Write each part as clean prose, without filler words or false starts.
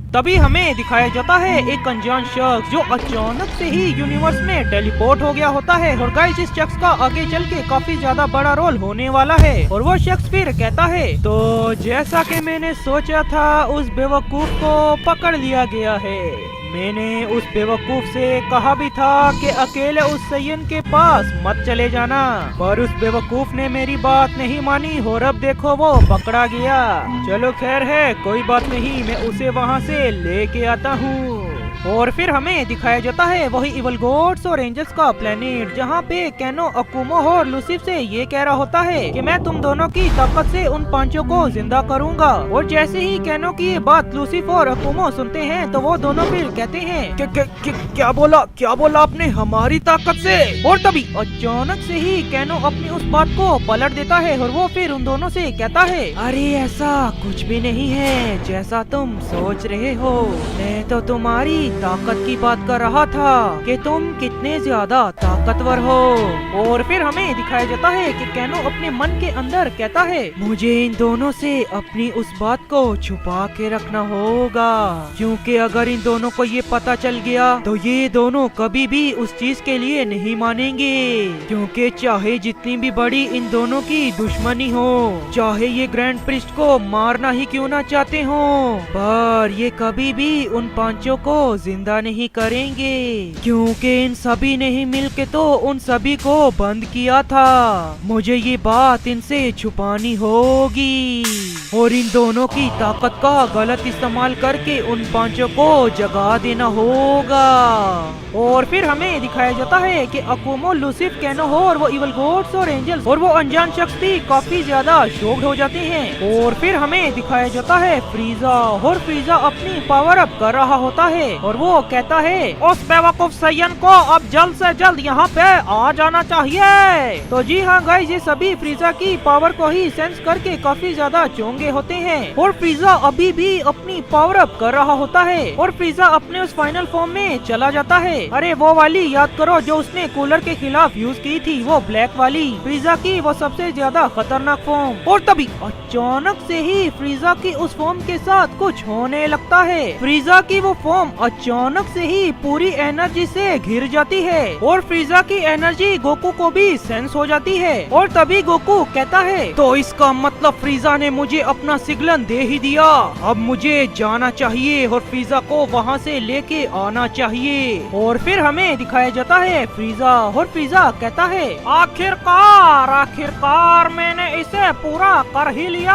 तभी हमें दिखाया जाता है एक अनजान शख्स जो अचानक से ही यूनिवर्स में टेलीपोर्ट हो गया होता है। और गाइस इस शख्स का आगे चल के काफी ज्यादा बड़ा रोल होने वाला है। और वो शख्स फिर कहता है, तो जैसा कि मैंने सोचा था उस बेवकूफ को पकड़ लिया गया है। मैंने उस बेवकूफ से कहा भी था कि अकेले उस सैयन के पास मत चले जाना, पर उस बेवकूफ ने मेरी बात नहीं मानी और अब देखो वो पकड़ा गया। चलो खैर है, कोई बात नहीं, मैं उसे वहाँ से लेके आता हूँ। और फिर हमें दिखाया जाता है वही इवल गॉड्स और एंजल्स का प्लेनेट, जहाँ पे कैनो अकुमो और लूसिफ से ये कह रहा होता है कि मैं तुम दोनों की ताकत से उन पांचों को जिंदा करूँगा। और जैसे ही कैनो की ये बात लूसिफ और अकुमो सुनते हैं तो वो दोनों फिर कहते हैं क्या बोला आपने, हमारी ताकत से? और तभी अचानक से ही कैनो अपनी उस बात को पलट देता है और वो फिर उन दोनों से कहता है, अरे ऐसा कुछ भी नहीं है जैसा तुम सोच रहे हो। मैं तो तुम्हारी ताकत की बात कर रहा था कि तुम कितने ज्यादा ताकतवर हो। और फिर हमें दिखाया जाता है कि कैनो अपने मन के अंदर कहता है, मुझे इन दोनों से अपनी उस बात को छुपा के रखना होगा, क्योंकि अगर इन दोनों को ये पता चल गया तो ये दोनों कभी भी उस चीज के लिए नहीं मानेंगे। क्योंकि चाहे जितनी भी बड़ी इन दोनों की दुश्मनी हो, चाहे ये ग्रैंड प्रिस्ट को मारना ही क्यों ना चाहते हो, पर ये कभी भी उन पांचों को जिंदा नहीं करेंगे, क्योंकि इन सभी ने ही मिलके तो उन सभी को बंद किया था। मुझे ये बात इनसे छुपानी होगी और इन दोनों की ताकत का गलत इस्तेमाल करके उन पांचों को जगा देना होगा। और फिर हमें दिखाया जाता है कि अकुमो, लूसिफ, कैनो और वो इवल गॉड्स और एंजल्स और वो अनजान शख्स भी काफी ज्यादा शॉक्ड हो जाते हैं। और फिर हमें दिखाया जाता है फ्रीजा, और फ्रीजा अपनी पावर अप कर रहा होता है और वो कहता है, उस बेवकूफ सैयन को अब जल्द से जल्द यहाँ पे आ जाना चाहिए। तो जी हाँ गाइस, ये सभी फ्रीजा की पावर को ही सेंस करके काफी ज्यादा चोंगे होते हैं। और फ्रीजा अभी भी अपनी पावर अप कर रहा होता है और फ्रीजा अपने उस फाइनल फॉर्म में चला जाता है। अरे वो वाली याद करो जो उसने कूलर के खिलाफ यूज की थी, वो ब्लैक वाली फ्रीजा की वो सबसे ज्यादा खतरनाक फॉर्म। और तभी अचानक से ही फ्रीजा की उस फॉर्म के साथ कुछ होने लगता है। फ्रीजा की वो फॉर्म अचानक से ही पूरी एनर्जी से घिर जाती है और फ्रीजा की एनर्जी गोकू को भी सेंस हो जाती है। और तभी गोकू कहता है, तो इसका मतलब फ्रीजा ने मुझे अपना सिग्नल दे ही दिया, अब मुझे जाना चाहिए और फ्रीजा को वहाँ से लेके आना चाहिए। और फिर हमें दिखाया जाता है फ्रीजा, और फ्रीजा कहता है, आखिरकार मैंने इसे पूरा कर ही लिया।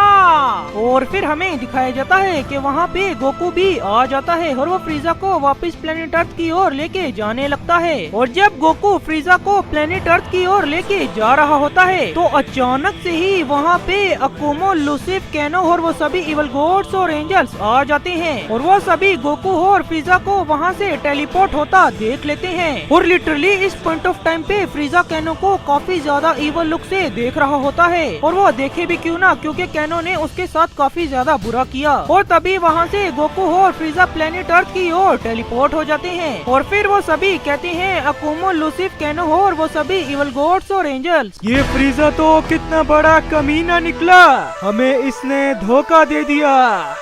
और फिर हमें दिखाया जाता है कि वहाँ पे गोकू भी आ जाता है और वो फ्रीजा को वापस प्लेनेट अर्थ की ओर लेके जाने लगता है। और जब गोकू फ्रीजा को प्लेनेट अर्थ की ओर लेके जा रहा होता है तो अचानक से ही वहाँ पे अकुमो, लूसिफ, कैनो और वो सभी इवल गॉड्स और एंजल्स आ जाते हैं और वो सभी गोकू और फ्रीजा को वहाँ से टेलीपोर्ट होता देख लेते हैं। और लिटरली इस पॉइंट ऑफ टाइम पे फ्रीजा कैनो को काफी ज्यादा इवल लुक से देख रहा होता है और वो देखे भी क्यों ना, क्योंकि कैनो ने उसके साथ काफी ज्यादा बुरा किया। और तभी वहाँ से गोकू और फ्रीजा प्लेनेट अर्थ की ओर टेलीपोर्ट हो जाते हैं और फिर वो सभी कहते हैं, अकुमो, लूसिफ, कैनो और वो सभी इवल गॉड्स और एंजल्स, ये फ्रीजा तो कितना बड़ा कमीना निकला, हमें इसने धोखा दे दिया।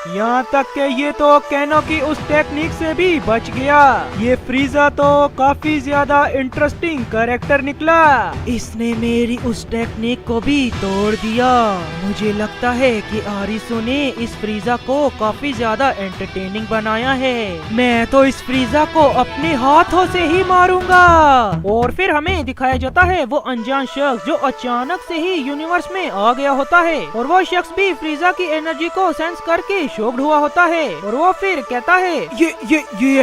यहाँ तक के ये तो कैनो की उस टेक्निक से भी बच गया। ये फ्रीजा तो काफी ज्यादा इंटरेस्टिंग कैरेक्टर निकला, इसने मेरी उस टेक्निक को भी तोड़ दिया। मुझे लगता है कि आरिसो ने इस फ्रीजा को काफी ज्यादा एंटरटेनिंग बनाया है। मैं तो इस फ्रीजा को अपने हाथों से ही मारूंगा। और फिर हमें दिखाया जाता है वो अनजान शख्स जो अचानक से ही यूनिवर्स में आ गया होता है और वो शख्स भी फ्रीजा की एनर्जी को सेंस करके शॉक्ड हुआ होता है और वो फिर कहता है, ये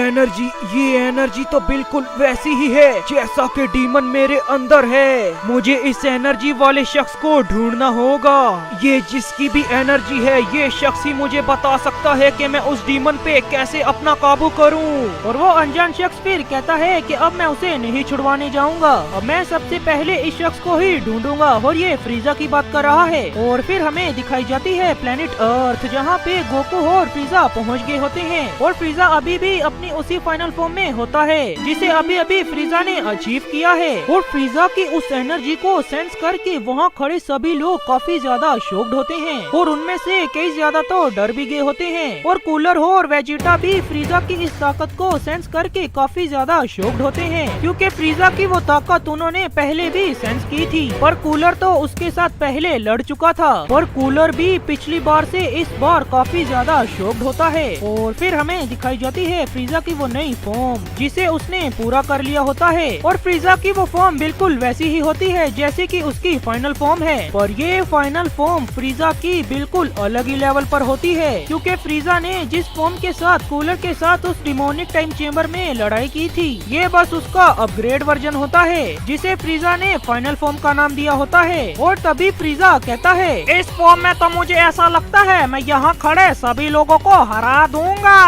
एनर्जी तो बिल्कुल वैसी ही है जैसा कि डीमन मेरे अंदर है। मुझे इस एनर्जी वाले शख्स को ढूंढना होगा। ये जिसकी भी एनर्जी है, ये शख्स ही मुझे बता सकता है कि मैं उस डीमन पे कैसे अपना काबू करूं। करूं। और वो अनजान शख्स फिर कहता है कि अब मैं उसे नहीं छुड़वाने जाऊंगा, अब मैं सबसे पहले इस शख्स को ही ढूंढूंगा। और ये फ्रीजा की बात कर रहा है। और फिर हमें दिखाई जाती है प्लेनेट अर्थ, जहाँ पे गोकू और फ्रीजा पहुँच गए होते हैं। और फ्रीजा अभी भी अपनी उसी फाइनल फॉर्म में होता है जिसे अभी अभी फ्रीजा ने अचीव किया है। और फ्रीजा की उस एनर्जी को सेंस करके वहाँ खड़े सभी लोग काफी ज्यादा शॉक्ड होते हैं और उनमें से कई ज्यादा तो डर भी गए होते हैं। और कूलर हो और वेजिटा भी फ्रीजा की इस ताकत को सेंस करके काफी ज्यादा शॉक्ड होते हैं, क्योंकि फ्रीजा की वो ताकत उन्होंने पहले भी सेंस की थी। पर कूलर तो उसके साथ पहले लड़ चुका था। और कूलर भी पिछली बार से इस बार काफी ज्यादा शॉक्ड होता है। और फिर हमें दिखाई जाती है फ्रीजा की वो नई फॉर्म जिसे उसने पूरा कर लिया होता है। और फ्रीजा की वो फॉर्म बिल्कुल वैसी ही होती है जैसे कि उसकी फाइनल फॉर्म है। पर ये फाइनल फॉर्म फ्रीजा की बिल्कुल अलग ही लेवल पर होती है, क्योंकि फ्रीजा ने जिस फॉर्म के साथ कूलर के साथ उस डिमोनिक टाइम चेम्बर में लड़ाई की थी, ये बस उसका अपग्रेड वर्जन होता है जिसे फ्रीजा ने फाइनल फॉर्म का नाम दिया होता है। और तभी फ्रीजा कहता है, इस फॉर्म में तो मुझे ऐसा लगता है मैं यहाँ खड़े सभी लोगों को हरा दूंगा।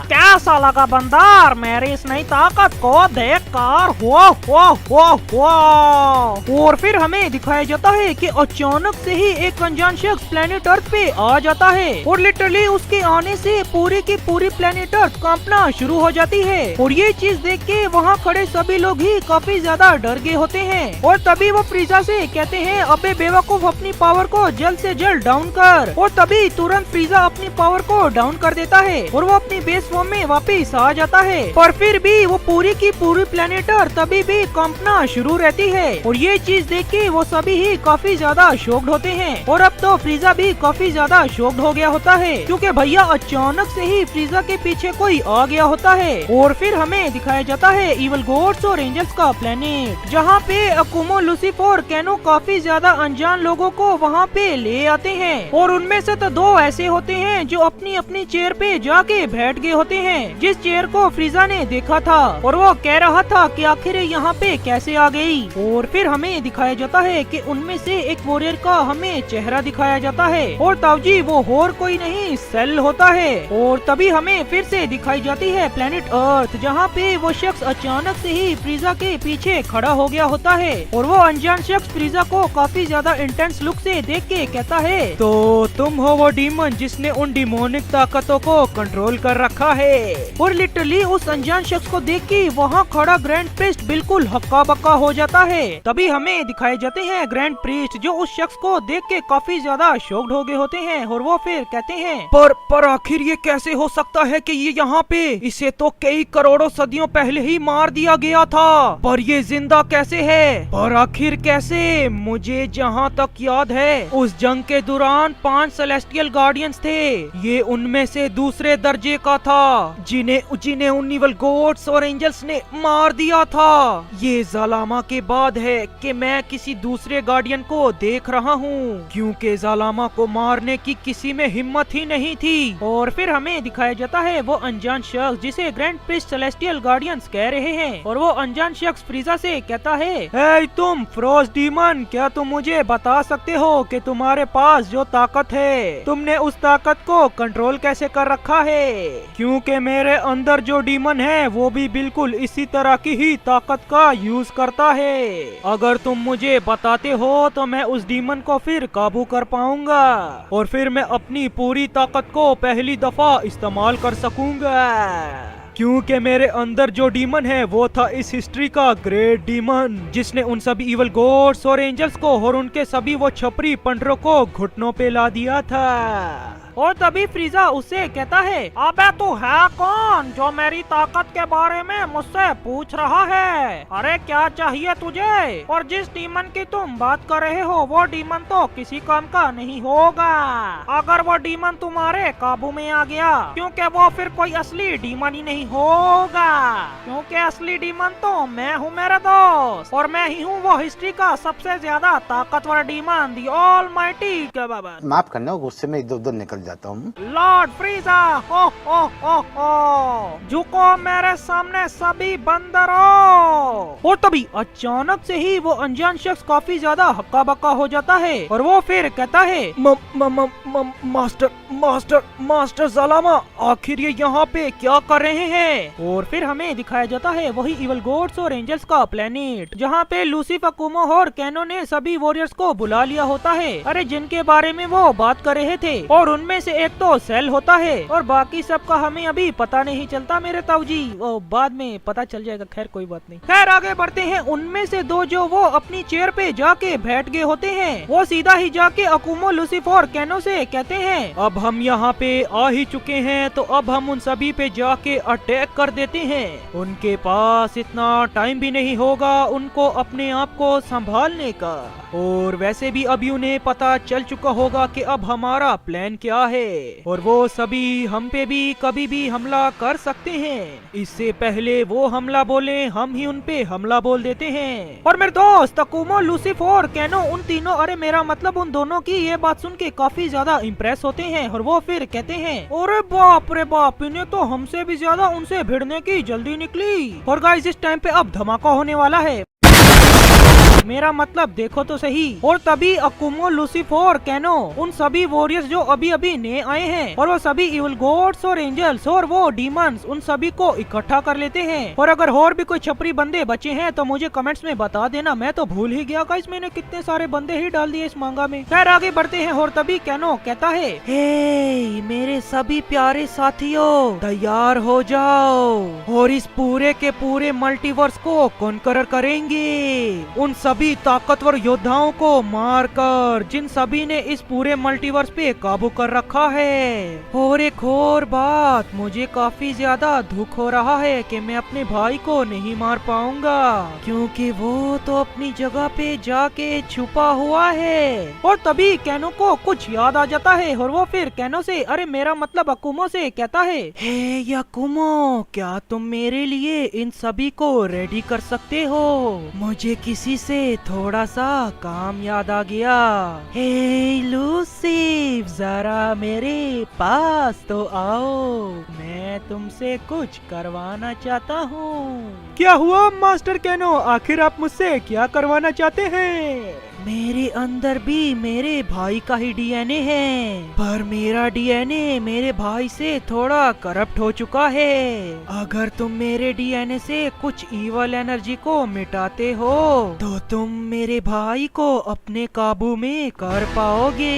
कैसा लगा बंदर मेरी इस नई ताकत को देख कर? और फिर हमें दिखाया जाता है कि अचानक से ही एक अनजान शख्स प्लेनेट अर्थ पे आ जाता है और लिटरली उसके आने से पूरी की पूरी प्लेनेट अर्थ कांपना शुरू हो जाती है। और ये चीज देख के वहाँ खड़े सभी लोग ही काफी ज्यादा डर गए होते हैं। और तभी वो फ्रीजा से कहते हैं, अबे बेवकूफ अपनी पावर को जल्द से जल्द डाउन कर। और तभी तुरंत फ्रीजा अपनी पावर को डाउन कर देता है और वो अपनी बेस फॉर्म में वापिस आ जाता है। पर फिर भी वो पूरी की पूरी प्लेनेट अर्थ तभी भी कंपना शुरू रहती है। और ये चीज देख के वो सभी ही काफी ज्यादा शॉक्ड होते हैं। और अब तो फ्रीजा भी काफी ज्यादा शॉक्ड हो गया होता है, क्योंकि भैया अचानक से ही फ्रीजा के पीछे कोई आ गया होता है। और फिर हमें दिखाया जाता है इवल गॉड्स और एंजल्स का प्लेनेट, जहाँ पे अकुमो, लूसीफर और कैनो काफी ज्यादा अनजान लोगों को वहाँ पे ले आते हैं। और उनमें से तो दो ऐसे होते हैं जो अपनी अपनी चेयर पे जाके बैठ गए होते हैं, जिस चेयर को फ्रीजा ने देखा था। और वो कह रहा था कि आखिर यहाँ पे कैसे आ गई। और फिर हमें दिखाया जाता है कि उनमें से एक वॉरियर का हमें चेहरा दिखाया जाता है और ताऊजी वो और कोई नहीं सेल होता है। और तभी हमें फिर से दिखाई जाती है प्लेनेट अर्थ, जहाँ पे वो शख्स अचानक से ही फ्रीजा के पीछे खड़ा हो गया होता है। और वो अनजान शख्स फ्रीजा को काफी ज्यादा इंटेंस लुक से देख के कहता है, तो तुम हो वो डीमन जिसने उन डिमोनिक ताकतों को कंट्रोल कर रखा है। और लिटरली उस अनजान शख्स को देख के वहाँ खड़ा ग्रैंड प्रीस्ट बिल्कुल हक्का बक्का हो जाता है। तभी हमें दिखाए जाते हैं ग्रैंड प्रीस्ट, जो उस शख्स को देख के काफी ज्यादा शॉक्ड हो गए होते हैं। और वो फिर कहते हैं, पर आखिर ये कैसे हो सकता है कि ये यहाँ पे, इसे तो कई करोड़ों सदियों पहले ही मार दिया गया था, पर ये जिंदा कैसे है? पर आखिर कैसे? मुझे जहाँ तक याद है उस जंग के दौरान 5 सेलेस्टियल गार्डियंस थे। ये उनमें से दूसरे दर्जे का था जिन्हें उन इवल गॉड्स और एंजल्स ने मार दिया था। ये जालामा के बाद है कि मैं किसी दूसरे गार्डियन को देख रहा हूँ, क्योंकि जालामा को मारने की किसी में हिम्मत ही नहीं थी। और फिर हमें दिखाया जाता है वो अनजान शख्स जिसे ग्रैंड प्रीस्ट सेलेस्टियल गार्डियंस कह रहे हैं। और वो अनजान शख्स फ्रीजा से कहता है, हे तुम फ्रोस्ट डीमन, क्या तुम मुझे बता सकते हो कि तुम्हारे पास जो ताकत है, तुमने उस ताकत को कंट्रोल कैसे कर रखा है? क्योंकि मेरे अंदर जो डीमन है वो भी बिल्कुल इसी तरह की ही ताकत का यूज करता है। अगर तुम मुझे बताते हो तो मैं उस डीमन को फिर काबू कर पाऊंगा और फिर मैं अपनी पूरी ताकत को पहली दफा इस्तेमाल कर सकूंगा। क्योंकि मेरे अंदर जो डीमन है वो था इस हिस्ट्री का ग्रेट डीमन, जिसने उन सभी इवल गॉड्स और एंजल्स को और उनके सभी वो छपरी पंडरों को घुटनों पे ला दिया था। और तभी फ्रीजा उससे कहता है, अबे तू है कौन जो मेरी ताकत के बारे में मुझसे पूछ रहा है? अरे क्या चाहिए तुझे? और जिस डीमन की तुम बात कर रहे हो वो डीमन तो किसी काम का नहीं होगा अगर वो डीमन तुम्हारे काबू में आ गया, क्योंकि वो फिर कोई असली डीमन ही नहीं होगा, क्योंकि असली डीमन तो मैं हूँ मेरे दोस्त, और मैं ही हूँ वो हिस्ट्री का सबसे ज्यादा ताकतवर डीमन, दी ऑलमाइटी। माफ करना, गुस्से में इधर उधर निकल जाता हूँ। लॉर्ड फ्रीजा, हो हो हो। झुको मेरे सामने सभी बंदरों। और तभी अचानक से ही वो अनजान शख्स काफी ज्यादा हक्का बक्का हो जाता है और वो फिर कहता है मास्टर मास्टर मास्टर ज़लामा, आखिर ये यहाँ पे क्या कर रहे हैं। और फिर हमें दिखाया जाता है वही इवल गॉड्स और एंजल्स का प्लेनेट, जहाँ पे लूसीफर, अकुमो और कैनो ने सभी वॉरियर्स को बुला लिया होता है, अरे जिनके बारे में वो बात कर रहे थे। और उनमें से एक तो सेल होता है और बाकी सबका हमें अभी पता नहीं चलता मेरे ताऊजी, वो बाद में पता चल जाएगा। खैर कोई बात नहीं, खैर आगे बढ़ते हैं। उनमें से दो जो वो अपनी चेयर पे जाके बैठ गए होते हैं, वो सीधा ही जाके अकुमो, लूसीफर और कैनो से कहते हैं अब हम यहाँ पे आ ही चुके हैं तो अब हम उन सभी पे जाके अटैक कर देते हैं। उनके पास इतना टाइम भी नहीं होगा उनको अपने आप को संभालने का, और वैसे भी अभी उन्हें पता चल चुका होगा कि अब हमारा प्लान क्या है और वो सभी हम पे भी कभी भी हमला कर सकते हैं। इससे पहले वो हमला बोले हम ही उन पे हमला बोल देते हैं। और मेरे दोस्त अकुमो, लूसीफर और कैनो, उन तीनों, अरे मेरा मतलब उन दोनों की ये बात सुन के काफी ज्यादा इम्प्रेस होते हैं और वो फिर कहते हैं अरे बाप रे बाप, इन्हें तो हमसे भी ज्यादा उनसे भिड़ने की जल्दी निकली। और गाइस इस टाइम पे अब धमाका होने वाला है, मेरा मतलब देखो तो सही। और तभी अकुमो, लूसीफर और कैनो उन सभी वॉरियर्स जो अभी अभी नए आए हैं और वो सभी इवल गॉड्स और एंजल्स और वो डीमंस, उन सभी को इकट्ठा कर लेते हैं। और अगर और भी कोई छपरी बंदे बचे हैं तो मुझे कमेंट्स में बता देना, मैं तो भूल ही गया गाइस मैंने कितने सारे बंदे ही डाल दिए इस मांगा में। खैर आगे बढ़ते हैं। और तभी कैनो कहता है हे मेरे सभी प्यारे साथियों, तैयार हो जाओ और इस पूरे के पूरे मल्टीवर्स को कॉन्करर करेंगे। उन सभी ताकतवर योद्धाओं को मारकर जिन सभी ने इस पूरे मल्टीवर्स पे काबू कर रखा है। और एक और बात, मुझे काफी ज्यादा दुख हो रहा है कि मैं अपने भाई को नहीं मार पाऊंगा क्योंकि वो तो अपनी जगह पे जाके छुपा हुआ है। और तभी कैनो को कुछ याद आ जाता है और वो फिर कैनो से, अरे मेरा मतलब अकुमो से कहता है हे अकुमो, क्या तुम मेरे लिए इन सभी को रेडी कर सकते हो? मुझे किसी से थोड़ा सा काम याद आ गया। हे लूसी, जरा मेरे पास तो आओ, मैं तुमसे कुछ करवाना चाहता हूँ। क्या हुआ मास्टर कैनो, आखिर आप मुझसे क्या करवाना चाहते हैं? मेरे अंदर भी मेरे भाई का ही डीएनए है, पर मेरा डीएनए मेरे भाई से थोड़ा करप्ट हो चुका है। अगर तुम मेरे डीएनए से कुछ इवल एनर्जी को मिटाते हो तो तुम मेरे भाई को अपने काबू में कर पाओगे।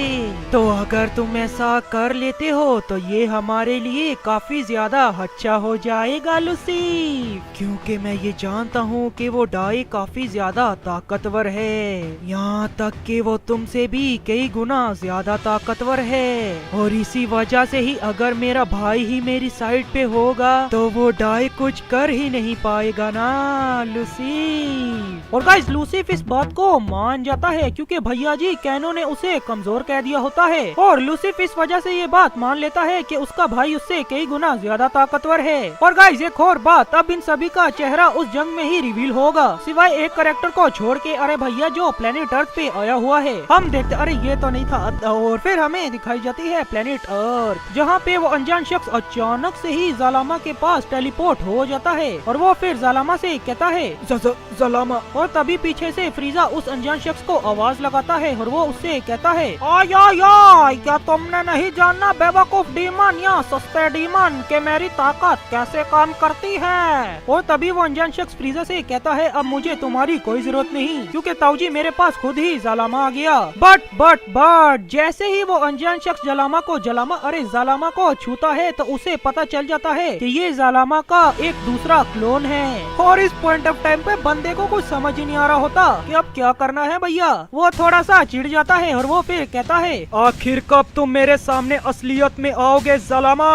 तो अगर तुम ऐसा कर लेते हो तो ये हमारे लिए काफी ज्यादा अच्छा हो जाएगा लूसी, क्योंकि मैं ये जानता हूँ कि वो डाई काफी ज्यादा ताकतवर है, यहाँ तक कि वो तुमसे भी कई गुना ज्यादा ताकतवर है। और इसी वजह से ही अगर मेरा भाई ही मेरी साइड पे होगा तो वो डाई कुछ कर ही नहीं पाएगा ना लूसी। और गाइस लूसीफ इस बात को मान जाता है क्योंकि भैया जी कैनो ने उसे कमजोर कह दिया होता है और लूसीफ इस वजह से ये बात मान लेता है कि उसका भाई उससे कई गुना ज्यादा ताकतवर है। और गाइस एक और बात, अब इन सभी का चेहरा उस जंग में ही रिवील होगा सिवाय एक कैरेक्टर को छोड़ के, अरे भैया जो प्लेनेट अर्थ पे आया हुआ है। हम देखते अरे ये तो नहीं था। और फिर हमें दिखाई जाती है प्लेनेट अर्थ, जहाँ पे वो अनजान शख्स अचानक से ही ज़लामा के पास टेलीपोर्ट हो जाता है और वो फिर ज़लामा से कहता है ज़लामा। और तभी पीछे से फ्रीजा उस अनजान शख्स को आवाज लगाता है और वो उससे कहता है क्या तुमने नहीं जानना बेवकूफ डीमन या सस्ते डीमन के मेरी ताकत कैसे काम करती है। और तभी वो अनजान शख्स फ्रीजा से कहता है अब मुझे तुम्हारी कोई जरूरत नहीं क्योंकि ताऊजी मेरे पास खुद ही ज़लामा आ गया। बट जैसे ही वो अनजान शख्स ज़लामा को छूता है तो उसे पता चल जाता है कि ये ज़लामा का एक दूसरा क्लोन है। और इस पॉइंट ऑफ टाइम पे बंदे को कुछ समझ ही नहीं आ रहा होता कि अब क्या करना है भैया। वो थोड़ा सा चिढ़ जाता है और वो फिर कहता है आखिर कब तुम मेरे सामने असलियत में आओगे ज़लामा?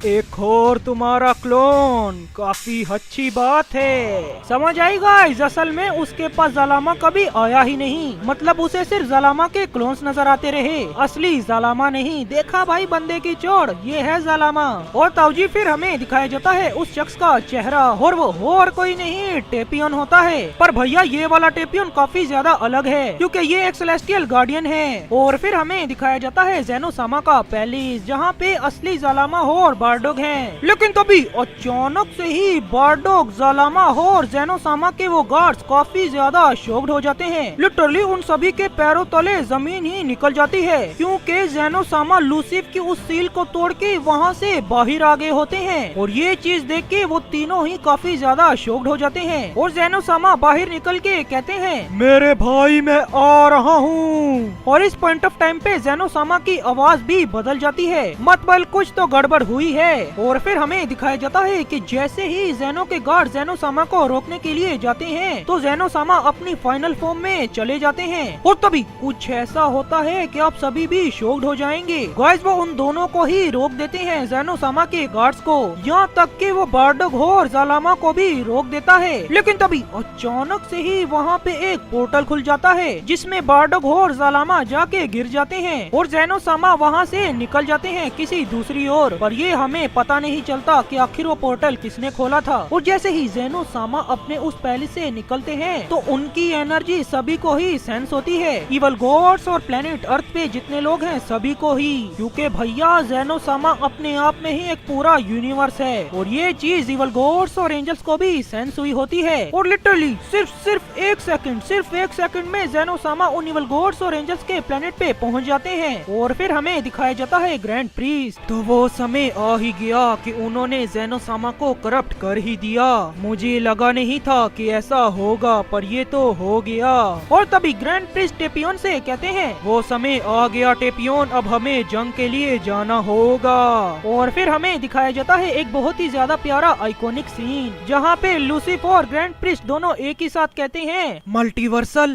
एक और तुम्हारा क्लोन, काफी अच्छी बात है। समझ आई गाइस, असल में उसके पास ज़लामा कभी आया ही नहीं, मतलब उसे सिर्फ ज़लामा के क्लोन्स नजर आते रहे, असली ज़लामा नहीं। देखा भाई बंदे की चोड़, ये है ज़लामा। और ताऊजी फिर हमें दिखाया जाता है उस शख्स का चेहरा और वो और कोई नहीं टेपियन होता है, पर भैया ये वाला टेपियन काफी ज्यादा अलग है क्योंकि ये एक सेलेस्टियल गार्डियन है। और फिर हमें दिखाया जाता है ज़ेनोसामा का पैलेस, जहाँ पे असली ज़ालामा हो और बारडोग हैं। लेकिन तभी अचानक से ही बारडोग, ज़ालामा हो और ज़ेनोसामा के वो गार्ड्स काफी ज्यादा शॉक्ड हो जाते हैं। लिटरली उन सभी के पैरों तले जमीन ही निकल जाती है क्योंकि ज़ेनोसामा लूसीफ की उस सील को तोड़ के वहाँ से बाहर आ गए होते हैं। और ये चीज देख के वो तीनों ही काफी ज्यादा शॉक्ड हो जाते हैं। और ज़ेनोसामा बाहर निकल के कहते हैं, मेरे भाई मैं आ रहा हूँ। और इस पॉइंट ऑफ टाइम पे ज़ेनोसामा की आवाज भी बदल जाती है, मतलब कुछ तो गड़बड़ हुई है। और फिर हमें दिखाया जाता है कि जैसे ही ज़ेनो के गार्ड ज़ेनोसामा को रोकने के लिए जाते हैं तो ज़ेनोसामा अपनी फाइनल फॉर्म में चले जाते हैं। और तभी कुछ ऐसा होता है कि आप सभी भी शॉक्ड हो जाएंगे। गाइस वो उन दोनों को ही रोक देते हैं, ज़ेनोसामा के गार्ड्स को, यहाँ तक कि वो बारडोग हो और ज़ालामा को भी रोक देता है। लेकिन तभी अचानक से ही वहाँ पे एक पोर्टल खुल जाता है जिसमें बारडोग हो और ज़ालामा जाके गिर जाते हैं और ज़ेनोसामा वहाँ से निकल जाते हैं किसी दूसरी ओर। पर ये हमें पता नहीं चलता कि आखिर वो पोर्टल किसने खोला था। और जैसे ही ज़ेनोसामा अपने उस पैलेस से निकलते हैं तो उनकी एनर्जी सभी को ही सेंस होती है, इवल गॉड्स और प्लेनेट अर्थ पे जितने लोग हैं सभी को ही, क्योंकि भैया ज़ेनोसामा अपने आप में ही एक पूरा यूनिवर्स है। और ये चीज इवल गॉड्स और एंजल्स को भी सेंस हुई होती है। और लिटरली सिर्फ एक सेकंड में ज़ेनोसामा उन इवल गॉड्स और एंजल्स के प्लेनेट पे पहुंच जाते हैं। और फिर हमें दिखाया जाता है ग्रैंड प्रीस्ट। तो वो समय आ ही गया कि उन्होंने ज़ेनोसामा को करप्ट कर ही दिया। मुझे लगा नहीं था कि ऐसा होगा, पर ये तो हो गया। और तभी ग्रैंड प्रीस्ट टेपियन से कहते हैं, वो समय आ गया टेपियन, अब हमें जंग के लिए जाना होगा। और फिर हमें दिखाया जाता है एक बहुत ही ज्यादा प्यारा आइकॉनिक सीन जहाँ पे लूसीफ और ग्रैंड प्रीस्ट दोनों एक ही साथ कहते हैं, मल्टीवर्सल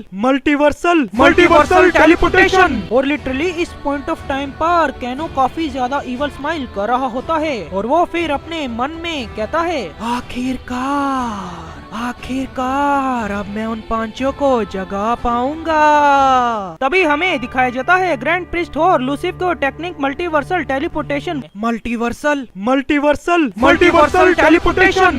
टेलीपोर्टेशन। और लिटरली इस पॉइंट ऑफ टाइम पर कैनो काफी ज्यादा इवल स्माइल कर रहा होता है और वो फिर अपने मन में कहता है, आखिरकार अब मैं उन पांचों को जगा पाऊंगा। तभी हमें दिखाया जाता है ग्रैंड प्रीस्ट और लूसीफ को टेक्निक मल्टीवर्सल टेलीपोर्टेशन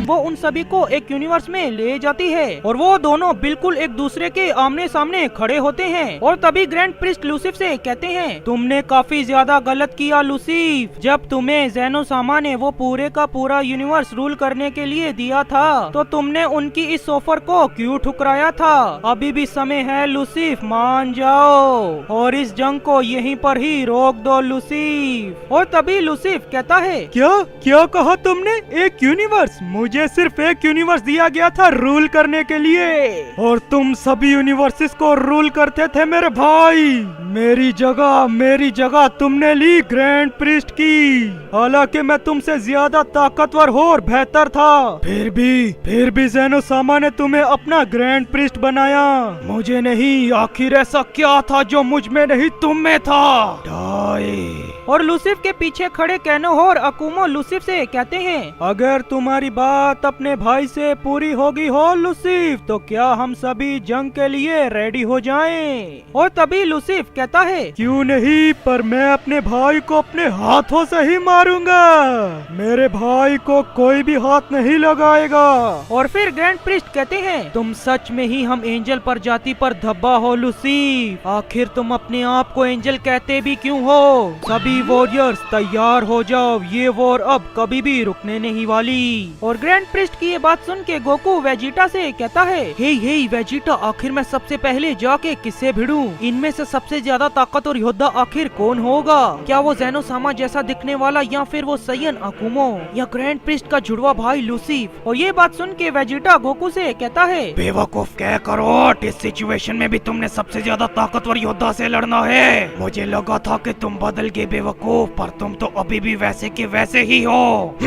वो उन सभी को एक यूनिवर्स में ले जाती है और वो दोनों बिल्कुल एक दूसरे के आमने सामने खड़े होते हैं। और तभी ग्रैंड प्रीस्ट लूसीफ से कहते हैं, तुमने काफी ज्यादा गलत किया लूसीफ, जब तुम्हें ज़ेनोसामा ने वो पूरे का पूरा यूनिवर्स रूल करने के लिए दिया था तो तुमने उनकी इस ऑफर को क्यों ठुकराया था। अभी भी समय है लूसीफ, मान जाओ और इस जंग को यहीं पर ही रोक दो लूसीफ। और तभी लूसीफ कहता है, क्या कहा तुमने? एक यूनिवर्स? मुझे सिर्फ एक यूनिवर्स दिया गया था रूल करने के लिए और तुम सभी यूनिवर्सेस को रूल करते थे मेरे भाई। मेरी जगह तुमने ली ग्रैंड प्रीस्ट की, हालांकि मैं तुमसे ज्यादा ताकतवर हो और बेहतर था, फिर भी ज़ेनोसामा ने तुम्हें अपना ग्रैंड प्रीस्ट बनाया, मुझे नहीं। आखिर ऐसा क्या था जो मुझ में नहीं तुम में था? और लूसीफ के पीछे खड़े कैनो और अकुमो लूसीफ से कहते हैं, अगर तुम्हारी बात अपने भाई से पूरी होगी हो लूसीफ, तो क्या हम सभी जंग के लिए रेडी हो जाएं? और तभी लूसीफ कहता है, क्यों नहीं, पर मैं अपने भाई को अपने हाथों से ही मारूंगा, मेरे भाई को कोई भी हाथ नहीं लगाएगा। और फिर ग्रैंड प्रीस्ट कहते हैं, तुम सच में ही हम एंजल पर जाति पर धब्बा हो लूसीफ, आखिर तुम अपने आप को एंजल कहते भी क्यों हो? सभी वॉरियर्स तैयार हो जाओ, ये वॉर अब कभी भी रुकने नहीं वाली। और ग्रैंड प्रीस्ट की ये बात सुन के गोकू वेजिटा से कहता है, हे वेजिटा, आखिर मैं सबसे पहले जाके किससे भिड़ूं? इनमें से सबसे ज्यादा ताकतवर योद्धा आखिर कौन होगा? क्या वो ज़ेनोसामा जैसा दिखने वाला, या फिर वो सैयन अकुमो, या ग्रैंड प्रीस्ट का जुड़वा भाई लूसीफ? और ये बात सुन के वेजिटा गोकू से कहता है, बेवकूफ क्या करो, इस सिचुएशन में भी तुमने सबसे ज्यादा ताकतवर योद्धा से लड़ना है। मुझे लगा था कि तुम बदल गए बेवकूफ, पर तुम तो अभी भी वैसे के वैसे ही हो।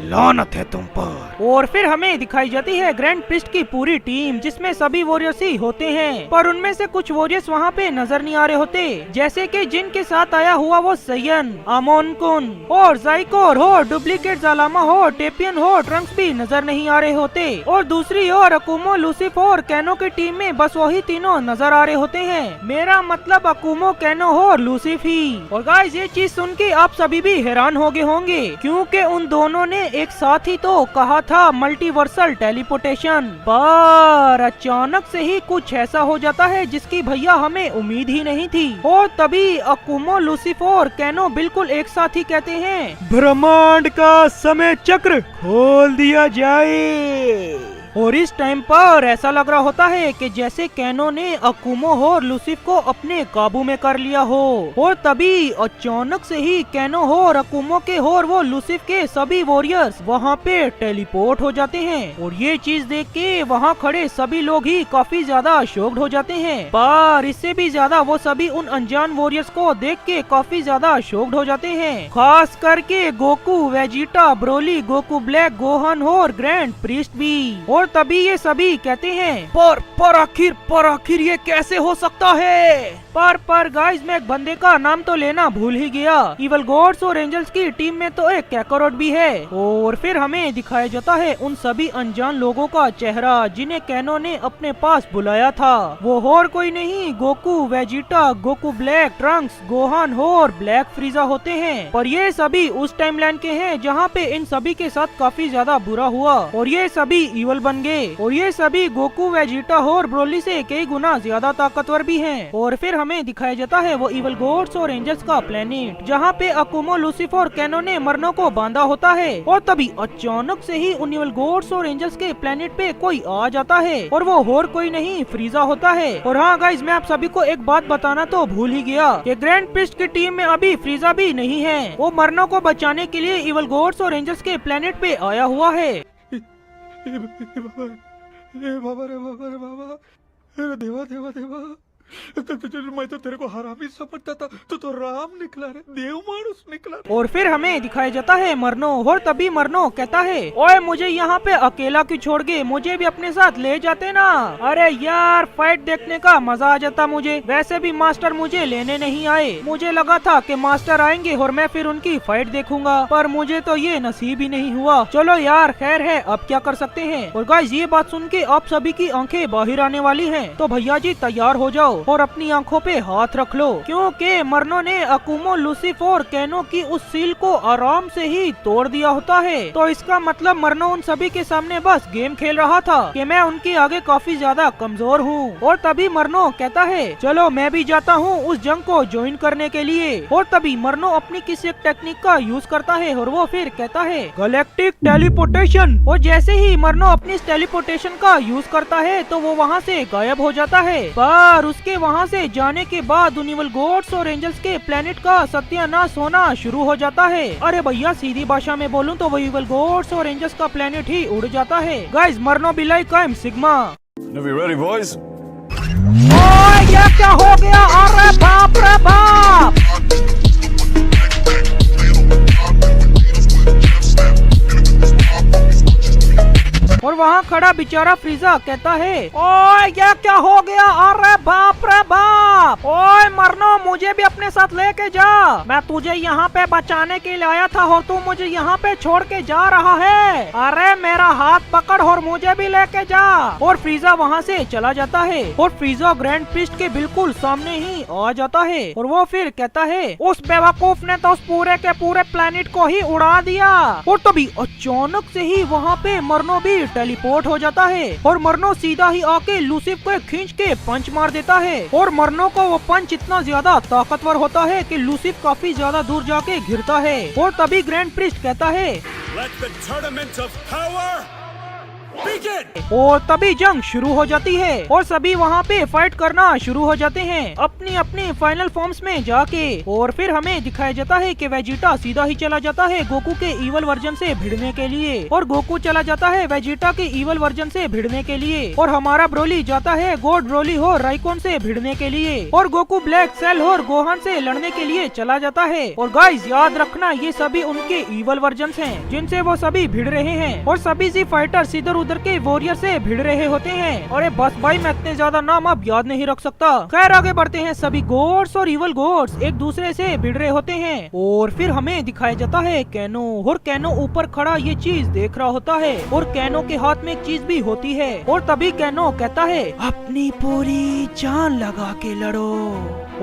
लानत है तुम पर। और फिर हमें दिखाई जाती है ग्रैंड प्रीस्ट की पूरी टीम, जिसमें सभी वॉरियर्स ही होते हैं, पर उनमें से कुछ वॉरियर्स वहाँ पे नजर नहीं आ रहे होते, जैसे कि जिनके साथ आया हुआ वो सैयन, अमोन-कुन और जाइकोर हो, डुप्लीकेट ज़ालामा हो, टेपियन हो, ट्रंक्स भी नजर नहीं आ रहे होते। और दूसरी ओर अकुमो, लूसीफ और कैनो की टीम में बस वही तीनों नजर आ रहे होते हैं। मेरा मतलब अकुमो, कैनो हो और लूसीफ ही। और गाइस ये चीज सुन के आप सभी भी हैरान हो गए होंगे, क्योंकि उन दोनों ने एक साथ ही तो कहा था मल्टीवर्सल टेलीपोर्टेशन, पर अचानक से ही कुछ ऐसा हो जाता है जिसकी भैया हमें उम्मीद ही नहीं थी। और तभी अकुमो, लूसीफर और कैनो बिल्कुल एक साथ ही कहते हैं, ब्रह्मांड का समय चक्र खोल दिया जाए। और इस टाइम पर ऐसा लग रहा होता है कि जैसे कैनो ने अकुमो और लूसीफर को अपने काबू में कर लिया हो। और तभी अचानक से ही कैनो और अकुमो के और वो लूसीफर के सभी वॉरियर्स वहाँ पे टेलीपोर्ट हो जाते हैं। और ये चीज देख के वहाँ खड़े सभी लोग ही काफी ज्यादा शॉक्ड हो जाते हैं, पर इससे भी ज्यादा वो सभी उन अनजान वॉरियर्स को देख के काफी ज्यादा शॉक्ड हो जाते हैं, खास करके Goku, Vegeta, Broly, Goku black, Gohan और ग्रैंड प्रीस्ट भी। और तभी ये सभी कहते हैं, पर आखिर ये कैसे हो सकता है। पर गाइस, मैं एक बंदे का नाम तो लेना भूल ही गया। इवल गॉड्स और एंजल्स की टीम में तो एक कैकारोट भी है। और फिर हमें दिखाया जाता है उन सभी अनजान लोगों का चेहरा जिन्हें कैनो ने अपने पास बुलाया था। वो और कोई नहीं, Goku, Vegeta, Goku black, Trunks, Gohan और ब्लैक फ्रीजा होते हैं। पर ये सभी उस टाइमलाइन के हैं जहाँ पे इन सभी के साथ काफी ज्यादा बुरा हुआ और ये सभी इवल बन गए। और ये सभी गोकू, वेजिटा और ब्रोली से कई गुना ज्यादा ताकतवर भी हैं। और फिर हमें दिखाया जाता है वो इवल गॉड्स और एंजल्स का प्लेनेट, जहाँ पे अकुमो, लूसीफर और कैनो ने मरनो को बांधा होता है। और तभी अचानक से ही उन इवल गॉड्स और एंजल्स के प्लेनेट पे कोई आ जाता है और वो और कोई नहीं, फ्रीजा होता है। और हाँ गाइज, मैं आप सभी को एक बात बताना तो भूल ही गया कि ग्रैंड प्रीस्ट की टीम में अभी फ्रीजा भी नहीं है। वो मरनो को बचाने के लिए इवल गॉड्स और एंजल्स के प्लेनेट पे आया हुआ है। देवा मैं तो तेरे को हरामी समझता था, तो राम निकला रे, देव मानुस निकला। और फिर हमें दिखाया जाता है मरनो। और तभी मरनो कहता है, ओए मुझे यहाँ पे अकेला क्यों छोड़ गए, मुझे भी अपने साथ ले जाते ना। अरे यार, फाइट देखने का मजा आ जाता मुझे। वैसे भी मास्टर मुझे लेने नहीं आए, मुझे लगा था कि मास्टर आएंगे और मैं फिर उनकी फाइट देखूंगा, पर मुझे तो ये नसीब ही नहीं हुआ। चलो यार, खैर है, अब क्या कर सकते हैं। और गाइस, ये बात सुन के आप सभी की आंखें बाहर आने वाली है, तो भैया जी तैयार हो जाओ और अपनी आंखों पे हाथ रख लो, क्योंकि मरनो ने अकुमो, लूसीफर और कैनो की उस सील को आराम से ही तोड़ दिया होता है। तो इसका मतलब मरनो उन सभी के सामने बस गेम खेल रहा था कि मैं उनके आगे काफी ज्यादा कमजोर हूँ। और तभी मरनो कहता है, चलो मैं भी जाता हूँ उस जंग को ज्वाइन करने के लिए। और तभी मरनो अपनी किसी एक टेक्निक का यूज करता है और वो फिर कहता है, गैलेक्टिक टेलीपोर्टेशन। और जैसे ही मरनो अपनी टेलीपोर्टेशन का यूज करता है तो वो वहाँ से गायब हो जाता है। पर उसके वहाँ से जाने के बाद उन इवल गॉड्स और एंजल्स के प्लेनेट का सत्यानाश होना शुरू हो जाता है। अरे भैया, सीधी भाषा में बोलूं तो वो इवल गॉड्स और एंजल्स का प्लेनेट ही उड़ जाता है। गाइस, मरनो be like I am sigma. ओए, ये क्या हो गया? अरे बाप रे बाप! और वहाँ खड़ा बेचारा फ्रीजा कहता है, ओए ये क्या हो गया? अरे बाप रे बाप! ओए मरनो, मुझे भी अपने साथ लेके जा। मैं तुझे यहाँ पे बचाने के लिए आया था और तू मुझे यहाँ पे छोड़ के जा रहा है। अरे मेरा हाथ पकड़ और मुझे भी लेके जा। और फ्रीजा वहाँ से चला जाता है और फ्रीजा ग्रैंड प्रीस्ट के बिल्कुल सामने ही आ जाता है। और वो फिर कहता है, उस बेवकूफ ने तो उस पूरे के पूरे प्लेनेट को ही उड़ा दिया। और तभी अचानक से ही वहाँ पे मरनो भी टेलीपोर्ट हो जाता है और मरनो सीधा ही आके लूसीफर को खींच के पंच मार देता है। और मरनो को वो पंच इतना ज्यादा ताकतवर होता है कि लूसीफर काफी ज्यादा दूर जाके गिरता है। और तभी ग्रैंड प्रीस्ट कहता है, Let the tournament of power और तभी जंग शुरू हो जाती है और सभी वहाँ पे फाइट करना शुरू हो जाते हैं अपनी अपनी फाइनल फॉर्म्स में जाके। और फिर हमें दिखाया जाता है कि वेजिटा सीधा ही चला जाता है गोकू के ईवल वर्जन से भिड़ने के लिए और गोकू चला जाता है वेजिटा के ईवल वर्जन से भिड़ने के लिए और हमारा ब्रोली जाता है गॉड ब्रोली और राइकोन से भिड़ने के लिए और गोकू ब्लैक सेल और गोहान से लड़ने के लिए चला जाता है। और गाइस याद रखना, ये सभी उनके ईवल वर्जन हैं जिनसे वो सभी भिड़ रहे हैं और सभी जी फाइटर्स इधर उधर के वॉरियर से भिड़ रहे होते हैं। अरे बस भाई, मैं इतने ज्यादा नाम अब याद नहीं रख सकता। खैर आगे बढ़ते हैं। सभी गॉड्स और इवल गॉड्स एक दूसरे से भिड़ रहे होते हैं और फिर हमें दिखाया जाता है कैनो और कैनो ऊपर खड़ा ये चीज देख रहा होता है और कैनो के हाथ में एक चीज भी होती है और तभी कैनो कहता है, अपनी पूरी जान लगा के लड़ो।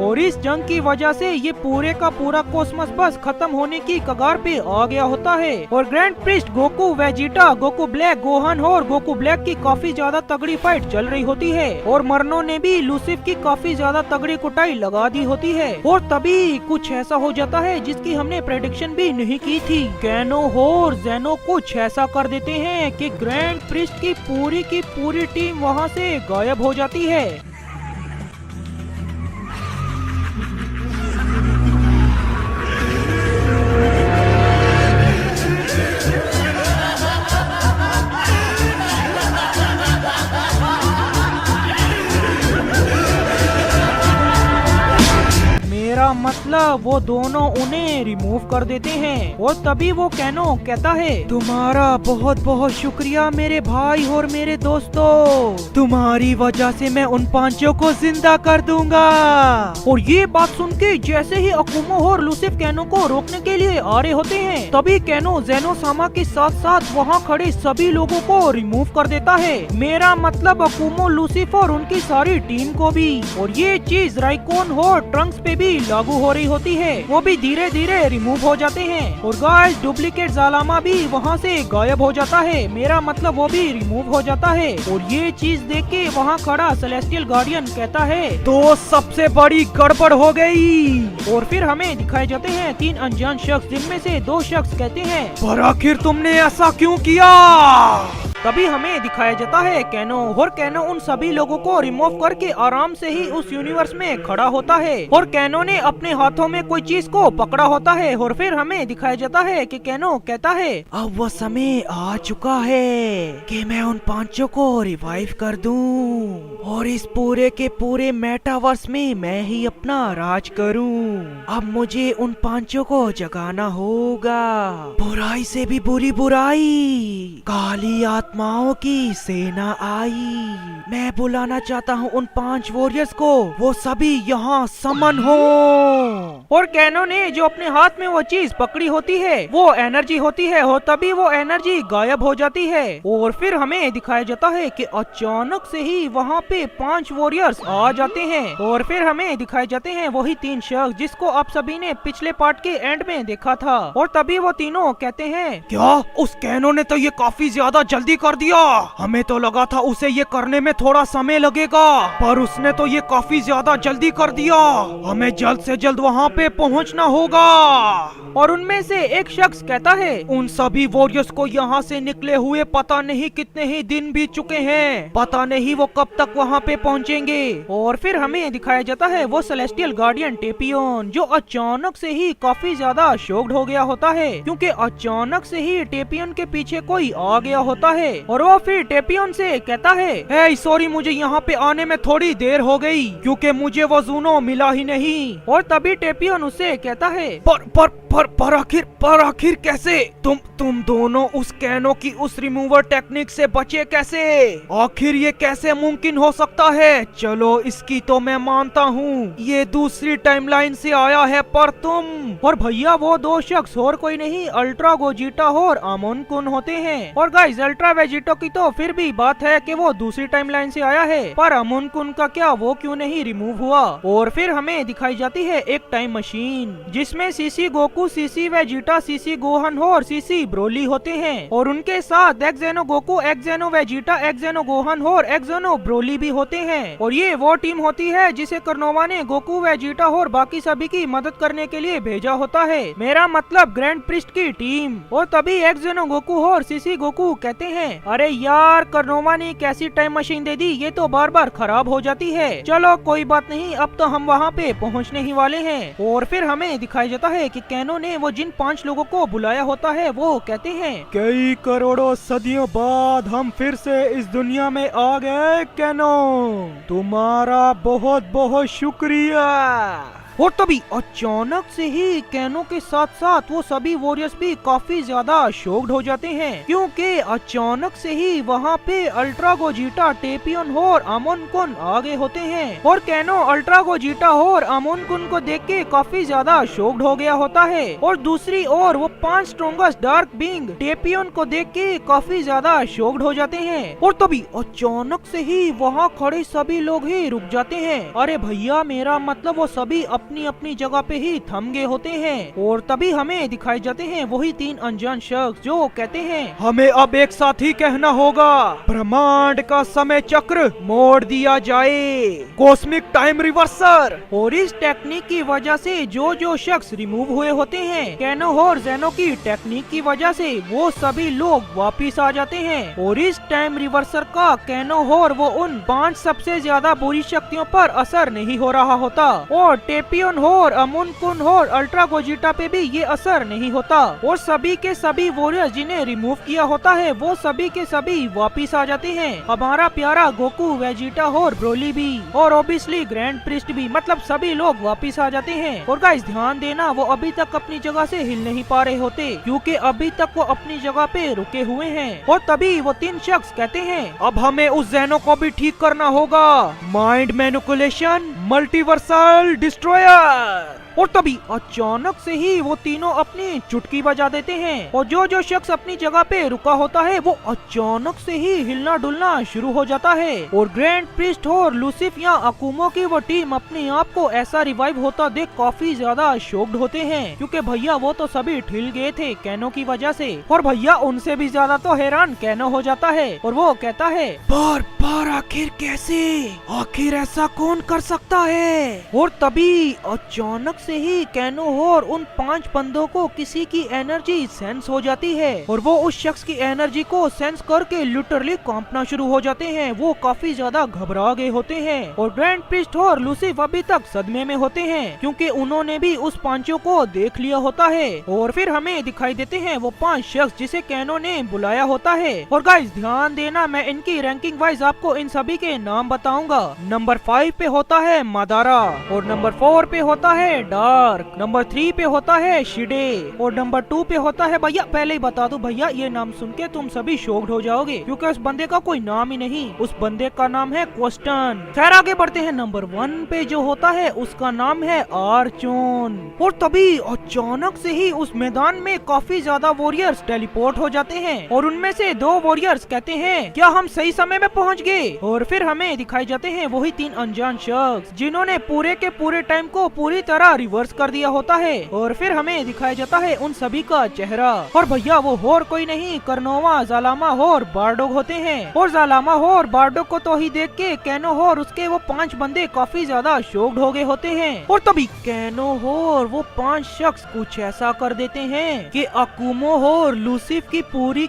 और इस जंग की वजह से ये पूरे का पूरा कॉस्मस बस खत्म होने की कगार पे आ गया होता है। और grand priest, Goku, Vegeta, Goku black, Gohan और गोकू ब्लैक की काफी ज्यादा तगड़ी फाइट चल रही होती है और मरनो ने भी लूसिफ की काफी ज्यादा तगड़ी कुटाई लगा दी होती है। और तभी कुछ ऐसा हो जाता है जिसकी हमने प्रेडिक्शन भी नहीं की थी। कैनो और जेनो कुछ ऐसा कर देते हैं कि ग्रैंड प्रिस्ट की पूरी टीम वहां से गायब हो जाती है। मेरा मतलब वो दोनों उन्हें रिमूव कर देते हैं। और तभी वो कैनो कहता है, तुम्हारा बहुत बहुत शुक्रिया मेरे भाई और मेरे दोस्तों, तुम्हारी वजह से मैं उन पांचों को जिंदा कर दूंगा। और ये बात सुन के जैसे ही अकुमो और लूसिफ कैनो को रोकने के लिए आ रहे होते हैं, तभी कैनो जेनो सामा के साथ साथ वहाँ खड़े सभी लोगों को रिमूव कर देता है। मेरा मतलब अकुमो, लूसिफ और उनकी सारी टीम को भी। और ये चीज राइकोन और ट्रंक्स पे भी लागू हो रही होती है, वो भी धीरे धीरे रिमूव हो जाते हैं। और गाइस, डुप्लीकेट जालामा भी वहाँ से गायब हो जाता है, मेरा मतलब वो भी रिमूव हो जाता है। और ये चीज देख के वहाँ खड़ा सेलेस्टियल गार्डियन कहता है, तो सबसे बड़ी गड़बड़ हो गई। और फिर हमें दिखाए जाते हैं 3 अनजान शख्स, जिनमें से 2 शख्स कहते हैं, पर आखिर तुमने ऐसा क्यों किया। तभी हमें दिखाया जाता है कैनो, और कैनो उन सभी लोगों को रिमूव करके आराम से ही उस यूनिवर्स में खड़ा होता है। और कैनो ने अपने हाथों में कोई चीज को पकड़ा होता है। और फिर हमें दिखाया जाता है कि कैनो कहता है, अब वो समय आ चुका है कि मैं उन पांचों को रिवाइव कर दूं और इस पूरे के पूरे मेटावर्स में मैं ही अपना राज करूं। अब मुझे उन पांचों को जगाना होगा। बुराई से भी बुरी बुराई, काली आत्माओं की सेना आई। मैं बुलाना चाहता हूँ उन 5 वॉरियर्स को, वो सभी यहाँ समन हो। और कैनो ने जो अपने हाथ में वो चीज पकड़ी होती है वो एनर्जी होती है, और तभी वो एनर्जी गायब हो जाती है। और फिर हमें दिखाया जाता है कि अचानक से ही वहाँ पे 5 वॉरियर्स आ जाते हैं। और फिर हमें दिखाए जाते हैं वही 3 शख्स जिसको आप सभी ने पिछले पार्ट के एंड में देखा था। और तभी वो तीनों कहते हैं, क्या उस कैनो ने तो ये काफी ज्यादा जल्दी कर दिया, हमें तो लगा था उसे ये करने में थोड़ा समय लगेगा, पर उसने तो ये काफी ज्यादा जल्दी कर दिया। हमें जल्द से जल्द वहाँ पे पहुँचना होगा। और उनमें से एक शख्स कहता है, उन सभी वॉरियर्स को यहाँ से निकले हुए पता नहीं कितने ही दिन बीत चुके हैं, पता नहीं वो कब तक वहाँ पे पहुँचेंगे। और फिर हमें दिखाया जाता है वो सेलेस्टियल गार्डियन टेपियन, जो अचानक से ही काफी ज्यादा शॉक्ड हो गया होता है, क्योंकि अचानक से ही टेपियन के पीछे कोई आ गया होता है। और वो फिर टेपियन से कहता है, हे सॉरी, मुझे यहाँ पे आने में थोड़ी देर हो गई क्योंकि मुझे वो जूनो मिला ही नहीं। और तभी टेपियन उससे कहता है, पर आखिर कैसे तुम दोनों उस कैनो की उस रिमूवर टेक्निक से बचे कैसे? आखिर ये कैसे मुमकिन हो सकता है? चलो इसकी तो मैं मानता हूँ, ये दूसरी टाइमलाइन से आया है, पर तुम। और भैया वो 2 शख्स और कोई नहीं, अल्ट्रा गोजिटा और अमोन कुन होते हैं। और गाइस, अल्ट्रा वेजिटो की तो फिर भी बात है कि वो दूसरी टाइमलाइन से आया है, पर अमोन कुन का क्या, वो क्यों नहीं रिमूव हुआ? और फिर हमें दिखाई जाती है एक टाइम मशीन जिसमें सीसी गोकू, सीसी वेजिटा, सीसी गोहन और सीसी ब्रोली होते हैं। और उनके साथ एक्जेनो गोकू, एक्जेनो वेजिटा, एक्जेनो गोहन और एक्जेनो ब्रोली भी होते हैं। और ये वो टीम होती है जिसे कर्नोवा ने गोकू, वेजिटा और बाकी सभी की मदद करने के लिए भेजा होता है, मेरा मतलब ग्रैंड प्रिस्ट की टीम। और तभी एक्जेनो गोकू और सीसी गोकू कहते हैं, अरे यार, कर्नोवा ने कैसी टाइम मशीन दे दी, ये तो बार बार खराब हो जाती है। चलो कोई बात नहीं, अब तो हम वहाँ पे पहुँचने ही वाले हैं। और फिर हमें दिखाया जाता है कि कैनो ने वो जिन 5 लोगों को बुलाया होता है वो कहते हैं, कई करोड़ों सदियों बाद हम फिर से इस दुनिया में आ गए कैनो, तुम्हारा बहुत बहुत शुक्रिया। और तभी अचानक से ही कैनो के साथ साथ वो सभी वॉरियर्स भी काफी ज्यादा शॉक्ड हो जाते हैं, क्योंकि अचानक से ही वहाँ पे अल्ट्रा गोजीटा, टेपियन और अमोनकुन आगे होते हैं। और कैनो अल्ट्रा गोजीटा और अमोनकुन को देख के काफी ज्यादा शॉक्ड हो गया होता है। और दूसरी ओर वो 5 स्ट्रॉन्गेस्ट डार्क बीइंग टेपियन को देख के काफी ज्यादा शॉक्ड हो जाते हैं। और तभी अचानक से ही वहाँ खड़े सभी लोग ही रुक जाते हैं। अरे भैया, मेरा मतलब वो सभी अपनी अपनी जगह पे ही थम गए होते हैं। और तभी हमें दिखाई जाते हैं वही 3 अनजान शख्स जो कहते हैं, हमें अब एक साथ ही कहना होगा, ब्रह्मांड का समय चक्र मोड़ दिया जाए, कॉस्मिक टाइम रिवर्सर। और इस टेक्निक की वजह से जो शख्स रिमूव हुए होते हैं कैनो और जेनो की टेक्निक की वजह से, वो सभी लोग वापिस आ जाते हैं। और इस टाइम रिवर्सर का कैनो और वो उन 5 सबसे ज्यादा बुरी शक्तियों पर असर नहीं हो रहा होता। और टेपियन और अमोनकुन और अल्ट्रा गोजिटा पे भी ये असर नहीं होता। और सभी के सभी वॉरियर्स जिन्हें रिमूव किया होता है वो सभी के सभी वापिस आ जाते हैं। हमारा प्यारा गोकू, वेजिटा और ब्रोली भी, और ऑब्वियसली ग्रैंड प्रिस्ट भी, मतलब सभी लोग वापिस आ जाते हैं। और गाइस ध्यान देना, वो अभी तक अपनी जगह से हिल नहीं पा रहे होते, क्योंकि अभी तक वो अपनी जगह पे रुके हुए हैं। और तभी वो 3 शख्स कहते हैं, अब हमें उस जेनो को भी ठीक करना होगा, माइंड मैनिपुलेशन मल्टीवर्सल डिस्ट्रॉयर। और तभी अचानक से ही वो तीनों अपनी चुटकी बजा देते हैं। और जो शख्स अपनी जगह पे रुका होता है वो अचानक से ही हिलना डुलना शुरू हो जाता है। और ग्रैंड प्रिस्ट और लूसिफ या अकुमो की वो टीम अपने आप को ऐसा रिवाइव होता देख काफी ज्यादा शॉक्ड होते हैं, क्योंकि भैया वो तो सभी ठिल गए थे कैनो की वजह से। और भैया उनसे भी ज्यादा तो हैरान कैनो हो जाता है और वो कहता है, पर आखिर कैसे, आखिर ऐसा कौन कर सकता है। और तभी अचानक से ही कैनो और उन 5 बंदों को किसी की एनर्जी सेंस हो जाती है। और वो उस शख्स की एनर्जी को सेंस करके लिटरली कांपना शुरू हो जाते हैं। वो काफी ज्यादा घबरा गए होते हैं। और ग्रैंड प्रिस्ट और लूसिफ अभी तक सदमे में होते हैं, क्योंकि उन्होंने भी उस 5 को देख लिया होता है। और फिर हमें दिखाई देते हैं वो 5 शख्स जिसे कैनो ने बुलाया होता है। और गाइस ध्यान देना, मैं इनकी रैंकिंग वाइज आपको इन सभी के नाम बताऊंगा। नंबर 5 पे होता है मादारा, और नंबर 4 पे होता है डार्क, नंबर 3 पे होता है शिडे, और नंबर 2 पे होता है, भैया पहले ही बता दूं भैया, ये नाम सुन के तुम सभी शॉक्ड हो जाओगे, क्योंकि उस बंदे का कोई नाम ही नहीं, उस बंदे का नाम है क्वेश्चन। खैर आगे बढ़ते हैं। नंबर 1 पे जो होता है उसका नाम है आर्चोन। और तभी अचानक से ही उस मैदान में काफी ज्यादा वॉरियर्स टेलीपोर्ट हो जाते हैं। और उनमें से 2 वॉरियर्स कहते हैं, क्या हम सही समय में पहुंच गए। और फिर हमें दिखाई जाते हैं वही 3 अनजान शख्स जिन्होंने पूरे के पूरे टाइम को पूरी तरह रिवर्स कर दिया होता है। और फिर हमें दिखाया जाता है उन सभी का चेहरा। और भैया वो और कोई नहीं, कर्नोवा, जालामा और बारडोग होते हैं। और जालामा और बारडोग को तो ही देख के कैनो और उसके वो 5 बंदे काफी ज्यादा शॉक्ड हो गए होते हैं। और तभी कैनो और वो 5 शख्स कुछ ऐसा कर देते हैं कि अकुमो और लूसिफ की पूरी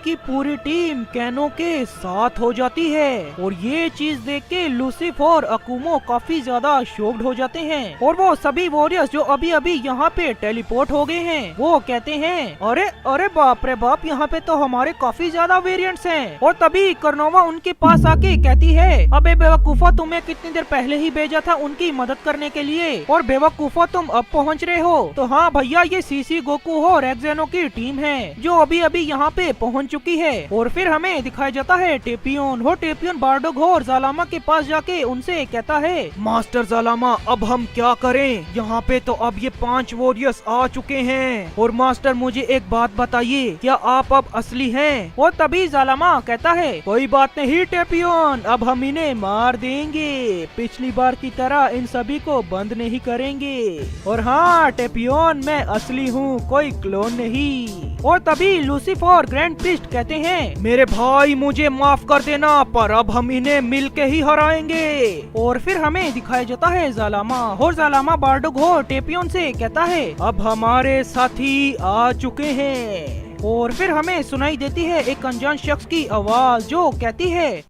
टीम कैनो के साथ हो जाती है। और ये चीज देख के लूसिफ और अकुमो काफी ज्यादा शॉक्ड हो जाते हैं। और वो सभी वॉरियर्स जो अभी यहाँ पे टेलीपोर्ट हो गए हैं वो कहते हैं, अरे बाप रे बाप, यहाँ पे तो हमारे काफी ज्यादा वेरिएंट्स हैं। और तभी कर्नोवा उनके पास आके कहती है, अबे बेवकूफा, तुम्हें कितनी देर पहले ही भेजा था उनकी मदद करने के लिए, और बेवकूफा तुम अब पहुँच रहे हो। तो हाँ भैया, ये सीसी, गोकू और एक्जेनो की टीम है जो अभी यहाँ पे पहुँच चुकी है। और फिर हमें दिखाया जाता है टेपियन। वो टेपियन बारडोग और जालामा के पास जाके उनसे कहता है, मास्टर जालामा, अब हम क्या करें, यहाँ पे तो अब ये 5 वॉरियर्स आ चुके हैं। और मास्टर मुझे एक बात बताइए, क्या आप अब असली हैं? और तभी जालामा कहता है, कोई बात नहीं टेपियन, अब हम इन्हें मार देंगे, पिछली बार की तरह इन सभी को बंद नहीं करेंगे। और हाँ टेपियन, मैं असली हूँ, कोई क्लोन नहीं। और तभी लूसिफ और ग्रैंड प्रिस्ट कहते हैं, मेरे भाई मुझे माफ कर देना, पर अब हम इन्हें मिल के ही हराएंगे। और फिर हमें दिखाया जाता है जालामा। और जालामा बारडोग और टेपियन से कहता है, अब हमारे साथी आ चुके हैं। और फिर हमें सुनाई देती है एक अनजान शख्स की आवाज जो कहती है,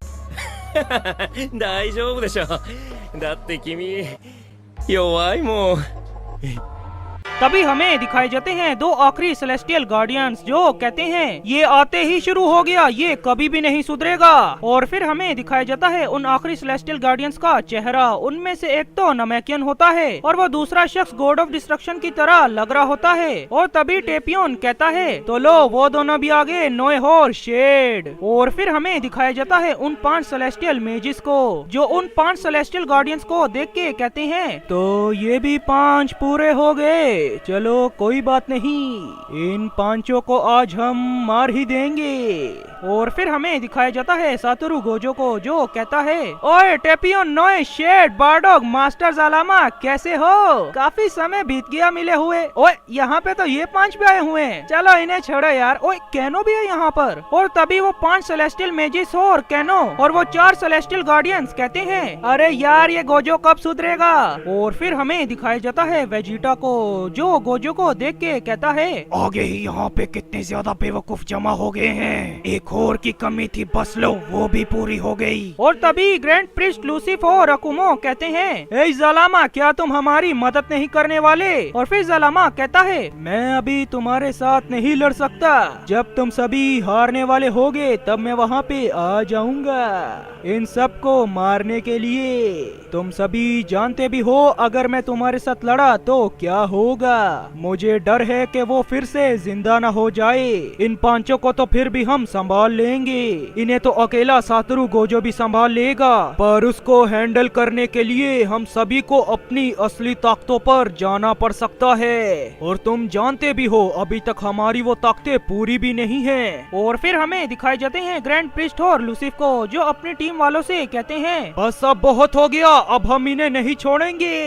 大丈夫でしょ。だって君弱いもん。तभी हमें दिखाई जाते हैं दो आखिरी सेलेस्टियल गार्डियंस जो कहते हैं ये आते ही शुरू हो गया, ये कभी भी नहीं सुधरेगा। और फिर हमें दिखाया जाता है उन आखिरी सेलेस्टियल गार्डियंस का चेहरा। उनमें से एक तो नमैकियन होता है और वो दूसरा शख्स गॉड ऑफ डिस्ट्रक्शन की तरह लग रहा होता है। और तभी टेपियन कहता है तो लो वो दोनों भी आगे, नोए और शेड। और फिर हमें दिखाया जाता है उन 5 सेलेस्टियल मेजिस को जो उन 5 सेलेस्टियल गार्डियंस को देख के कहते हैं तो ये भी 5 पूरे हो गए, चलो कोई बात नहीं, इन 5 को आज हम मार ही देंगे। और फिर हमें दिखाया जाता है सातोरू गोजो को जो कहता है ओए टेपियन, नोए, शेड, बारडॉग, मास्टर जालामा, कैसे हो? काफी समय बीत गया मिले हुए। ओए यहाँ पे तो ये 5 भी आए हुए हैं, चलो इन्हें छोड़ो यार। ओए कैनो भी है यहाँ पर। और तभी वो 5 सेलेस्टियल मेजिस और कैनो और वो 4 सेलेस्टियल गार्डियंस कहते हैं अरे यार ये गोजो कब सुधरेगा। और फिर हमें दिखाया जाता है वेजिटा को जो गोजो को देख के कहता है आगे ही यहाँ पे कितने ज्यादा बेवकूफ जमा हो गए हैं, एक और की कमी थी, बस लो वो भी पूरी हो गई। और तभी ग्रैंड प्रिस्ट लूसिफ और अकुमो कहते हैं ए जलामा, क्या तुम हमारी मदद नहीं करने वाले? और फिर जलामा कहता है मैं अभी तुम्हारे साथ नहीं लड़ सकता, जब तुम सभी हारने वाले होगे तब मैं वहाँ पे आ जाऊंगा इन सबको मारने के लिए। तुम सभी जानते भी हो अगर मैं तुम्हारे साथ लड़ा तो क्या होगा, मुझे डर है कि वो फिर से जिंदा न हो जाए। इन 5 को तो फिर भी हम संभाल लेंगे, इन्हें तो अकेला सातोरू गोजो भी संभाल लेगा, पर उसको हैंडल करने के लिए हम सभी को अपनी असली ताकतों पर जाना पड़ सकता है। और तुम जानते भी हो अभी तक हमारी वो ताकतें पूरी भी नहीं हैं। और फिर हमें दिखाए जाते हैं ग्रैंड प्रिस्ट और लूसिफ को जो अपनी टीम वालों से कहते हैं बस अब बहुत हो गया, अब हम इन्हें नहीं छोड़ेंगे।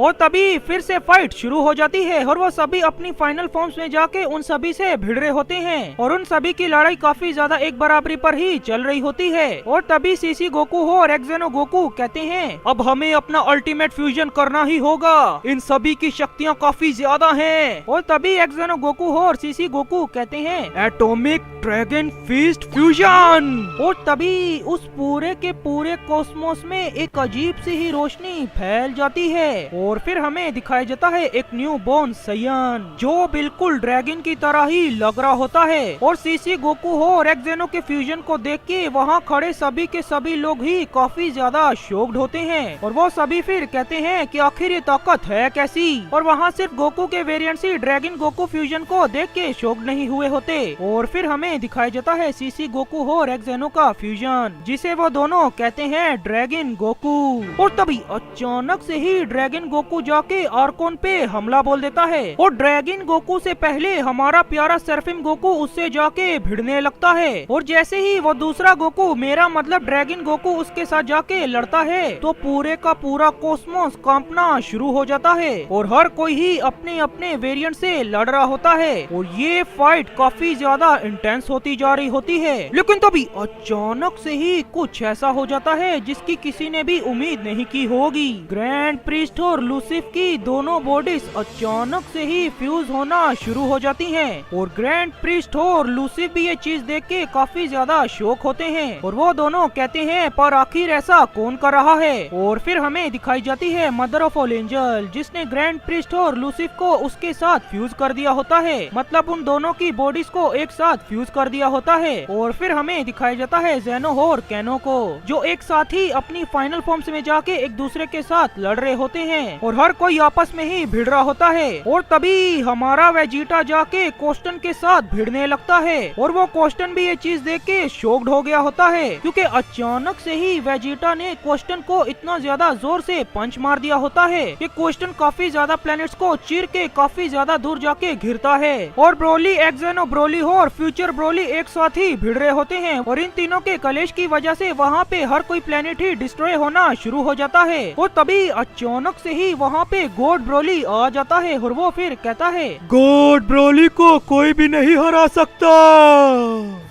और तभी फिर से फाइट शुरू हो जाती है और वो सभी अपनी फाइनल फॉर्म्स में जाके उन सभी से भिड़ रहे होते हैं और उन सभी की लड़ाई काफी ज्यादा एक बराबरी पर ही चल रही होती है। और तभी सीसी गोकू हो और एक्जेनो गोकू कहते हैं अब हमें अपना अल्टीमेट फ्यूजन करना ही होगा, इन सभी की शक्तियाँ काफी ज्यादा हैं। और तभी एक्जेनो गोकू हो और सीसी गोकू कहते हैं एटॉमिक ड्रैगन फिस्ट फ्यूजन। और तभी उस पूरे के पूरे कॉस्मोस में एक अजीब सी ही रोशनी फैल जाती है और फिर हमें दिखाया जाता है एक न्यू बोर्न सैयन जो बिल्कुल ड्रैगन की तरह ही लग रहा होता है। और सीसी गोकू हो और एक्जेनो के फ्यूजन को देख के वहाँ खड़े सभी के सभी लोग ही काफी ज्यादा शॉक्ड होते हैं और वो सभी फिर कहते हैं कि आखिर ये ताकत है कैसी। और वहाँ सिर्फ गोकू के वेरिएंट ही ड्रैगन गोकू फ्यूजन को देख के शॉक्ड नहीं हुए होते। और फिर हमें दिखाया जाता है सीसी गोकू हो और एक्जेनो का फ्यूजन जिसे वो दोनों कहते हैं ड्रैगन गोकू। और तभी अचानक से ही ड्रैगन गोकू जाके आर्कोन पे हमला बोल देता है और ड्रैगन गोकू से पहले हमारा प्यारा सर्फिम गोकू उससे जाके भिड़ने लगता है। और जैसे ही वो दूसरा गोकू मेरा मतलब ड्रैगन गोकू उसके साथ जाके लड़ता है तो पूरे का पूरा कॉस्मोस कांपना शुरू हो जाता है और हर कोई ही अपने अपने वेरिएंट से लड़ रहा होता है और ये फाइट काफी ज्यादा इंटेंस होती जा रही होती है। लेकिन तभी अचानक से ही कुछ ऐसा हो जाता है जिसकी किसी ने भी उम्मीद नहीं की होगी। ग्रैंड प्रीस्ट और लूसिफ की दोनों बॉडीज अचानक से ही फ्यूज होना शुरू हो जाती हैं और ग्रैंड प्रीस्ट और लूसिफ भी ये चीज देख के काफी ज्यादा शॉक होते हैं और वो दोनों कहते हैं पर आखिर ऐसा कौन कर रहा है। और फिर हमें दिखाई जाती है मदर ऑफ ऑल एंजल जिसने ग्रैंड प्रीस्ट और लूसिफ को उसके साथ फ्यूज कर दिया होता है, मतलब उन दोनों की बॉडीज को एक साथ फ्यूज कर दिया होता है। और फिर हमें दिखाया जाता है जेनो और कैनो को जो एक साथ ही अपनी फाइनल फॉर्म्स में जाके एक दूसरे के साथ लड़ रहे होते हैं और हर कोई आपस में ही भिड़ रहा होता है। और तभी हमारा वेजिटा जाके कोस्टन के साथ भिड़ने लगता है और वो कोस्टन भी ये चीज देख के शॉक्ड हो गया होता है क्योंकि अचानक से ही वेजिटा ने कोस्टन को इतना ज्यादा जोर से पंच मार दिया होता है कि कोस्टन काफी ज्यादा प्लैनेट्स को चीर के काफी ज्यादा दूर जाके घिरता है और ब्रोली, एक्जेनो ब्रोली हो और फ्यूचर ब्रोली एक साथ ही भिड़ रहे होते हैं और इन तीनों के कलेश की वजह से वहाँ पे हर कोई प्लेनेट ही डिस्ट्रॉय होना शुरू हो जाता है। और तभी अचानक से ही वहाँ पे गॉड ब्रोली आ जाता है और वो फिर कहता है गॉड ब्रोली को कोई भी नहीं हरा सकता।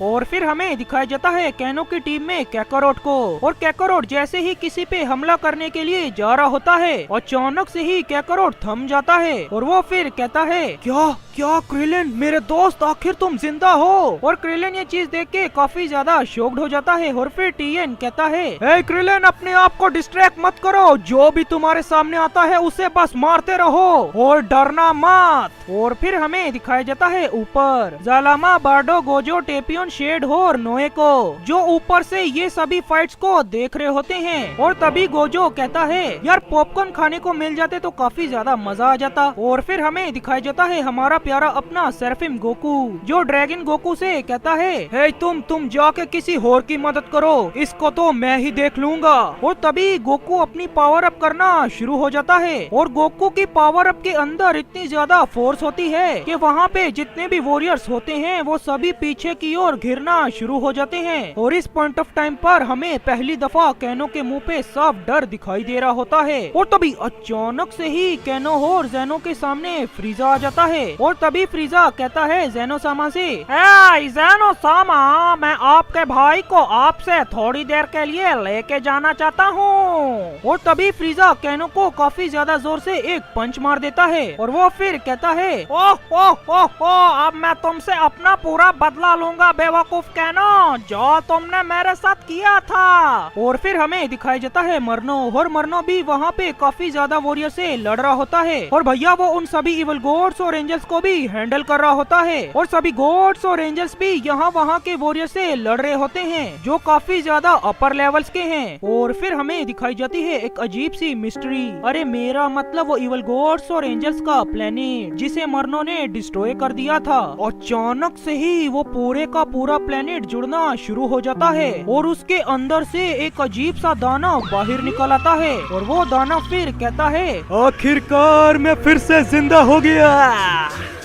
और फिर हमें दिखाया जाता है कैनो की टीम में कैकारोट को और कैकारोट जैसे ही किसी पे हमला करने के लिए जा रहा होता है अचानक से ही कैकारोट थम जाता है और वो फिर कहता है क्या क्या क्रिलिन, मेरे दोस्त, आखिर तुम जिंदा हो। और क्रिलिन ये चीज देख के काफी ज्यादा शॉक्ड हो जाता है और फिर टीएन कहता है, हे क्रिलिन, अपने आप को डिस्ट्रैक्ट मत करो, जो भी तुम्हारे सामने आता है उसे बस मारते रहो और डरना मत। और फिर हमें दिखाया जाता है ऊपर जालामा, बार्डो, गोजो, टेपियन, शेड और नोए को, जो ऊपर से ये सभी फाइट्स को देख रहे होते हैं। और तभी गोजो कहता है, यार पॉपकॉर्न खाने को मिल जाते तो काफी ज्यादा मजा आ जाता। और फिर हमें दिखाया जाता है हमारा प्यारा अपना सेराफिम गोकू, जो ड्रैगन गोकू से कहता है, हे तुम जाके किसी और की मदद करो, इसको तो मैं ही देख लूंगा। और तभी गोकू अपनी पावर अप करना शुरू हो जाता है और गोकू की पावर अप के अंदर इतनी ज्यादा फोर्स होती है कि वहाँ पे जितने भी वॉरियर्स होते हैं वो सभी पीछे की ओर घिरना शुरू हो जाते हैं। और इस पॉइंट ऑफ टाइम पर हमें पहली दफा कैनो के मुंह पे साफ डर दिखाई दे रहा होता है। और तभी अचानक से ही कैनो और जेनो के सामने फ्रीजा आ जाता है। और तभी फ्रीजा कहता है जेनो सामा से, जेनो सामा, मैं आपके भाई को आपसे थोड़ी देर के लिए लेके जाना चाहता हूँ। और तभी फ्रीजा कैनो को काफी ज्यादा जोर से एक पंच मार देता है और वो फिर कहता है, ओह ओह ओह ओह, अब मैं तुमसे अपना पूरा बदला लूंगा बेवकूफ कैनो, जो तुमने मेरे साथ किया था। और फिर हमें दिखाया जाता है मरनो, और मरनो भी वहाँ पे काफी ज्यादा वॉरियर से लड़ रहा होता है। और भैया वो उन सभी इवल गॉड्स और एंजल्स को भी हैंडल कर रहा होता है। और सभी गॉड्स और एंजल्स भी यहाँ वहाँ के वॉरियर से लड़ रहे होते हैं, जो काफी ज्यादा अपर लेवल्स के हैं। और फिर हमें दिखाई जाती है एक अजीब सी मिस्ट्री, अरे मेरा मतलब वो इवल गॉड्स और एंजल्स का प्लेनेट जिसे मरनो ने डिस्ट्रॉय कर दिया था। अचानक से ही वो पूरे का पूरा प्लेनेट जुड़ना शुरू हो जाता है और उसके अंदर से एक अजीब सा दाना बाहर निकल आता है। और वो दाना फिर कहता है, आखिरकार मैं फिर से जिंदा हो गया।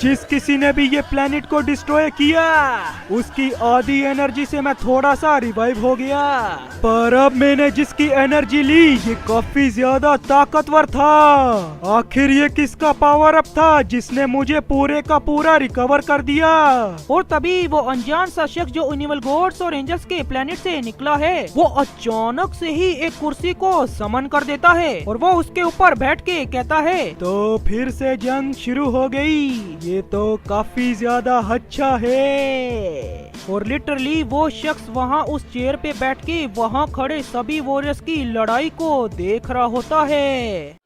जिस किसी ने भी ये प्लेनेट को डिस्ट्रॉय किया उसकी आधी एनर्जी से मैं थोड़ा सा रिवाइव हो गया, पर अब मैंने जिसकी एनर्जी ली ये काफी ज्यादा ताकतवर था। आखिर ये किसका पावर अप था जिसने मुझे पूरे का पूरा रिकवर कर दिया। और तभी वो अनजान सा शख्स जो इनिवल गॉड्स और एंजल्स के प्लेनेट से निकला है, वो अचानक से ही एक कुर्सी को समन कर देता है और वो उसके ऊपर बैठ के कहता है, तो फिर से जंग शुरू हो गई, ये तो काफी ज्यादा अच्छा है। और लिटरली वो शख्स वहाँ उस चेयर पे बैठ के वहाँ खड़े सभी वॉरियर्स की लड़ाई को देख रहा होता है।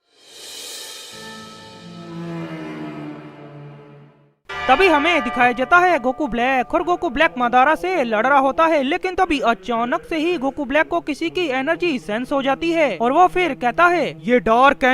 तभी हमें दिखाया जाता है गोकू ब्लैक, और गोकू ब्लैक मादारा से लड़ रहा होता है। लेकिन तभी अचानक से ही गोकू ब्लैक को किसी की एनर्जी सेंस हो जाती है और वो फिर कहता है, ये डार्क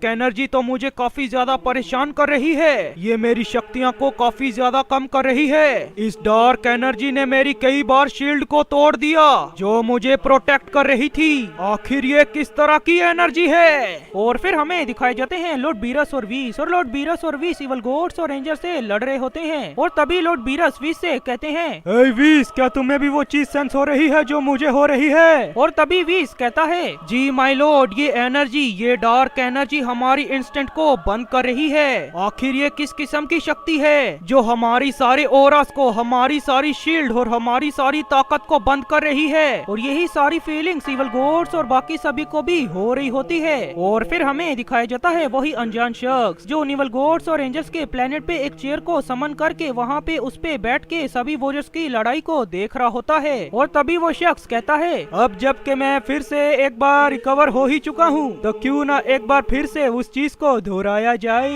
एनर्जी तो मुझे काफी ज्यादा परेशान कर रही है, ये मेरी शक्तियाँ को काफी ज्यादा कम कर रही है। इस डार्क एनर्जी ने मेरी कई बार शील्ड को तोड़ दिया जो मुझे प्रोटेक्ट कर रही थी। आखिर ये किस तरह की एनर्जी है? और फिर हमें दिखाए जाते हैं लॉर्ड बीरस और वीस, और लॉर्ड बीरस और वीस इवल गॉड्स और एंजल्स से लड़ रहे होते हैं। और तभी लॉर्ड बीरस वीस से कहते हैं, ए वीस, क्या तुम्हें भी वो चीज सेंस हो रही है जो मुझे हो रही है? और तभी वीस कहता है, जी माय लॉर्ड, ये एनर्जी, ये डार्क एनर्जी हमारी इंस्टेंट को बंद कर रही है। आखिर ये किस किस्म की शक्ति है जो हमारी सारे ओरास को, हमारी सारी शील्ड और हमारी सारी ताकत को बंद कर रही है? और यही सारी फीलिंग्स इवल गॉड्स और बाकी सभी को भी हो रही होती है। और फिर हमें दिखाया जाता है वही अनजान शख्स जो इवल गॉड्स और एंजल्स के प्लेनेट पे एक चेयर को समन करके वहाँ पे उस पे बैठ के सभी वॉरियर्स की लड़ाई को देख रहा होता है। और तभी वो शख्स कहता है, अब जब के मैं फिर से एक बार रिकवर हो ही चुका हूँ तो क्यों ना एक बार फिर से उस चीज को दोहराया जाए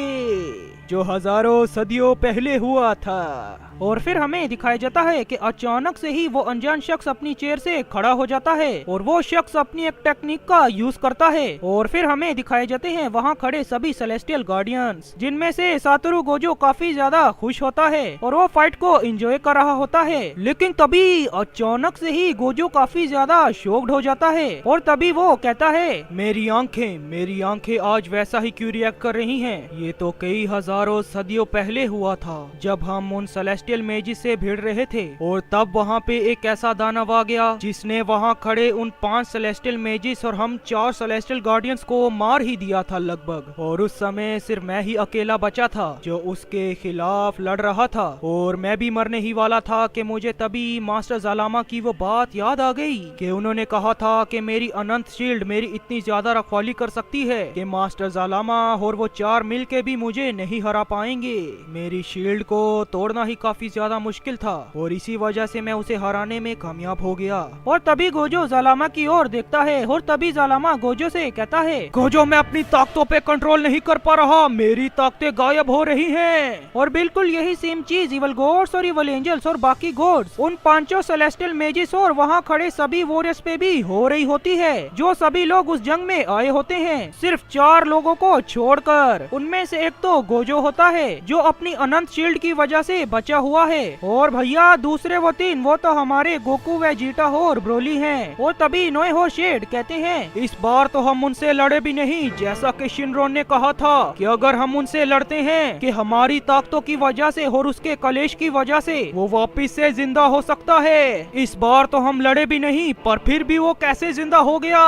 जो हजारों सदियों पहले हुआ था। और फिर हमें दिखाया जाता है कि अचानक से ही वो अनजान शख्स अपनी चेयर से खड़ा हो जाता है और वो शख्स अपनी एक टेक्निक का यूज करता है। और फिर हमें दिखाए जाते हैं वहाँ खड़े सभी सेलेस्टियल गार्डियंस, जिनमें से सातोरु गोजो काफी ज्यादा खुश होता है और वो फाइट को एंजॉय कर रहा होता है। लेकिन तभी अचानक से ही गोजो काफी ज्यादा शॉक्ड हो जाता है और तभी वो कहता है, मेरी आंखें आज वैसा ही क्यों रिएक्ट कर रही हैं? ये तो कई हजारों सदियों पहले हुआ था जब हम उन सेलेस्टियल मेजिस से भिड़ रहे थे और तब वहाँ पे एक ऐसा दानव आ गया जिसने वहाँ खड़े उन 5 सेलेस्टियल मेजिस और हम 4 सेलेस्टियल गार्डियंस को मार ही दिया था लगभग। और उस समय सिर्फ मैं ही अकेला बचा था जो उसके खिलाफ लड़ रहा था और मैं भी मरने ही वाला था कि मुझे तभी मास्टर जालामा की वो बात याद आ गई कि उन्होंने कहा था कि मेरी अनंत शील्ड मेरी इतनी ज्यादा रखवाली कर सकती है कि मास्टर जालामा और वो 4 मिल के भी मुझे नहीं हरा पाएंगे। मेरी शील्ड को तोड़ना ही काफी ज्यादा मुश्किल था और इसी वजह से मैं उसे हराने में कामयाब हो गया। और तभी गोजो जालामा की ओर देखता है और तभी जालामा गोजो से कहता है, गोजो मैं अपनी ताकतों पे कंट्रोल नहीं कर पा रहा, मेरी ताकतें गायब हो रही हैं। और बिल्कुल यही सेम चीज इवल गॉड्स और इवल एंजल्स और बाकी गॉड्स उन पांचों सेलेस्टियल मेजिस और वहाँ खड़े सभी वॉरियर्स पे भी हो रही होती है, जो सभी लोग उस जंग में आए होते हैं सिर्फ 4 लोगों को छोड़कर। उनमें से एक तो गोजो होता है जो अपनी अनंत शील्ड की वजह से बचा हुआ है, और भैया दूसरे वो 3 वो तो हमारे गोकू वेजिटा और ब्रोली हैं। और तभी नोए हो शेड कहते हैं, इस बार तो हम उनसे लड़े भी नहीं, जैसा कि शिनरोन ने कहा था कि अगर हम उनसे लड़ते हैं कि हमारी ताकतों की वजह से और उसके कलेश की वजह से वो वापिस से जिंदा हो सकता है। इस बार तो हम लड़े भी नहीं, पर फिर भी वो कैसे जिंदा हो गया।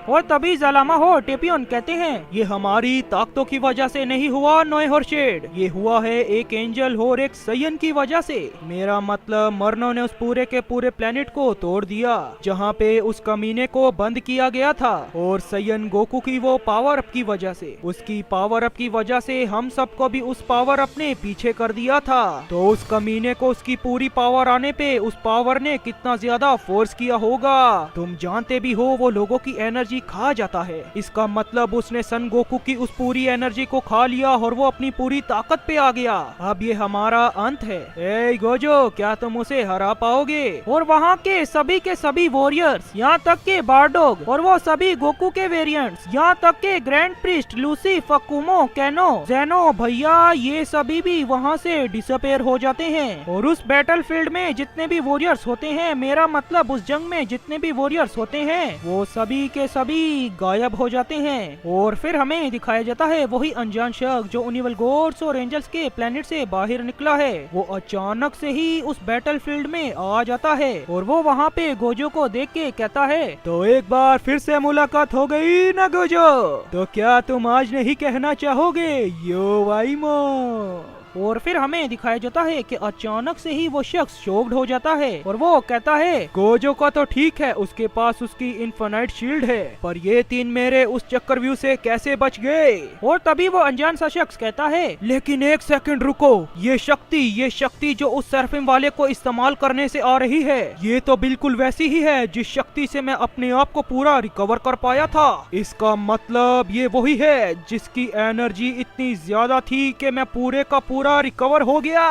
और तभी जालामा हो टेपियन कहते हैं, ये हमारी ताकतों की वजह से नहीं हुआ नोए होर्शेड, ये हुआ है एक एंजल और एक सयन की वजह से। मेरा मतलब मर्नो ने उस पूरे के पूरे प्लेनेट को तोड़ दिया जहाँ पे उस कमीने को बंद किया गया था, और सयन गोकू की वो पावर अप की वजह से, उसकी पावर अप की वजह से हम सबको भी उस पावर अपने पीछे कर दिया था। तो उस कमीने को उसकी पूरी पावर आने पे उस पावर ने कितना ज्यादा फोर्स किया होगा तुम जानते भी हो, वो लोगों की एनर्जी खा जाता है। इसका मतलब उसने सन गोकू की उस पूरी एनर्जी को खा लिया और वो अपनी पूरी ताकत पे आ गया। अब ये हमारा अंत है। ए गोजो, क्या तुम उसे हरा पाओगे? और वहाँ के सभी वॉरियर्स, यहाँ तक के बारडोग और वो सभी गोकू के वेरिएंट्स, यहाँ तक के ग्रैंड प्रिस्ट लूसी, फकुमो, कैनो, जेनो, भैया ये सभी भी वहाँ से डिसअपेयर हो जाते हैं। और उस बैटल फील्ड में जितने भी वॉरियर्स होते हैं, मेरा मतलब उस जंग में जितने भी वॉरियर्स होते हैं, वो सभी के सभी गायब हो जाते हैं। और फिर हमें दिखाया जाता है वही अनजान शख्स जो उन इवल गॉड्स और एंजल्स के प्लेनेट से बाहर निकला है, वो अचानक से ही उस बैटल फील्ड में आ जाता है और वो वहाँ पे गोजो को देख के कहता है, तो एक बार फिर से मुलाकात हो गई ना गोजो, तो क्या तुम आज नहीं कहना चाहोगे यो वाइमो? और फिर हमें दिखाया जाता है कि अचानक से ही वो शख्स शॉक्ड हो जाता है और वो कहता है, गोजो का तो ठीक है, उसके पास उसकी इनफाइनाइट शील्ड है, पर ये 3 मेरे उस चक्रव्यूह से कैसे बच गए? और तभी वो अनजान सा शख्स कहता है, लेकिन एक सेकंड रुको, ये शक्ति जो उस सरफिम वाले को इस्तेमाल करने से आ रही है, ये तो बिल्कुल वैसी ही है जिस शक्ति से मैं अपने आप को पूरा रिकवर कर पाया था। इसका मतलब ये वही है जिसकी एनर्जी इतनी ज्यादा थी कि मैं पूरे का पूरा रिकवर हो गया।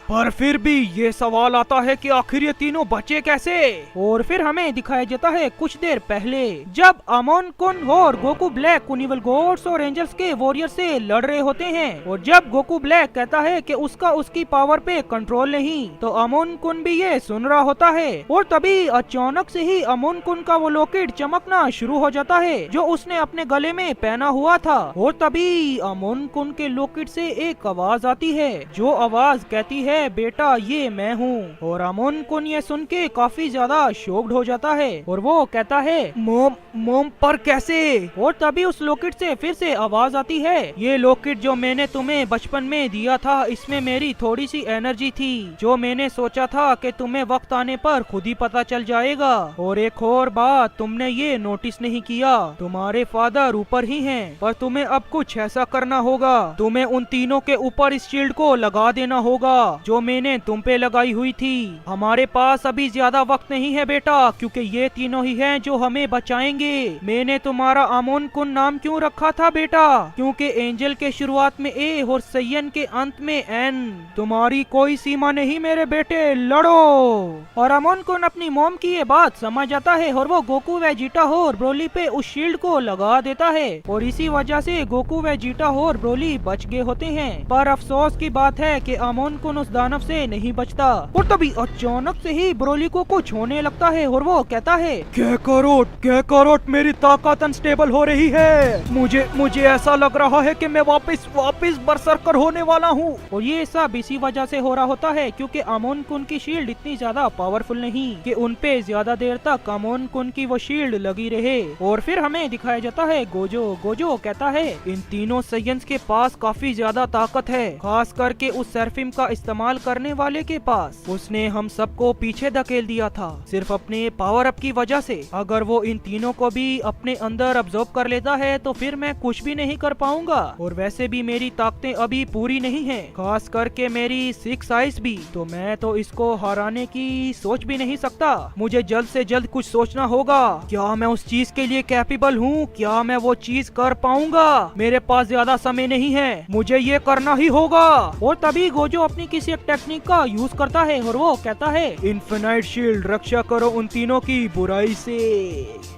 पर फिर भी ये सवाल आता है कि आखिर ये तीनों बचे कैसे? और फिर हमें दिखाया जाता है कुछ देर पहले जब अमोन कुन और गोकू ब्लैक उन इवल गॉड्स और एंजल्स के वॉरियर से लड़ रहे होते हैं, और जब गोकू ब्लैक कहता है कि उसका उसकी पावर पे कंट्रोल नहीं, तो अमोन कुन भी ये सुन रहा होता है। और तभी अचानक से ही अमोन कुन का वो लॉकेट चमकना शुरू हो जाता है जो उसने अपने गले में पहना हुआ था। और तभी अमोन कुन के लॉकेट से एक आवाज आती है जो आवाज कहती है, बेटा ये मैं हूँ। और अमोन कुन ये सुन के काफी ज्यादा शॉक्ड हो जाता है और वो कहता है, मोम पर कैसे? और तभी उस लॉकेट से फिर से आवाज आती है, ये लॉकेट जो मैंने तुम्हें बचपन में दिया था, इसमें मेरी थोड़ी सी एनर्जी थी जो मैंने सोचा था कि तुम्हें वक्त आने पर खुद ही पता चल जाएगा। और एक और बात, तुमने ये नोटिस नहीं किया, तुम्हारे फादर ऊपर ही हैं, पर तुम्हें अब कुछ ऐसा करना होगा, तुम्हें उन तीनों के ऊपर इस शील्ड को लगा देना होगा जो मैंने तुम पे लगाई हुई थी। हमारे पास अभी ज्यादा वक्त नहीं है बेटा, क्योंकि ये तीनों ही हैं जो हमें बचाएंगे। मैंने तुम्हारा अमोन कुन नाम क्यों रखा था बेटा? क्योंकि एंजल के शुरुआत में ए और सयन के अंत में एन। तुम्हारी कोई सीमा नहीं मेरे बेटे, लड़ो। और अमोन कुन अपनी मोम की ये बात समझ जाता है और वो गोकू वेजिटा और ब्रोली पे उस शील्ड को लगा देता है, और इसी वजह से गोकू वेजिटा और ब्रोली बच गए होते हैं। पर अफसोस की बात है कि अमोन कुन उस दानव से नहीं बचता। और तभी अचानक से ही ब्रोली को कुछ होने लगता है और वो कहता है, कैकारोट मेरी ताकत अनस्टेबल हो रही है, मुझे ऐसा लग रहा है कि मैं वापस बरसरकर होने वाला हूँ। और ये सब इसी वजह से हो रहा होता है क्योंकि अमोन कुन की शील्ड इतनी ज्यादा पावरफुल नहीं कि उन पे ज्यादा देर तक अमोन कुन की वो शील्ड लगी रहे। और फिर हमें दिखाया जाता है गोजो कहता है, इन तीनों सयंस के पास काफी ज्यादा ताकत है, खास करके उस सेराफिम का इस्तेमाल करने वाले के पास। उसने हम सबको पीछे धकेल दिया था सिर्फ अपने पावर अप की वजह से। अगर वो इन तीनों को भी अपने अंदर अब्जॉर्ब कर लेता है तो फिर मैं कुछ भी नहीं कर पाऊंगा। और वैसे भी मेरी ताकतें अभी पूरी नहीं हैं, खास करके मेरी 6 आइज भी। तो मैं तो इसको हराने की सोच भी नहीं सकता। मुझे जल्द से जल्द कुछ सोचना होगा। क्या मैं उस चीज के लिए कैपेबल हूँ? क्या मैं वो चीज कर पाऊंगा? मेरे पास ज्यादा समय नहीं है, मुझे ये करना ही होगा। और तभी गोजो अपनी किसी एक टेक्निक का यूज करता है और वो कहता है, इन्फिनाइट शील्ड, रक्षा करो उन तीनों की बुराई से।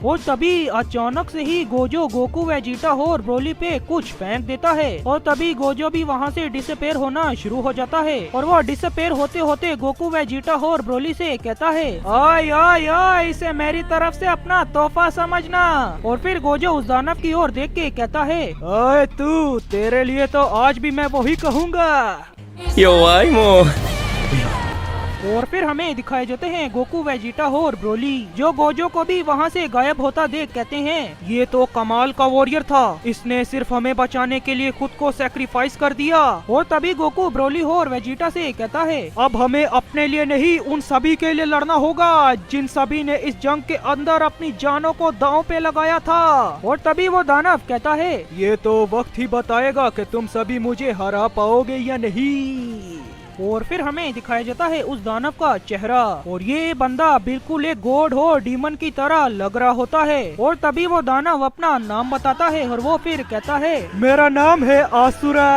और तभी अचानक से ही गोजो गोकू, वेजिटा और ब्रोली पे कुछ फेंक देता है और तभी गोजो भी वहाँ से डिसअपेयर होना शुरू हो जाता है। और वो डिसअपेयर होते होते गोकू, वेजिटा और ब्रोली से कहता है, आय आय आय, इसे मेरी तरफ से अपना तोहफा समझना। और फिर गोजो उस दानव की ओर देख के कहता है, अरे तू, तेरे लिए तो आज भी मैं वही कहूँगा। 弱いもん。 और फिर हमें दिखाए जाते हैं गोकू, वेजिटा और ब्रोली, जो गोजो को भी वहाँ से गायब होता देख कहते हैं, ये तो कमाल का वॉरियर था, इसने सिर्फ हमें बचाने के लिए खुद को सैक्रिफाइस कर दिया। और तभी गोकू, ब्रोली और वेजिटा से कहता है, अब हमें अपने लिए नहीं, उन सभी के लिए लड़ना होगा जिन सभी ने इस जंग के अंदर अपनी जानों को दांव पे लगाया था। और तभी वो दानव कहता है, ये तो वक्त ही बताएगा कि तुम सभी मुझे हरा पाओगे या नहीं। और फिर हमें दिखाया जाता है उस दानव का चेहरा, और ये बंदा बिल्कुल एक गॉड और डीमन की तरह लग रहा होता है। और तभी वो दानव अपना नाम बताता है और वो फिर कहता है, मेरा नाम है आसुरा।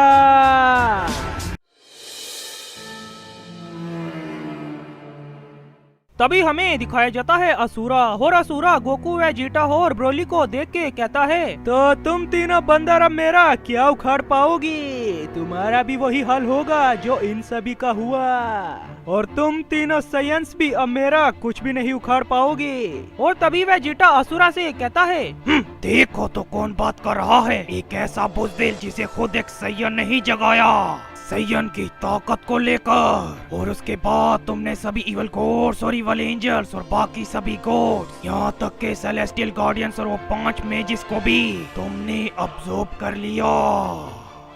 तभी हमें दिखाया जाता है असुरा, और असुरा गोकू, वेजिटा और ब्रोली को देख के कहता है, तो तुम तीनों बंदर अब मेरा क्या उखाड़ पाओगी? तुम्हारा भी वही हाल होगा जो इन सभी का हुआ। और तुम तीनों साइंस भी अब मेरा कुछ भी नहीं उखाड़ पाओगे। और तभी वेजिटा असुरा से कहता है, देखो तो कौन बात कर रहा है, एक ऐसा बुज़दिल जिसे खुद एक सैयन नहीं जगाया, सैयन की ताकत को लेकर। और उसके बाद तुमने सभी इवल गॉड्स और इवल एंजल्स और बाकी सभी गॉड्स, यहाँ तक के सेलेस्टियल गार्डियंस और वो 5 मेजिस को भी तुमने अब्सॉर्ब कर लिया।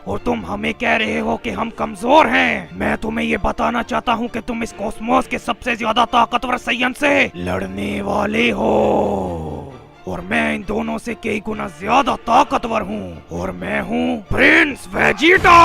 और तुम हमें कह रहे हो कि हम कमजोर हैं। मैं तुम्हें ये बताना चाहता हूँ कि तुम इस कॉस्मोस के सबसे ज्यादा ताकतवर सैयन से लड़ने वाले हो, और मैं इन दोनों से कई गुना ज्यादा ताकतवर हूँ, और मैं हूँ प्रिंस वेजिटा।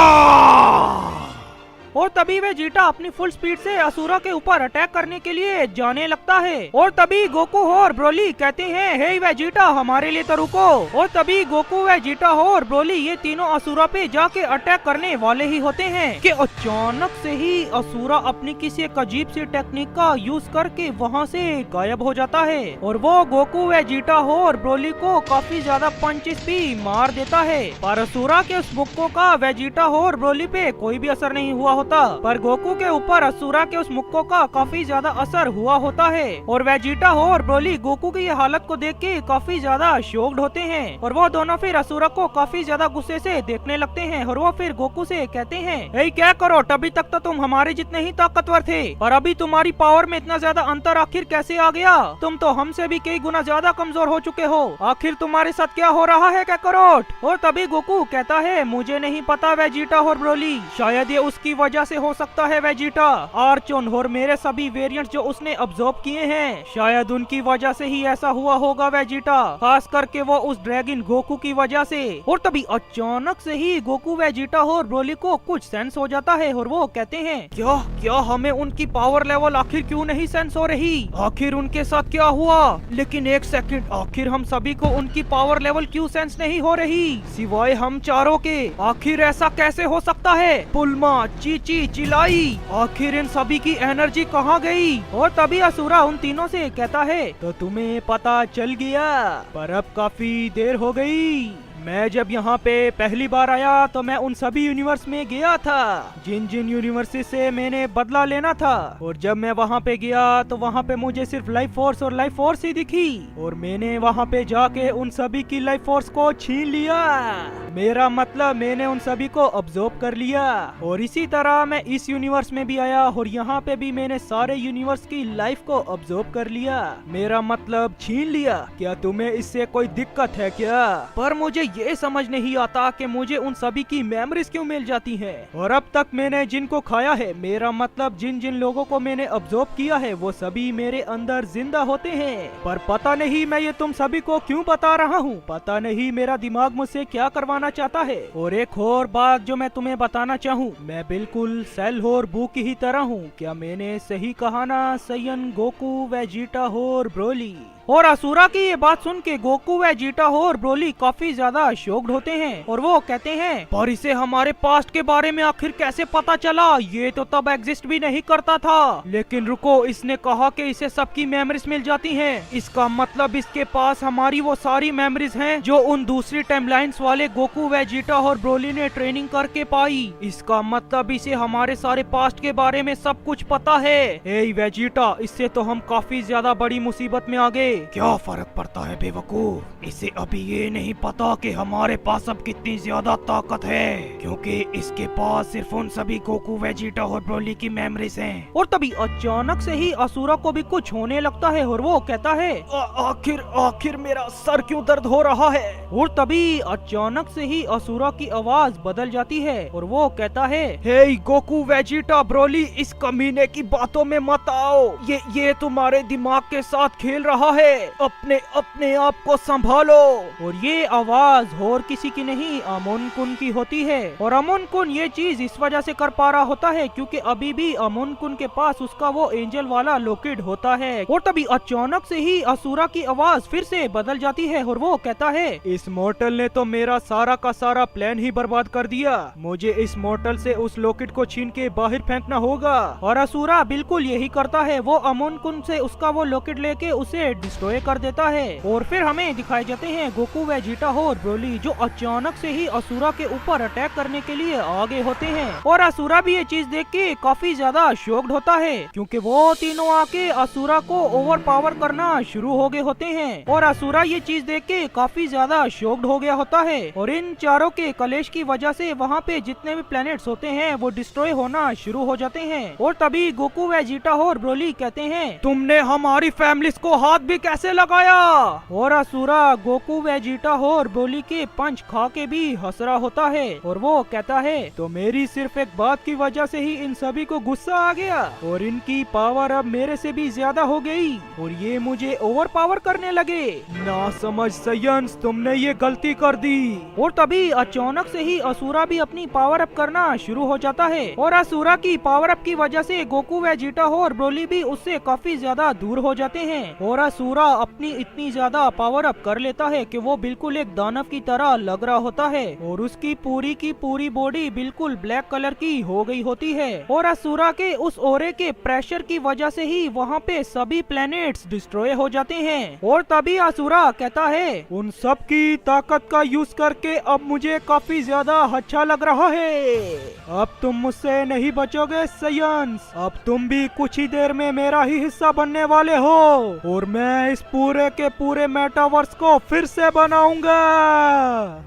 और तभी वेजिटा अपनी फुल स्पीड से असुरा के ऊपर अटैक करने के लिए जाने लगता है। और तभी गोकू और ब्रोली कहते हैं, हे वेजिटा, हमारे लिए तो रुको। और तभी गोकू, वेजिटा और ब्रोली ये तीनों असुरा पे जाके अटैक करने वाले ही होते हैं कि अचानक से ही असुरा अपनी किसी एक अजीब सी टेक्निक का यूज करके वहाँ से गायब हो जाता है। और वो गोकू, वेजिटा और ब्रोली को काफी ज्यादा पंचेस भी मार देता है, पर असुरा के उस मुक्को का वेजिटा और ब्रोली पे कोई भी असर नहीं हुआ होता। पर गोकू के ऊपर असुरा के उस मुक्को का काफी ज्यादा असर हुआ होता है। और वेजिटा और ब्रोली गोकू की ये हालत को देख के काफी ज्यादा शॉक्ड होते हैं, और वो दोनों फिर असुरा को काफी ज्यादा गुस्से से देखने लगते हैं। और वो फिर गोकू से कहते हैं, ए क्या करो, अभी तक तो तुम हमारे जितने ही ताकतवर थे, पर अभी तुम्हारी पावर में इतना ज्यादा अंतर आखिर कैसे आ गया? तुम तो हमसे भी कई गुना ज्यादा कमजोर हो चुके हो, आखिर तुम्हारे साथ क्या हो रहा है कैकरोट? और तभी गोकू कहता है, मुझे नहीं पता वेजिटा और ब्रोली, शायद ये उसकी वजह से हो सकता है वेजिटा। आर्चोन और मेरे सभी वेरिएंट्स जो उसने अब्सॉर्ब किए हैं, शायद उनकी वजह से ही ऐसा हुआ होगा वेजिटा, खास करके वो उस ड्रैगन गोकू की वजह से। और तभी अचानक से ही गोकू, वेजिटा और ब्रोली को कुछ सेंस हो जाता है, और वो कहते हैं, क्या क्या हमें उनकी पावर लेवल आखिर क्यों नहीं सेंस हो रही? आखिर उनके साथ क्या हुआ? लेकिन एक सेकंड, आखिर हम सभी को उनकी पावर लेवल क्यों सेंस नहीं हो रही, सिवाय हम चारों के? आखिर ऐसा कैसे हो सकता है? पुलमा, चीची, चिलाई, आखिर इन सभी की एनर्जी कहाँ गई? और तभी असुरा उन तीनों से कहता है, तो तुम्हें पता चल गया, पर अब काफी देर हो गई। मैं जब यहाँ पे पहली बार आया तो मैं उन सभी यूनिवर्स में गया था जिन जिन यूनिवर्सिटी से मैंने बदला लेना था, और जब मैं वहाँ पे गया तो वहाँ पे मुझे सिर्फ लाइफ फोर्स ही दिखी, और मैंने वहाँ पे जाके उन सभी की लाइफ फोर्स को छीन लिया। मेरा मतलब मैंने उन सभी को अब्सॉर्ब कर लिया, और इसी तरह मैं इस यूनिवर्स में भी आया और यहाँ पे भी मैंने सारे यूनिवर्स की लाइफ को अब्सॉर्ब कर लिया, मेरा मतलब छीन लिया। क्या तुम्हें इससे कोई दिक्कत है क्या? पर मुझे ये समझ नहीं आता कि मुझे उन सभी की मेमोरीज क्यों मिल जाती हैं। और अब तक मैंने जिनको खाया है, मेरा मतलब जिन जिन लोगों को मैंने ऑब्जर्व किया है, वो सभी मेरे अंदर जिंदा होते हैं। पर पता नहीं मैं ये तुम सभी को क्यों बता रहा हूँ, पता नहीं मेरा दिमाग मुझसे क्या करवाना चाहता है। और एक और बात जो मैं तुम्हें बताना चाहूँ, मैं बिल्कुल सेल और बू की ही तरह हूँ। क्या मैंने सही कहा ना? सयन, गोकू, वेजिटा और ब्रोली। और असुरा की ये बात सुन के गोकू, वेजिटा और ब्रोली काफी ज्यादा शॉक्ड होते हैं और वो कहते हैं, पर इसे हमारे पास्ट के बारे में आखिर कैसे पता चला? ये तो तब एग्जिस्ट भी नहीं करता था। लेकिन रुको, इसने कहा कि इसे सबकी मेमोरीज मिल जाती हैं। इसका मतलब इसके पास हमारी वो सारी मेमोरीज हैं जो उन दूसरी टाइमलाइंस वाले गोकू, वेजिटा और ब्रोली ने ट्रेनिंग करके पाई। इसका मतलब इसे हमारे सारे पास्ट के बारे में सब कुछ पता है। ए वेजिटा, इससे तो हम काफी ज्यादा बड़ी मुसीबत में आ गए। क्या फर्क पड़ता है बेवकूफ, इसे अभी ये नहीं पता कि हमारे पास अब कितनी ज्यादा ताकत है, क्योंकि इसके पास सिर्फ उन सभी गोकू, वेजिटा और ब्रोली की मेमोरीज हैं। और तभी अचानक से ही असुरा को भी कुछ होने लगता है और वो कहता है, आखिर मेरा सर क्यों दर्द हो रहा है? और तभी अचानक से ही असुरा की आवाज बदल जाती है और वो कहता है, हे गोकू, वेजिटा, ब्रोली, इस कमीने की बातों में मत आओ। ये तुम्हारे दिमाग के साथ खेल रहा है। अपने आप को संभालो। और ये आवाज और किसी की नहीं, अमोन कुन की होती है। और अमोन कुन ये चीज इस वजह से कर पा रहा होता है क्योंकि अभी भी अमोन कुन के पास उसका वो एंजल वाला लॉकेट होता है। और तभी अचानक से ही असुरा की आवाज फिर से बदल जाती है और वो कहता है, इस मोर्टल ने तो मेरा सारा का सारा प्लान ही बर्बाद कर दिया। मुझे इस मोर्टल से उस लॉकेट को छीन के बाहर फेंकना होगा। और असुरा बिल्कुल यही करता है। वो अमोन कुन से उसका वो लॉकेट लेके उसे डिस्ट्रॉय कर देता है। और फिर हमें दिखाई जाते हैं गोकू, वेजिटा और ब्रोली जो अचानक से ही असुरा के ऊपर अटैक करने के लिए आगे होते हैं। और असुरा भी ये चीज देख के काफी ज्यादा शॉक्ड होता है क्योंकि वो तीनों आके असुरा को ओवर पावर करना शुरू हो गए होते हैं। और असुरा ये चीज देख के काफी ज्यादा शॉक्ड हो गया होता है। और इन चारों के कलेश की वजह से वहाँ पे जितने भी प्लैनेट्स होते हैं वो डिस्ट्रॉय होना शुरू हो जाते हैं। और तभी गोकू, वेजिटा और ब्रोली कहते हैं, तुमने हमारी फैमिलीज को हाथ भी कैसे लगाया? और असुरा गोकू, वेजिटा और ब्रोली के पंच खा के भी हंस रहा होता है और वो कहता है, तो मेरी सिर्फ एक बात की वजह से ही इन सभी को गुस्सा आ गया और इनकी पावर अब मेरे से भी ज्यादा हो गई और ये मुझे ओवर पावर करने लगे। ना समझ सयंस, तुमने ये गलती कर दी। और तभी अचानक से ही असुरा भी अपनी पावर अप करना शुरू हो जाता है। और असुरा की पावर अप की वजह से गोकू, वेजिटा और ब्रोली भी उससे काफी ज्यादा दूर हो जाते हैं। और असुरा अपनी इतनी ज्यादा पावर अप कर लेता है कि वो बिल्कुल एक दानव की तरह लग रहा होता है और उसकी पूरी की पूरी बॉडी बिल्कुल ब्लैक कलर की हो गई होती है। और असुरा के उस ओरे के प्रेशर की वजह से ही वहाँ पे सभी प्लैनेट्स डिस्ट्रॉय हो जाते हैं। और तभी असुरा कहता है, उन सब की ताकत का यूज करके अब मुझे काफी ज्यादा अच्छा लग रहा है। अब तुम मुझसे नहीं बचोगे सयंस, अब तुम भी कुछ ही देर में मेरा ही हिस्सा बनने वाले हो और मैं इस पूरे के पूरे मेटावर्स को फिर से बनाऊंगा।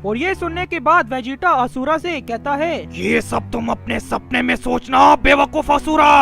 और ये सुनने के बाद वेजिटा असुरा से कहता है, ये सब तुम अपने सपने में सोचना बेवकूफ असुरा,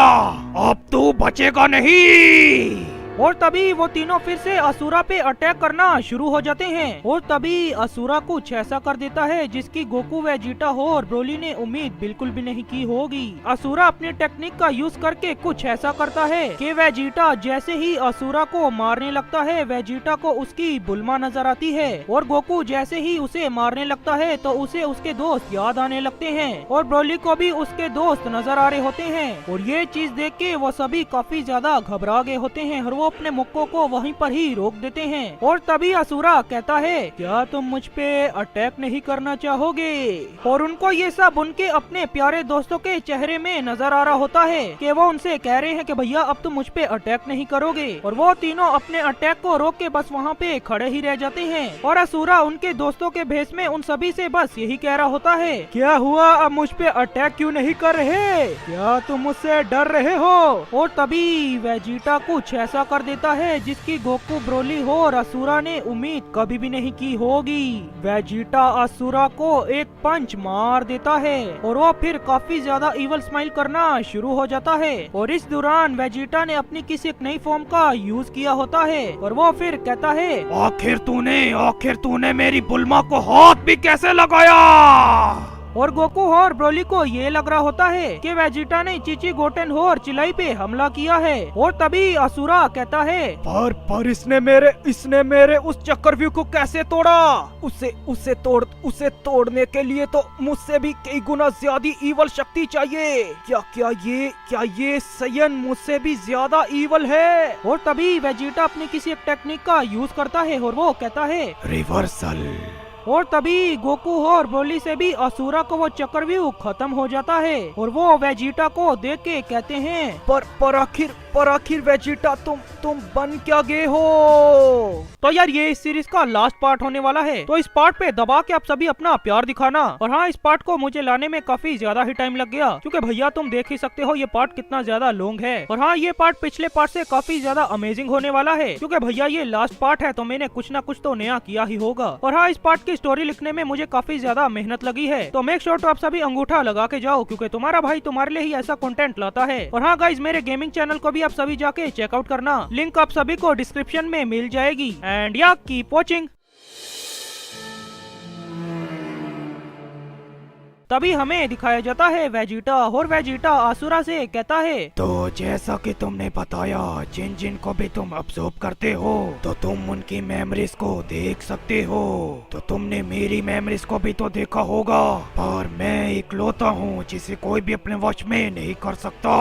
अब तू बचेगा नहीं। और तभी वो तीनों फिर से असुरा पे अटैक करना शुरू हो जाते हैं। और तभी असुरा कुछ ऐसा कर देता है जिसकी गोकू, वेजिटा और ब्रोली ने उम्मीद बिल्कुल भी नहीं की होगी। असुरा अपने टेक्निक का यूज करके कुछ ऐसा करता है कि वेजिटा जैसे ही असुरा को मारने लगता है, वेजिटा को उसकी बुल्मा नजर आती है और गोकू जैसे ही उसे मारने लगता है तो उसे उसके दोस्त याद आने लगते हैं और ब्रोली को भी उसके दोस्त नजर आ रहे होते हैं। और ये चीज देख के वो सभी काफी ज्यादा घबरा गए होते हैं और वो अपने मुक्कों को वहीं पर ही रोक देते हैं। और तभी असुरा कहता है, क्या तुम मुझ पे अटैक नहीं करना चाहोगे? और उनको ये सब उनके अपने प्यारे दोस्तों के चेहरे में नजर आ रहा होता है कि वो उनसे कह रहे हैं कि भैया अब तुम मुझ पे अटैक नहीं करोगे। और वो तीनों अपने अटैक को रोक के बस वहाँ पे खड़े ही रह जाते हैं। और असुरा उनके दोस्तों के भेष में उन सभी से बस यही कह रहा होता है, क्या हुआ, अब मुझ पे अटैक क्यों नहीं कर रहे? क्या तुम मुझसे डर रहे हो? और तभी वेजिटा कुछ ऐसा कर देता है जिसकी गोकू, ब्रोली और असुरा ने उम्मीद कभी भी नहीं की होगी। वेजिटा असुरा को एक पंच मार देता है और वो फिर काफी ज्यादा इवल स्माइल करना शुरू हो जाता है। और इस दौरान वेजिटा ने अपनी किसी एक नई फॉर्म का यूज किया होता है और वो फिर कहता है, आखिर तूने मेरी बुल्मा को हाथ भी कैसे लगाया? और गोकू और ब्रोली को ये लग रहा होता है कि वेजिटा ने चीची, गोटेन और चिलाई पे हमला किया है। और तभी असुरा कहता है, पर इसने मेरे उस चक्रव्यूह को कैसे तोड़ा? उसे तोड़ने के लिए तो मुझसे भी कई गुना ज्यादा ईवल शक्ति चाहिए। क्या ये सयन मुझसे भी ज्यादा ईवल है? और तभी वेजिटा अपनी किसी एक टेक्निक का यूज करता है और वो कहता है, रिवर्सल। और तभी गोकू और ब्रोली से भी असुरा को वो चक्रव्यूह खत्म हो जाता है। और वो वेजिटा को देख के कहते हैं, पर आखिर वेजिटा तुम बन क्या गए हो? तो यार ये इस सीरीज का लास्ट पार्ट होने वाला है, तो इस पार्ट पे दबा के आप सभी अपना प्यार दिखाना। और हाँ, इस पार्ट को मुझे लाने में काफी ज्यादा ही टाइम लग गया, क्योंकि भैया तुम देख ही सकते हो ये पार्ट कितना ज्यादा लॉन्ग है। और हाँ, ये पार्ट पिछले पार्ट से काफी ज्यादा अमेजिंग होने वाला है, क्योंकि भैया ये लास्ट पार्ट है तो मैंने कुछ ना कुछ तो नया किया ही होगा। और हाँ, इस पार्ट की स्टोरी लिखने में मुझे काफी ज्यादा मेहनत लगी है, तो मेक श्योर तो आप सभी अंगूठा लगा के जाओ, क्योंकि तुम्हारा भाई तुम्हारे लिए ही ऐसा कंटेंट लाता है। और हाँ गाइज, मेरे गेमिंग चैनल को भी आप सभी जाके चेकआउट करना, लिंक आप सभी को डिस्क्रिप्शन में मिल जाएगी। एंड या कीप वॉचिंग। तभी हमें दिखाया जाता है वेजिटा, और वेजिटा असुरा से कहता है, तो जैसा कि तुमने बताया, जिन को भी तुम ऑब्जर्व करते हो तो तुम उनकी मेमोरीज को देख सकते हो। तो तुमने मेरी मेमोरीज को भी तो देखा होगा, पर मैं इकलौता हूँ जिसे कोई भी अपने वश में नहीं कर सकता।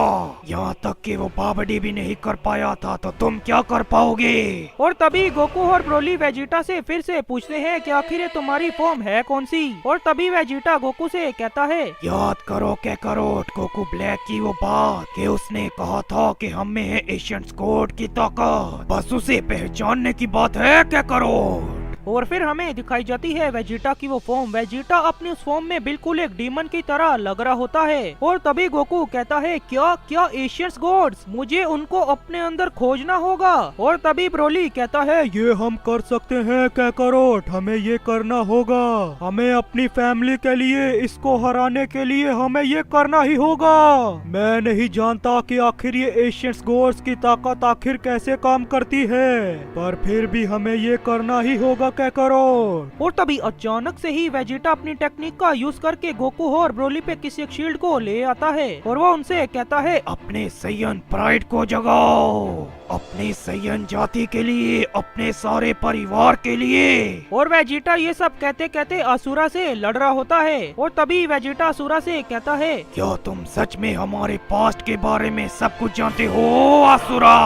यहाँ तक कि वो बाबडी भी नहीं कर पाया था, तो तुम क्या कर पाओगे? और तभी गोकू और ब्रोली वेजिटा से फिर से पूछते हैं कि आखिर ये तुम्हारी फॉर्म है कौन सी। और तभी वेजिटा गोकू से कहता है, याद करो कैकारोट, गोकू ब्लैक की वो बात कि उसने कहा था कि हम में है एशियन स्क्वाड की ताकत, बस उसे पहचानने की बात है कैकारोट। और फिर हमें दिखाई जाती है वेजिटा की वो फॉर्म। वेजिटा अपनी उस फॉर्म में बिल्कुल एक डीमन की तरह लग रहा होता है। और तभी गोकू कहता है, क्या एशियंस गॉड्स, मुझे उनको अपने अंदर खोजना होगा। और तभी ब्रोली कहता है, ये हम कर सकते हैं कैकारोट, हमें ये करना होगा, हमें अपनी फैमिली के लिए, इसको हराने के लिए हमें ये करना ही होगा। मैं नहीं जानता कि आखिर ये एशियंस गॉड्स की ताकत आखिर कैसे काम करती है, पर फिर भी हमें ये करना ही होगा कैकारोट। और तभी अचानक से ही वेजिटा अपनी टेक्निक का यूज करके गोकू और ब्रोली पे किसी एक शील्ड को ले आता है और वो उनसे कहता है, अपने सैयन प्राइड को जगाओ, अपनी सैयन जाति के लिए, अपने सारे परिवार के लिए। और वेजिटा ये सब कहते कहते असुरा से लड़ रहा होता है। और तभी वेजिटा असुरा से कहता है, क्या तुम सच में हमारे पास्ट के बारे में सब कुछ जानते हो असुरा?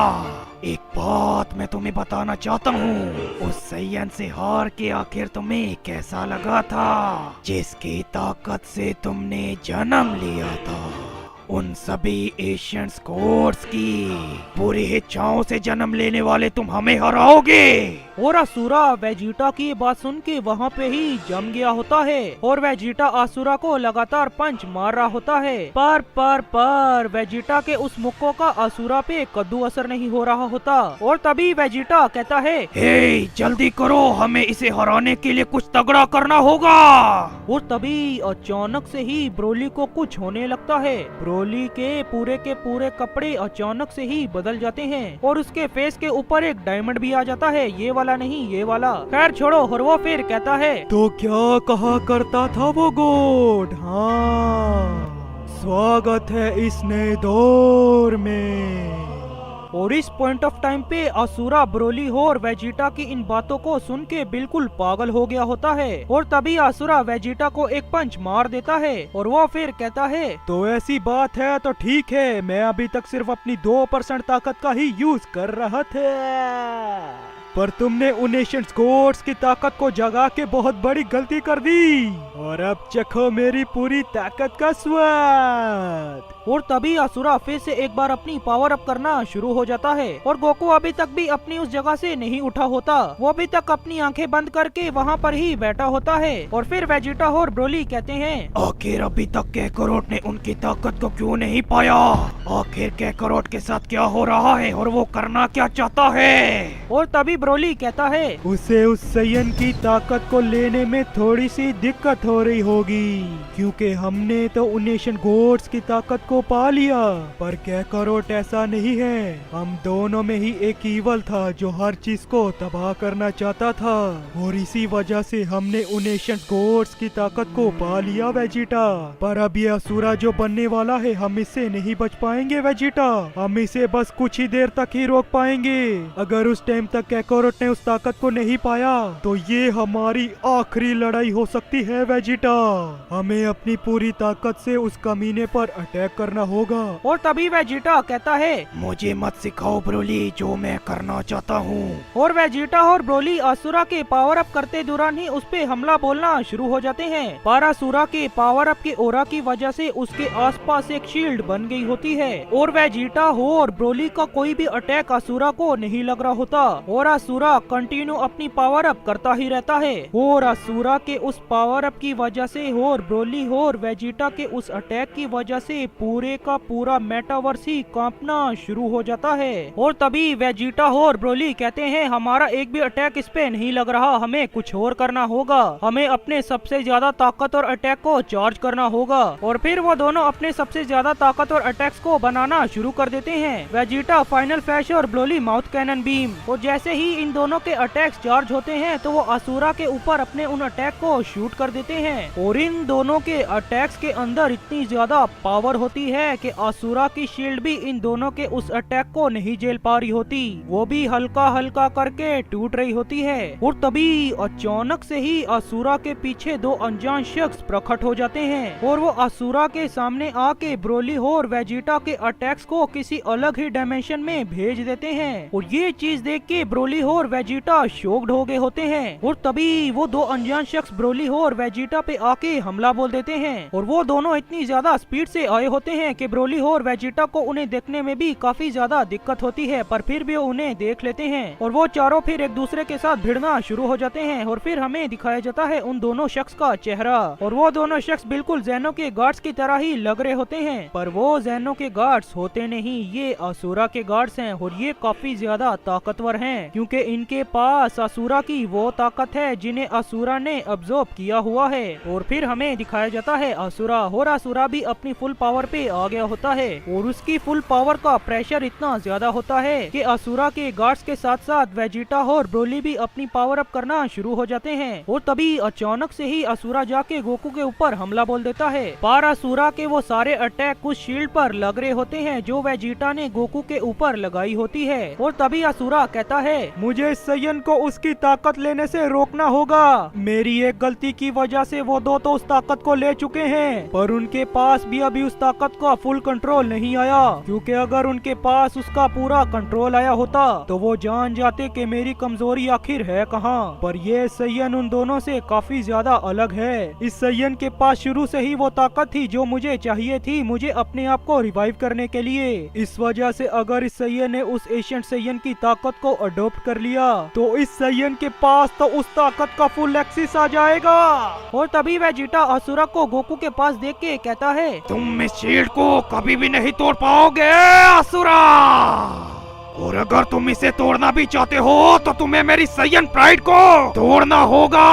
एक बात मैं तुम्हें बताना चाहता हूँ, उस सैयन से हार के आखिर तुम्हें कैसा लगा था, जिसकी ताकत से तुमने जन्म लिया था। उन सभी एशियन स्क्वाड्स की पूरी इच्छाओं से जन्म लेने वाले तुम हमें हराओगे। और असुरा वेजिटा की बात सुन के वहाँ पे ही जम गया होता है और वेजिटा असुरा को लगातार पंच मार रहा होता है। पर वेजिटा के उस मुक्कों का असुरा पे कद्दू असर नहीं हो रहा होता। और तभी वेजिटा कहता है, हे जल्दी करो, हमें इसे हराने के लिए कुछ तगड़ा करना होगा। और तभी अचानक से ही ब्रोली को कुछ होने लगता है। ब्रोली के पूरे कपड़े अचानक से ही बदल जाते हैं और उसके फेस के ऊपर एक डायमंड भी आ जाता है, ये वाला नहीं, ये वाला। खैर छोड़ो। और वो फिर कहता है, तो क्या कहा करता था वो गोड? हाँ, स्वागत है इस नए दौर में। और इस पॉइंट ऑफ टाइम पे असुरा ब्रोली और वेजिटा की इन बातों को सुन के बिल्कुल पागल हो गया होता है। और तभी असुरा वेजिटा को एक पंच मार देता है और वो फिर कहता है, तो ऐसी बात है तो ठीक है, मैं अभी तक सिर्फ अपनी 2% ताकत का ही यूज कर रहा था। पर तुमने उन एशियंट गोड्स की ताकत को जगा के बहुत बड़ी गलती कर दी, और अब चखो मेरी पूरी ताकत का स्वाद। और तभी असुरा फिर से एक बार अपनी पावर अप करना शुरू हो जाता है और गोकू अभी तक भी अपनी उस जगह से नहीं उठा होता। वो अभी तक अपनी आंखें बंद करके वहाँ पर ही बैठा होता है। और फिर वेजिटा और ब्रोली कहते हैं, आखिर अभी तक कैकरोट ने उनकी ताकत को क्यों नहीं पाया? आखिर कैकरोट के साथ क्या हो रहा है और वो करना क्या चाहता है? और तभी ब्रोली कहता है, उसे उस सैयन की ताकत को लेने में थोड़ी सी दिक्कत हो रही होगी, क्योंकि हमने तो उन एशियन गोड्स की ताकत को पा लिया, पर कैकरोट ऐसा नहीं है। हम दोनों में ही एक ईवल था जो हर चीज को तबाह करना चाहता था, और इसी वजह से हमने उन एशियन गोड्स की ताकत को पा लिया वेजिटा। पर अब ये असुरा जो बनने वाला है, हम इससे नहीं बच पाएंगे वेजिटा। हम इसे बस कुछ ही देर तक ही रोक पाएंगे। अगर उस टाइम तक कैकरोट ने उस ताकत को नहीं पाया तो ये हमारी आखिरी लड़ाई हो सकती है वेजिटा। हमें अपनी पूरी ताकत से उस कमीने पर अटैक करना होगा। और तभी वेजिटा कहता है, मुझे मत सिखाओ ब्रोली जो मैं करना चाहता हूँ। और वेजिटा और ब्रोली असुरा के पावर अप करते दौरान ही उस पे हमला बोलना शुरू हो जाते हैं। पर असुरा के पावर अप के ओरा की वजह से उसके आसपास एक शील्ड बन गई होती है और वेजिटा हो और ब्रोली का कोई भी अटैक असुरा को नहीं लग रहा होता, और असुरा कंटिन्यू अपनी पावर अप करता ही रहता है। और असुरा के उस पावर अप की वजह से और ब्रोली हो और वेजिटा के उस अटैक की वजह से पूरे का पूरा मेटावर्स ही कांपना शुरू हो जाता है। और तभी वेजिटा हो और ब्रोली कहते हैं, हमारा एक भी अटैक इस पे नहीं लग रहा, हमें कुछ और करना होगा। हमें अपने सबसे ज्यादा ताकत और अटैक को चार्ज करना होगा। और फिर वो दोनों अपने सबसे ज्यादा ताकत और अटैक्स को बनाना शुरू कर देते हैं। वेजिटा फाइनल फ्लैश और ब्रोली माउथ कैनन बीम। और जैसे ही इन दोनों के अटैक्स चार्ज होते हैं तो वो असुरा के ऊपर अपने उन अटैक को शूट कर देते हैं। और इन दोनों के अटैक्स के अंदर इतनी ज्यादा पावर होती है कि असुरा की शील्ड भी इन दोनों के उस अटैक को नहीं झेल पा रही होती, वो भी हल्का हल्का करके टूट रही होती है। और तभी अचानक से ही असुरा के पीछे दो अनजान शख्स प्रकट हो जाते हैं और वो असुरा के सामने आके ब्रोली हो और वेजिटा के अटैक्स को किसी अलग ही डायमेंशन में भेज देते हैं। और ये चीज देख के ब्रोली हो और वेजिटा शॉक्ड हो गए होते हैं। और तभी वो दो अनजान शख्स ब्रोली हो और वेजिटा पे आके हमला बोल देते हैं। और वो दोनों इतनी ज्यादा स्पीड से आए होते हैं कि ब्रोली हो और वेजिटा को उन्हें देखने में भी काफी ज्यादा दिक्कत होती है, पर फिर भी वो उन्हें देख लेते हैं। और वो चारों फिर एक दूसरे के साथ भिड़ना शुरू हो जाते हैं। और फिर हमें दिखाया जाता है उन दोनों शख्स का चेहरा, और वो दोनों शख्स बिल्कुल जैनो के गार्ड्स की तरह ही लग रहे होते हैं, पर वो जैनो के गार्ड्स होते नहीं, ये असुरा के गार्ड्स हैं। और ये काफी ज्यादा ताकतवर हैं, क्योंकि इनके पास असुरा की वो ताकत है जिन्हें असुरा ने अब्जॉर्ब किया हुआ है। और फिर हमें दिखाया जाता है असुरा, और असुरा भी अपनी फुल पावर पे आ गया होता है। और उसकी फुल पावर का प्रेशर इतना ज्यादा होता है कि असुरा के गार्ड्स के साथ साथ वेजिटा और ब्रोली भी अपनी पावर अप करना शुरू हो जाते हैं। और तभी अचानक से ही असुरा जाके गोकू के ऊपर हमला बोल देता है। पर असुरा के वो सारे अटैक उस शील्ड पर लग रहे होते हैं जो वेजिटा ने गोकू के ऊपर लगाई होती है। और तभी असुरा कहता है, मुझे इस सैयन को उसकी ताकत लेने से रोकना होगा। मेरी एक गलती की वजह से वो दो तो उस ताकत को ले चुके हैं, पर उनके पास भी अभी उस ताकत का फुल कंट्रोल नहीं आया, क्योंकि अगर उनके पास उसका पूरा कंट्रोल आया होता तो वो जान जाते कि मेरी कमजोरी आखिर है कहाँ। पर ये सैयन उन दोनों से काफी ज्यादा अलग है। इस सैयन के पास शुरू से ही वो ताकत थी जो मुझे चाहिए थी, मुझे अपने आप को रिवाइव करने के लिए। इस वजह से अगर इस सैयन ने उस एशियंट सैयन की ताकत को अडॉप्ट कर लिया तो इस सैयन के पास तो उस ताकत का फुल एक्सेस आ जाएगा। और तभी वेजिटा असुरा को गोकू के पास देख के कहता है, तुम इस शील्ड को कभी भी नहीं तोड़ पाओगे असुरा, और अगर तुम इसे तोड़ना भी चाहते हो तो तुम्हें मेरी सैयन प्राइड को तोड़ना होगा,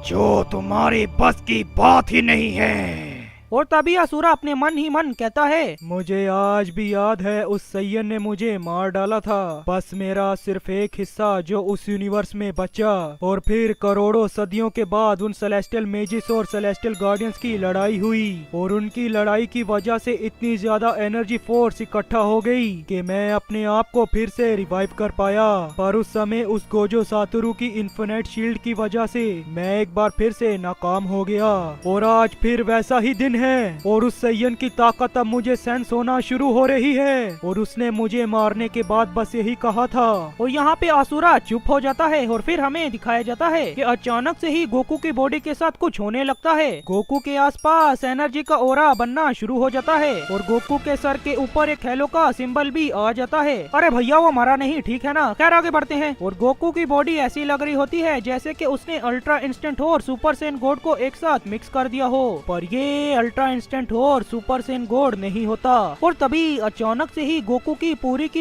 जो तुम्हारी बस की बात ही नहीं है। और तभी असुरा अपने मन ही मन कहता है, मुझे आज भी याद है उस सैयन ने मुझे मार डाला था, बस मेरा सिर्फ एक हिस्सा जो उस यूनिवर्स में बचा। और फिर करोड़ों सदियों के बाद उन सेलेस्टियल मेजिस और सेलेस्टियल गार्डियंस की लड़ाई हुई, और उनकी लड़ाई की वजह से इतनी ज्यादा एनर्जी फोर्स इकट्ठा हो गई कि मैं अपने आप को फिर से रिवाइव कर पाया। पर उस समय उस गोजो सातोरु की इन्फिनिट शील्ड की वजह से मैं एक बार फिर से नाकाम हो गया। और आज फिर वैसा ही दिन है और उस सैयन की ताकत अब मुझे सेंस होना शुरू हो रही है और उसने मुझे मारने के बाद बस यही कहा था। और यहाँ पे असुरा चुप हो जाता है और फिर हमें दिखाया जाता है कि अचानक से ही गोकू की बॉडी के साथ कुछ होने लगता है। गोकू के आसपास एनर्जी का ओरा बनना शुरू हो जाता है और गोकू के सर के ऊपर एक हेलो का सिंबल भी आ जाता है। अरे भैया वो मरा नहीं, ठीक है ना। खैर आगे बढ़ते हैं। और गोकू की बॉडी ऐसी लग रही होती है जैसे कि उसने अल्ट्रा इंस्टेंट और सुपर सेन गोड को एक साथ मिक्स कर दिया हो, पर ये अल्ट्रा इंस्टेंट और सुपर सेन गोड नहीं होता। और तभी अचानक से ही गोकू की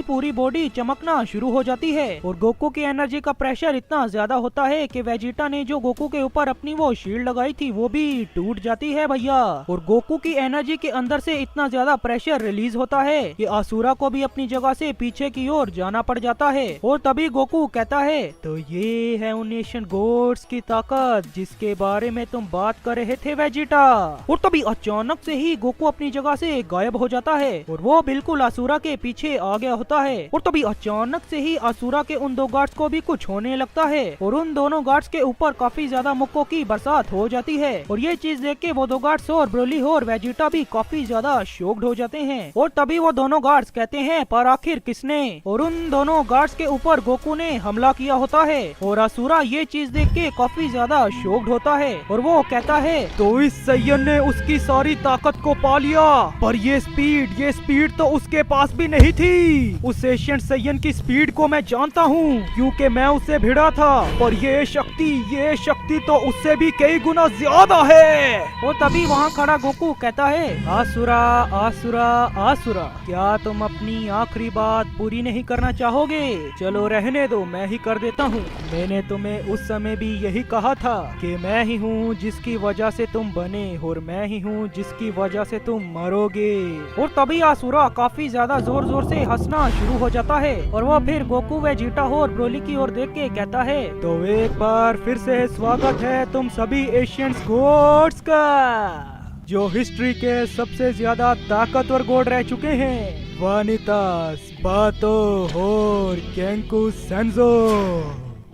पूरी बॉडी चमकना शुरू हो जाती है और गोकू की एनर्जी का प्रेशर इतना ज्यादा होता है कि वेजिटा ने जो गोकू के ऊपर अपनी वो शील्ड लगाई थी वो भी टूट जाती है भैया। और गोकू की एनर्जी के अंदर से इतना ज्यादा प्रेशर रिलीज होता है कि असुरा को भी अपनी जगह से पीछे की ओर जाना पड़ जाता है। और तभी गोकू कहता है, तो ये है उन एशियन गोड्स की ताकत जिसके बारे में तुम बात कर रहे थे वेजिटा। और तभी अचानक से ही गोकू अपनी जगह से गायब हो जाता है और वो बिल्कुल असुरा के पीछे आ गया होता है। और तभी अचानक से ही असुरा के उन दो गार्ड्स को भी कुछ होने लगता है और उन दोनों गार्ड्स के ऊपर काफी ज्यादा मुक्कों की बरसात हो जाती है। और ये चीज देख के वो दो गार्ड्स और ब्रोली और वेजिटा भी काफी ज्यादा शॉक्ड हो जाते हैं। और तभी वो दोनों गार्ड्स कहते हैं, पर आखिर किसने? और उन दोनों गार्ड्स के ऊपर गोकू ने हमला किया होता है और असुरा ये चीज देख के काफी ज्यादा शॉक्ड होता है और वो कहता है, तो इस सैयन ने उसकी सारी ताकत को पा लिया, पर ये स्पीड तो उसके पास भी नहीं थी। उस एशियन सैयन की स्पीड को मैं जानता हूँ क्योंकि मैं उससे भिड़ा था, पर ये शक्ति तो उससे भी कई गुना ज्यादा है। और तभी वहाँ खड़ा गोकू कहता है, आसुरा आसुरा आसुरा, क्या तुम अपनी आखिरी बात पूरी नहीं करना चाहोगे? चलो रहने दो, मैं ही कर देता हूँ। मैंने तुम्हें उस समय भी यही कहा था कि मैं ही हूँ जिसकी वजह से तुम बने और मैं ही हूँ जिसकी वजह से तुम मरोगे। और तभी आसुरा काफी ज्यादा जोर से हंसना शुरू हो जाता है और वो फिर गोकू वेजिटा और ब्रोली की ओर देख के कहता है, तो एक बार फिर से स्वागत है तुम सभी एशियन गोड्स का, जो हिस्ट्री के सबसे ज्यादा ताकतवर गोड रह चुके हैं। वानितास, बातो और गेंकू सेंजो।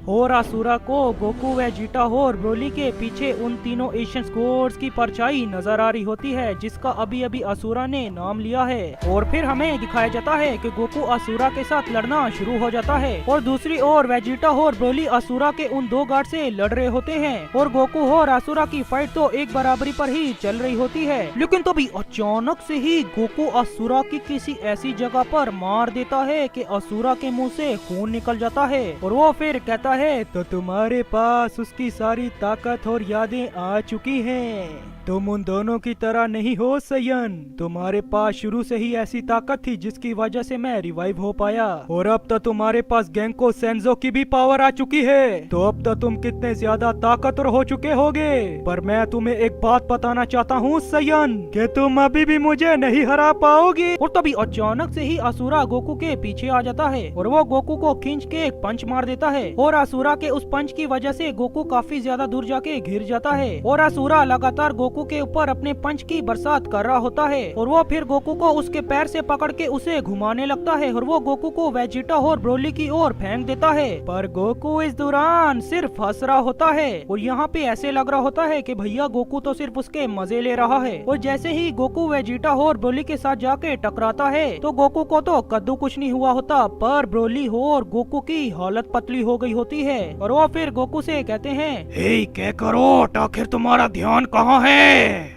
और असुरा को गोकू वेजिटा और ब्रोली के पीछे उन तीनों एशियन गोड्स की परछाई नजर आ रही होती है जिसका अभी असुरा ने नाम लिया है। और फिर हमें दिखाया जाता है कि गोकू असुरा के साथ लड़ना शुरू हो जाता है और दूसरी ओर वेजिटा और ब्रोली असुरा के उन दो गार्ड से लड़ रहे होते हैं और गोकू और असुरा की फाइट तो एक बराबरी पर ही चल रही होती है। लेकिन तभी अचानक से ही गोकू असुरा की किसी ऐसी जगह पर मार देता है कि असुरा के मुंह से खून निकल जाता है और वो फिर कहता है, तो तुम्हारे पास उसकी सारी ताकत और यादें आ चुकी हैं। तुम उन दोनों की तरह नहीं हो सैयन, तुम्हारे पास शुरू से ही ऐसी ताकत थी जिसकी वजह से मैं रिवाइव हो पाया और अब तो तुम्हारे पास गेंको सेंजो की भी पावर आ चुकी है। तो अब तो तुम कितने ज्यादा ताकतवर हो चुके होगे। पर मैं तुम्हें एक बात बताना चाहता हूँ सैयन, कि तुम अभी भी मुझे नहीं हरा पाओगे। और तभी अचानक से ही असुरा गोकू के पीछे आ जाता है और वो गोकू को खींच के एक पंच मार देता है और असुरा के उस पंच की वजह से गोकू काफी ज्यादा दूर जाके घिर जाता है और असुरा लगातार गोकू के ऊपर अपने पंच की बरसात कर रहा होता है और वो फिर गोकू को उसके पैर से पकड़ के उसे घुमाने लगता है और वो गोकू को वेजिटा और ब्रोली की ओर फेंक देता है। पर गोकू इस दौरान सिर्फ हंस रहा होता है और यहाँ पे ऐसे लग रहा होता है कि भैया गोकू तो सिर्फ उसके मजे ले रहा है। और जैसे ही गोकू वेजिटा और ब्रोली के साथ जाके टकराता है तो गोकू को तो कद्दू कुछ नहीं हुआ होता, पर ब्रोली और गोकू की हालत पतली हो गई होती है और वो फिर गोकू से कहते हैं, हे क्या करो, आखिर तुम्हारा ध्यान कहाँ है?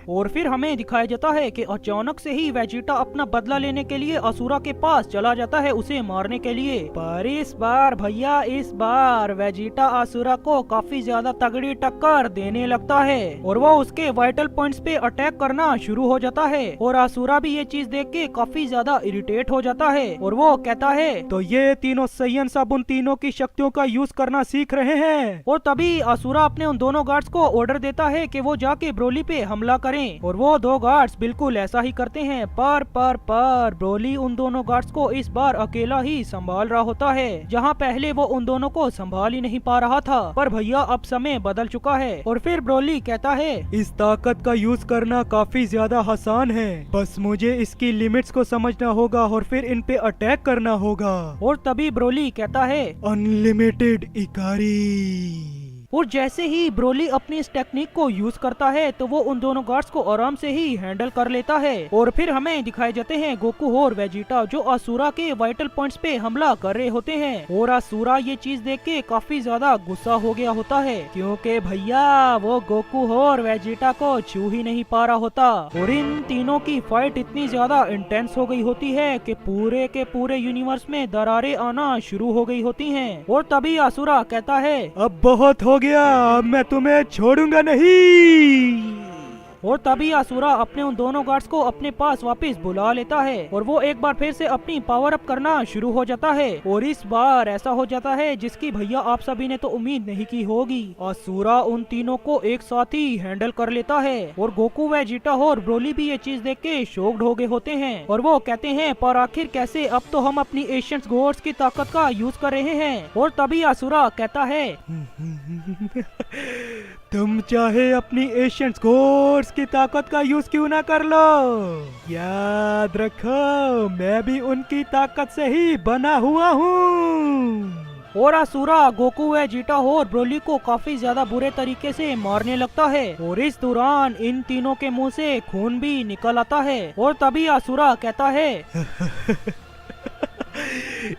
और फिर हमें दिखाया जाता है कि अचानक से ही वेजिटा अपना बदला लेने के लिए असुरा के पास चला जाता है उसे मारने के लिए। पर इस बार वेजिटा असुरा को काफी ज्यादा तगड़ी टक्कर देने लगता है और वो उसके वाइटल पॉइंट्स पे अटैक करना शुरू हो जाता है और असुरा भी ये चीज देख के काफी ज्यादा इरिटेट हो जाता है और वो कहता है, तो ये तीनों सैयन सब उन तीनों की शक्तियों का यूज करना सीख रहे हैं। और तभी असुरा अपने उन दोनों गार्ड्स को ऑर्डर देता है कि वो जाके ब्रोली पे हमला करें और वो दो गार्ड्स बिल्कुल ऐसा ही करते हैं। पर ब्रोली उन दोनों गार्ड्स को इस बार अकेला ही संभाल रहा होता है, जहाँ पहले वो उन दोनों को संभाल ही नहीं पा रहा था। पर भैया अब समय बदल चुका है और फिर ब्रोली कहता है, इस ताकत का यूज करना काफी ज्यादा आसान है, बस मुझे इसकी लिमिट्स को समझना होगा और फिर इन पे अटैक करना होगा। और तभी ब्रोली कहता है, अनलिमिटेड इकारी। और जैसे ही ब्रोली अपनी इस टेक्निक को यूज करता है तो वो उन दोनों गार्ड्स को आराम से ही हैंडल कर लेता है। और फिर हमें दिखाए जाते हैं गोकू और वेजिटा जो असुरा के वाइटल पॉइंट्स पे हमला कर रहे होते हैं। और असुरा ये चीज देख के काफी ज्यादा गुस्सा हो गया होता है क्योंकि भैया वो गोकू और वेजिटा को छू ही नहीं पा रहा होता। और इन तीनों की फाइट इतनी ज्यादा इंटेंस हो गई होती है कि पूरे के पूरे यूनिवर्स में दरारें आना शुरू हो गई होती हैं। और तभी असुरा कहता है अब बहुत हो गया, अब मैं तुम्हें छोड़ूंगा नहीं। और तभी असुरा अपने उन दोनों गार्ड्स को अपने पास वापस बुला लेता है और वो एक बार फिर से अपनी पावर अप करना शुरू हो जाता है। और इस बार ऐसा हो जाता है जिसकी भैया आप सभी ने तो उम्मीद नहीं की होगी। असुरा उन तीनों को एक साथ ही हैंडल कर लेता है और गोकू वेजिटा और ब्रोली भी ये चीज देख के शॉक्ड हो गए होते हैं और वो कहते हैं पर आखिर कैसे, अब तो हम अपनी एशियंस गॉड्स की ताकत का यूज कर रहे हैं। और तभी असुरा कहता है तुम चाहे अपनी एशियंस गॉड्स की ताकत का यूज क्यों ना कर लो, याद रखो मैं भी उनकी ताकत से ही बना हुआ हूँ। और असुरा गोकू वेजिटा और ब्रोली को काफी ज्यादा बुरे तरीके से मारने लगता है और इस दौरान इन तीनों के मुंह से खून भी निकल आता है। और तभी असुरा कहता है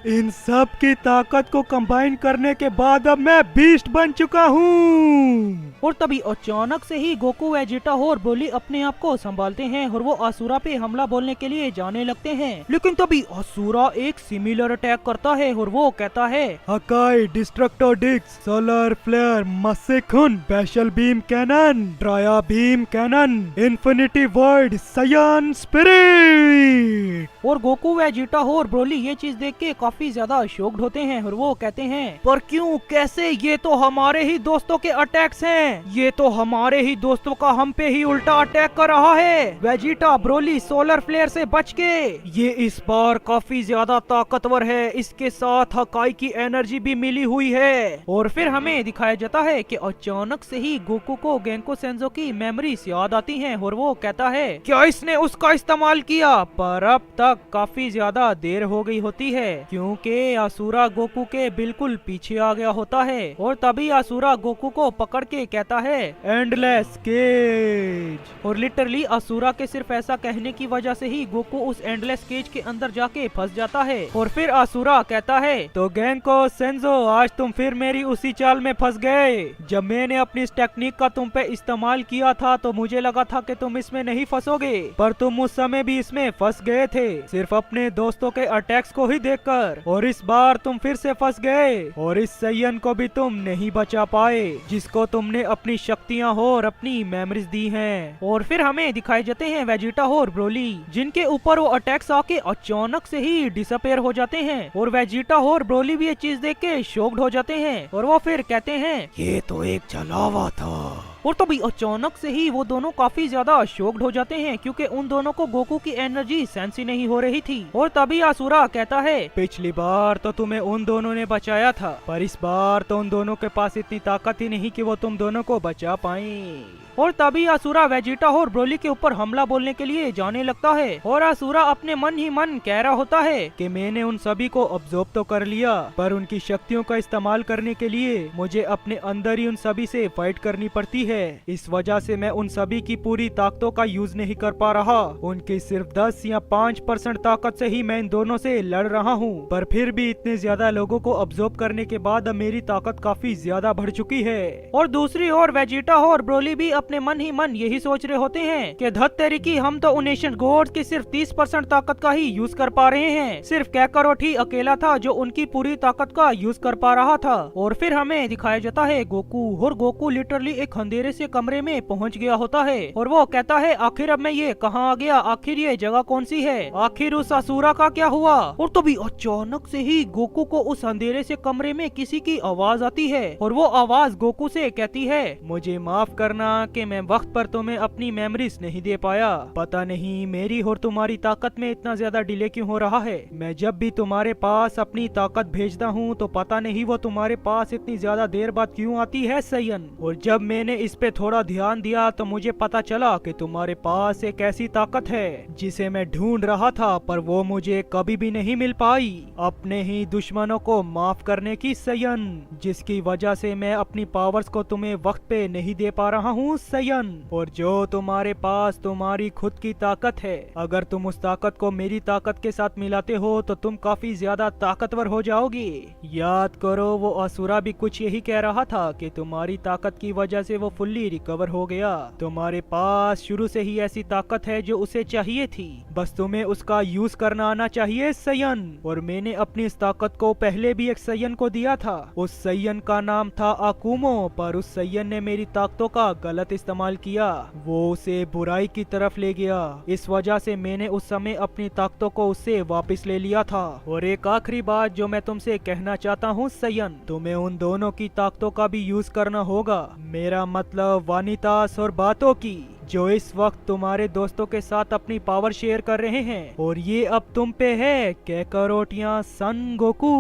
इन सब की ताकत को कंबाइन करने के बाद अब मैं बीस्ट बन चुका हूँ। और तभी अचानक से ही गोकू वेजिटा और ब्रोली अपने आप को संभालते हैं और वो असुरा पे हमला बोलने के लिए जाने लगते हैं। लेकिन तभी असुरा एक सिमिलर अटैक करता है और वो कहता है हकाई डिस्ट्रक्टर डिक्स, solar flare, Masenko, special beam cannon, ड्राया beam cannon, infinity word, Saiyan spirit. और गोकू वेजिटा और ब्रोली ये चीज देख के काफी ज्यादा शॉक्ड होते हैं और वो कहते हैं पर क्यों, कैसे, ये तो हमारे ही दोस्तों के अटैक्स हैं, ये तो हमारे ही दोस्तों का हम पे ही उल्टा अटैक कर रहा है। वेजिटा ब्रोली सोलर फ्लेयर से बच के, ये इस बार काफी ज्यादा ताकतवर है, इसके साथ हकाई की एनर्जी भी मिली हुई है। और फिर हमें दिखाया जाता है कि अचानक से ही गोकू को गेंको सेंजो की मेमोरीज याद आती हैं और वो कहता है क्या इसने उसका इस्तेमाल किया, पर अब तक काफी ज्यादा देर हो गई होती है क्योंकि असुरा गोकू के बिल्कुल पीछे आ गया होता है। और तभी असुरा गोकू को पकड़ के कहता है एंडलेस केज। और लिटरली असुरा के सिर्फ ऐसा कहने की वजह से ही गोकू उस एंडलेस केज के अंदर जाके फंस जाता है। और फिर असुरा कहता है तो गेंको सेंजो आज तुम फिर मेरी उसी चाल में फंस गए। जब मैंने अपनी इस टेक्निक का तुम पे इस्तेमाल किया था तो मुझे लगा था कि तुम इसमें नहीं फंसोगे, पर तुम उस समय भी इसमें फंस गए थे सिर्फ अपने दोस्तों के अटैक्स को ही देखकर। और इस बार तुम फिर से फंस गए और इस सैयन को भी तुम नहीं बचा पाए जिसको तुमने अपनी शक्तियां और अपनी मेमोरीज दी हैं। और फिर हमें दिखाए जाते हैं वेजिटा और ब्रोली जिनके ऊपर वो अटैक्स आके अचानक से ही डिसअपेयर हो जाते हैं। और वेजिटा और ब्रोली भी ये चीज देख के शॉक्ड हो जाते हैं और वो फिर कहते हैं ये तो एक छलावा था। और तभी अचानक से ही वो दोनों काफी ज्यादा शॉक्ड हो जाते हैं क्योंकि उन दोनों को गोकू की एनर्जी सेंस ही नहीं हो रही थी। और तभी असुरा कहता है पिछली बार तो तुम्हें उन दोनों ने बचाया था, पर इस बार तो उन दोनों के पास इतनी ताकत ही नहीं कि वो तुम दोनों को बचा पाई। और तभी असुरा वेजिटा और ब्रोली के ऊपर हमला बोलने के लिए जाने लगता है और असुरा अपने मन ही मन कह रहा होता है कि मैंने उन सभी को ऑब्जर्व तो कर लिया, पर उनकी शक्तियों का इस्तेमाल करने के लिए मुझे अपने अंदर ही उन सभी से फाइट करनी पड़ती है। इस वजह से मैं उन सभी की पूरी ताकतों का यूज नहीं कर पा रहा। उनकी सिर्फ 10 या 5% ताकत से ही मैं इन दोनों से लड़ रहा हूँ, पर फिर भी इतने ज्यादा लोगों को ऑब्जर्व करने के बाद अब मेरी ताकत काफी ज्यादा बढ़ चुकी है। और दूसरी ओर वेजिटा और ब्रोली भी अपने मन ही मन यही सोच रहे होते हैं कि धत तेरी की, हम तो उन एशियन गॉड्स की सिर्फ 30% ताकत का ही यूज कर पा रहे हैं। सिर्फ कैकारोट ही अकेला था जो उनकी पूरी ताकत का यूज कर पा रहा था। और फिर हमें दिखाया जाता है गोकू, और गोकू लिटरली एक अंधेरे से कमरे में पहुंच गया होता है और वो कहता है आखिर अब मैं ये कहाँ आ गया, आखिर ये जगह कौन सी है, आखिर उस असुरा का क्या हुआ। और तभी अचानक से ही गोकू को उस अंधेरे से कमरे में किसी की आवाज आती है और वो आवाज गोकू से कहती है मुझे माफ करना कि मैं वक्त पर तुम्हें अपनी मेमोरीज नहीं दे पाया। पता नहीं मेरी और तुम्हारी ताकत में इतना ज्यादा डिले क्यों हो रहा है। मैं जब भी तुम्हारे पास अपनी ताकत भेजता हूँ तो पता नहीं वो तुम्हारे पास इतनी ज्यादा देर बाद क्यों आती है सयन। और जब मैंने इस पे थोड़ा ध्यान दिया तो मुझे पता चला कि तुम्हारे पास एक ऐसी ताकत है जिसे मैं ढूंढ रहा था, पर वो मुझे कभी भी नहीं मिल पाई। अपने ही दुश्मनों को माफ करने की सयन, जिसकी वजह से मैं अपनी पावर्स को तुम्हें वक्त पे नहीं दे पा रहा हूँ सयन। और जो तुम्हारे पास तुम्हारी खुद की ताकत है, अगर तुम उस ताकत को मेरी ताकत के साथ मिलाते हो तो तुम काफी ज्यादा ताकतवर हो जाओगी। याद करो वो असुरा भी कुछ यही कह रहा था कि तुम्हारी ताकत की वजह से वो फुल्ली रिकवर हो गया। तुम्हारे पास शुरू से ही ऐसी ताकत है जो उसे चाहिए थी, बस तुम्हें उसका यूज करना आना चाहिए सयन। और मैंने अपनी इस ताकत को पहले भी एक सयन को दिया था। उस सयन का नाम था आकुमो, पर उस सयन ने मेरी ताकतों का गलत इस्तेमाल किया। वो उसे बुराई की तरफ ले गया। इस वजह से मैंने उस समय अपनी ताकतों को उससे वापस ले लिया था। और एक आखिरी बात जो मैं तुमसे कहना चाहता हूँ सयन, तुम्हें उन दोनों की ताकतों का भी यूज करना होगा। मेरा मतलब वानितास और बातों की, जो इस वक्त तुम्हारे दोस्तों के साथ अपनी पावर शेयर कर रहे हैं। और ये अब तुम पे है कैकारोटिया सन गोकू।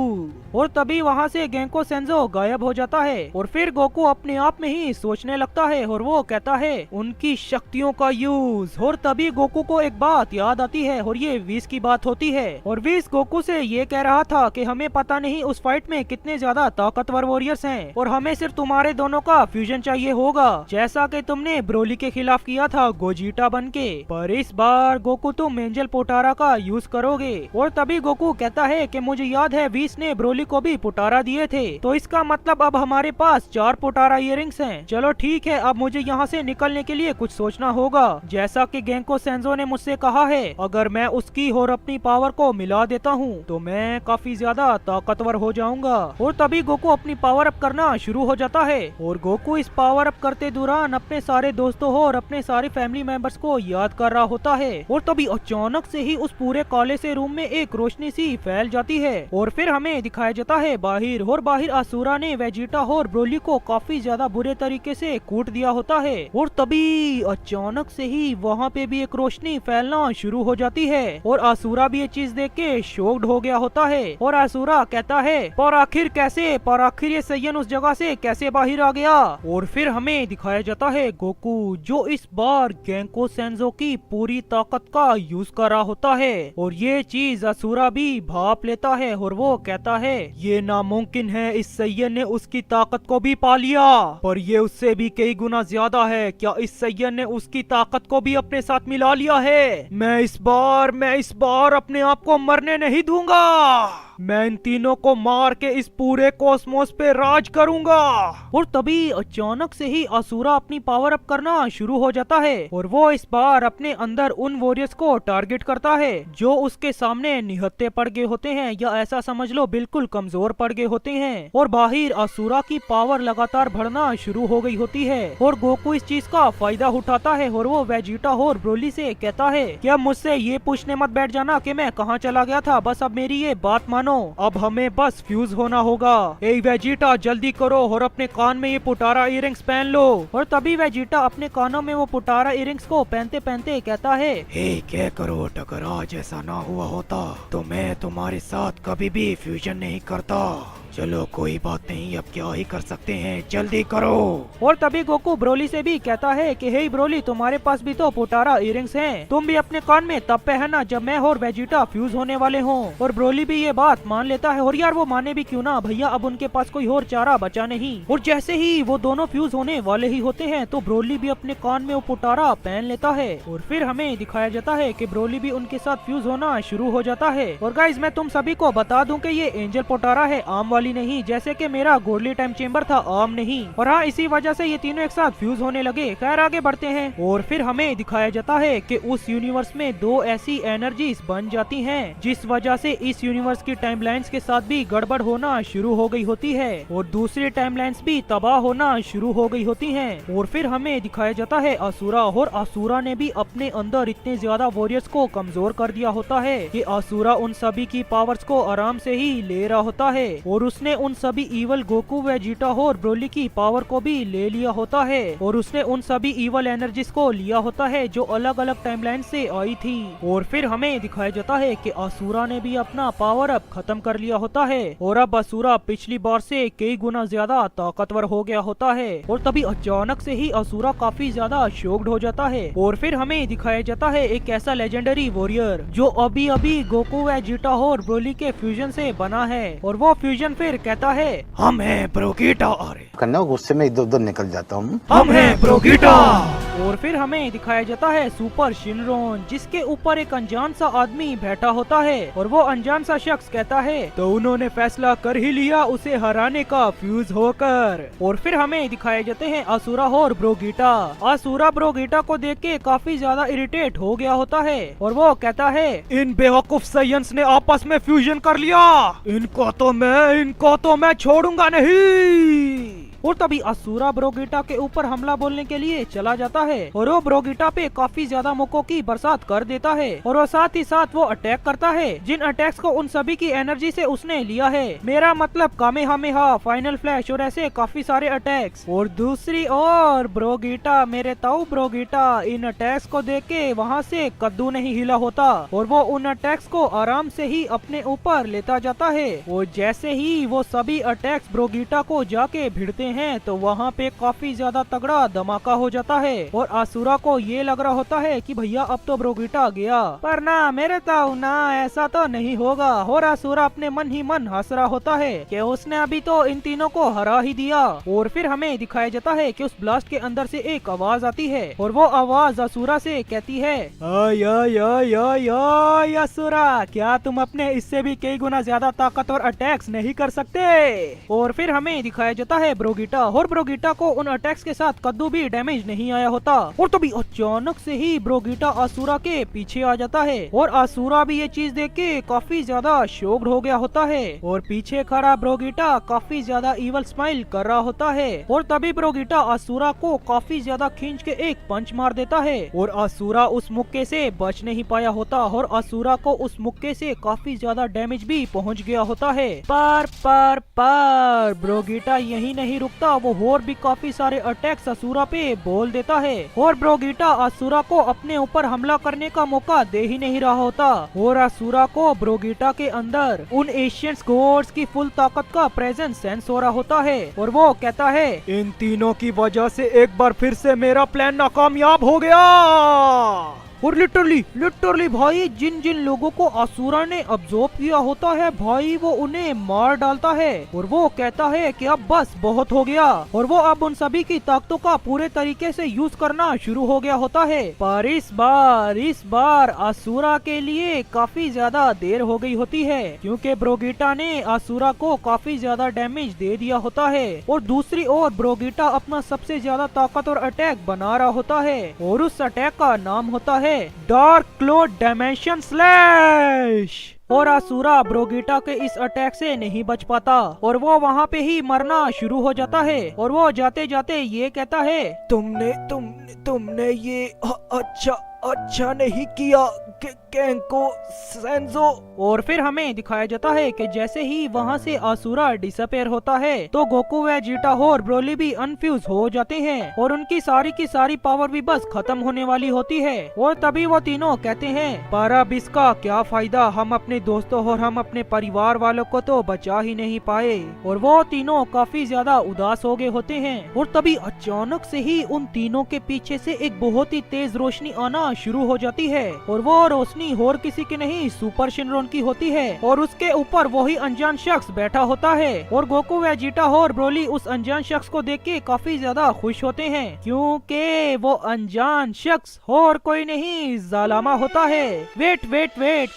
और तभी वहाँ से गेंको सेंजो गायब हो जाता है और फिर गोकू अपने आप में ही सोचने लगता है और वो कहता है उनकी शक्तियों का यूज। और तभी गोकू को एक बात याद आती है और ये विस की बात होती है। और विस गोकू से ये कह रहा था कि हमें पता नहीं उस फाइट में कितने ज्यादा ताकतवर वॉरियर्स हैं और हमें सिर्फ तुम्हारे दोनों का फ्यूजन चाहिए होगा, जैसा कि तुमने ब्रोली के खिलाफ किया था गोजीटा बनके। पर इस बार गोकू तुम एंजल पोटारा का यूज करोगे। और तभी गोकू कहता है कि मुझे याद है विस ने ब्रोली को भी पोटारा दिए थे, तो इसका मतलब अब हमारे पास 4 पोटारा इयररिंग्स हैं। चलो ठीक है, अब मुझे यहाँ से निकलने के लिए कुछ सोचना होगा। जैसा कि गेंको सेंजो ने मुझसे कहा है, अगर मैं उसकी और अपनी पावर को मिला देता हूँ तो मैं काफी ज्यादा ताकतवर हो जाऊंगा। और तभी गोकू अपनी पावर अप करना शुरू हो जाता है। और गोकू इस पावर अप करते दौरान अपने सारे दोस्तों और अपने सारे फैमिली मेंबर्स को याद कर रहा होता है। और तभी अचानक से ही उस पूरे काले से रूम में एक रोशनी सी फैल जाती है और फिर हमें दिखाया जाता है बाहर। और बाहर असुरा ने वेजिटा और ब्रोली को काफी ज्यादा बुरे तरीके से कूट दिया होता है। और तभी अचानक से ही वहाँ पे भी एक रोशनी फैलना शुरू हो जाती है और असुरा भी ये चीज देख के शॉक्ड हो गया होता है। और असुरा कहता है पर आखिर ये सयन उस जगह से कैसे बाहर आ गया। और फिर हमें दिखाया जाता है गोकू जो इस बार गेंको सेंजो की पूरी ताकत का यूज कर रहा होता है। और ये चीज असुरा भी भाप लेता है और वो कहता है ये नामुमकिन है, इस सयन ने उसकी ताकत को भी पा लिया, पर ये उससे भी कई गुना ज्यादा है। क्या इस सयन ने उसकी ताकत को भी अपने साथ मिला लिया है? मैं इस बार अपने आप को मरने नहीं दूंगा। मैं इन तीनों को मार के इस पूरे कॉस्मोस पे राज करूंगा। और तभी अचानक से ही असुरा अपनी पावर अप करना शुरू हो जाता है और वो इस बार अपने अंदर उन वॉरियर्स को टारगेट करता है जो उसके सामने निहत्थे पड़ गए होते हैं, या ऐसा समझ लो बिल्कुल कमजोर पड़ गए होते हैं। और बाहर असुरा की पावर लगातार बढ़ना शुरू हो गई होती है और गोकू इस चीज का फायदा उठाता है और वो वेजिटा और ब्रोली से कहता है कि अब मुझसे ये पूछने मत बैठ जाना कि मैं कहाँ चला गया था, बस अब मेरी ये बात मानो, अब हमें बस फ्यूज होना होगा। ए वेजिटा जल्दी करो और अपने कान में ये पुटारा इयररिंग्स पहन लो। और तभी वेजिटा अपने कानों में वो पुटारा इयररिंग्स को पहनते पहनते कहता है हे क्या करो, अगर आज ऐसा ना हुआ होता तो मैं तुम्हारे साथ कभी भी फ्यूजन नहीं करता। चलो कोई बात नहीं, अब क्या ही कर सकते हैं, जल्दी करो। और तभी गोकू ब्रोली से भी कहता है कि हे ब्रोली तुम्हारे पास भी तो पुटारा इयररिंग्स हैं, तुम भी अपने कान में तब पहनना जब मैं और वेजिटा फ्यूज होने वाले हों। और ब्रोली भी ये बात मान लेता है और यार वो माने भी क्यों ना, भैया अब उनके पास कोई और चारा बचा नहीं। और जैसे ही वो दोनों फ्यूज होने वाले ही होते हैं तो ब्रोली भी अपने कान में वो पुटारा पहन लेता है और फिर हमें दिखाया जाता है कि ब्रोली भी उनके साथ फ्यूज होना शुरू हो जाता है। और गाइज मैं तुम सभी को बता दूं कि ये एंजल पुटारा है, आम वाली नहीं, जैसे कि मेरा गोल्डी टाइम चेंबर था, आम नहीं। और हाँ, इसी वजह से ये तीनों एक साथ फ्यूज होने लगे। खैर आगे बढ़ते हैं और फिर हमें दिखाया जाता है कि उस यूनिवर्स में 2 ऐसी एनर्जीज बन जाती हैं जिस वजह से इस यूनिवर्स की टाइमलाइंस के साथ भी गड़बड़ होना शुरू हो गई होती है और दूसरी टाइमलाइंस भी तबाह होना शुरू हो गई होती हैं। और फिर हमें दिखाया जाता है असुरा, और असुरा ने भी अपने अंदर इतने ज्यादा वॉरियर्स को कमजोर कर दिया होता है कि असुरा उन सभी की पावर्स को आराम से ही ले रहा होता है और उसने उन सभी इवल गोकू, वेजिटा और ब्रोली की पावर को भी ले लिया होता है और उसने उन सभी इवल एनर्जीज को लिया होता है जो अलग अलग टाइमलाइन से आई थी। और फिर हमें दिखाया जाता है कि असुरा ने भी अपना पावर अप खत्म कर लिया होता है और अब असुरा पिछली बार से कई गुना ज्यादा ताकतवर हो गया होता है। और तभी अचानक से ही असुरा काफी ज्यादा शॉक्ड हो जाता है और फिर हमें दिखाया जाता है एक ऐसा लेजेंडरी वॉरियर जो अभी अभी गोकू, वेजिटा और ब्रोली के फ्यूजन से बना है और वो फ्यूजन फिर कहता है, हम हैं ब्रोगीटा। करना गुस्से में इधर उधर निकल जाता हूँ। हम हैं ब्रोगीटा। और फिर हमें दिखाया जाता है सुपर शिनरोन जिसके ऊपर एक अनजान सा आदमी बैठा होता है और वो अनजान सा शख्स कहता है, तो उन्होंने फैसला कर ही लिया उसे हराने का फ्यूज होकर। और फिर हमें दिखाए जाते हैं असुरा और ब्रोगीटा। असुरा ब्रोगीटा को देख के काफी ज्यादा इरिटेट हो गया होता है और वो कहता है, इन बेवकूफ साइंस ने आपस में फ्यूजन कर लिया, इनको तो मैं छोड़ूंगा नहीं। और तभी असुरा ब्रोगीटा के ऊपर हमला बोलने के लिए चला जाता है और वो ब्रोगीटा पे काफी ज्यादा मौकों की बरसात कर देता है और वो साथ ही साथ वो अटैक करता है जिन अटैक्स को उन सभी की एनर्जी से उसने लिया है। मेरा मतलब कामेहामेहा, फाइनल फ्लैश और ऐसे काफी सारे अटैक्स। और दूसरी ओर ब्रोगीटा, मेरे ताऊ ब्रोगीटा, इन अटैक्स को देख के वहाँ से कद्दू नहीं हिला होता और वो उन अटैक्स को आराम से ही अपने ऊपर लेता जाता है। और जैसे ही वो सभी अटैक्स ब्रोगीटा को जाके भिड़ते हैं तो वहाँ पे काफी ज्यादा तगड़ा धमाका हो जाता है और असुरा को ये लग रहा होता है कि भैया अब तो ब्रोगीटा गया, पर ना मेरे ताऊ ना, ऐसा तो नहीं होगा। और असुरा अपने मन ही मन हंस रहा होता है कि उसने अभी तो इन तीनों को हरा ही दिया। और फिर हमें दिखाया जाता है कि उस ब्लास्ट के अंदर से एक आवाज आती है और वो आवाज असुरा से कहती है, असुरा, क्या तुम अपने इससे भी कई गुना ज्यादा ताकतवर अटैक्स नहीं कर सकते? और फिर हमें दिखाया जाता है ब्रोगीटा और ब्रोगीटा को उन अटैक्स के साथ कद्दू भी डैमेज नहीं आया होता। और तभी अचानक से ही ब्रोगीटा असुरा के पीछे आ जाता है और असुरा भी ये चीज देख के काफी ज्यादा शॉक्ड हो गया होता है और पीछे खड़ा ब्रोगीटा काफी ज्यादा इवल स्माइल कर रहा होता है। और तभी ब्रोगीटा असुरा को काफी ज्यादा खींच के एक पंच मार देता है और असुरा उस मुक्के से बच नहीं पाया होता और असुरा को उस मुक्के से काफी ज्यादा डैमेज भी पहुंच गया होता है। पर ब्रोगीटा यही नहीं रुकता, वो और भी काफी सारे अटैक्स असुरा पे बोल देता है और ब्रोगीटा असुरा को अपने ऊपर हमला करने का मौका दे ही नहीं रहा होता और असुरा को ब्रोगीटा के अंदर उन एशियंस गॉड्स की फुल ताकत का प्रेजेंस सेंस हो रहा होता है और वो कहता है, इन तीनों की वजह से एक बार फिर से मेरा प्लान नाकामयाब हो गया। और लिटरली भाई जिन लोगों को असुरा ने अब्सॉर्ब किया होता है भाई वो उन्हें मार डालता है और वो कहता है कि अब बस बहुत हो गया और वो अब उन सभी की ताकतों का पूरे तरीके से यूज करना शुरू हो गया होता है। पर इस बार असुरा के लिए काफी ज्यादा देर हो गई होती है क्योंकि ब्रोगीटा ने असुरा को काफी ज्यादा डैमेज दे दिया होता है और दूसरी ओर ब्रोगीटा अपना सबसे ज्यादा ताकतवर अटैक बना रहा होता है और उस अटैक का नाम होता है डार्क क्लोड डायमेंशन स्लैश। और असुरा ब्रोगीटा के इस अटैक से नहीं बच पाता और वो वहाँ पे ही मरना शुरू हो जाता है और वो जाते जाते ये कहता है, तुमने ये अच्छा नहीं किया केंको सेंजो। और फिर हमें दिखाया जाता है कि जैसे ही वहाँ से असुरा डिसअपेयर होता है तो गोकू, वेजिटा और ब्रोली भी अनफ्यूज हो जाते हैं और उनकी सारी की सारी पावर भी बस खत्म होने वाली होती है। और तभी वो तीनों कहते हैं, पर अब इसका क्या फायदा, हम अपने दोस्तों और हम अपने परिवार वालों को तो बचा ही नहीं पाए। और वो तीनों काफी ज्यादा उदास हो गए होते हैं और तभी अचानक से ही उन तीनों के पीछे से एक बहुत ही तेज रोशनी आना शुरू हो जाती है और वो रोशनी और किसी की नहीं सुपर शिनरोन की होती है और उसके ऊपर वही अनजान शख्स बैठा होता है और गोकू, वेजिटा और ब्रोली उस अनजान शख्स को देख के काफी ज्यादा खुश होते हैं क्योंकि वो अनजान शख्स और कोई नहीं जालामा होता है। वेट,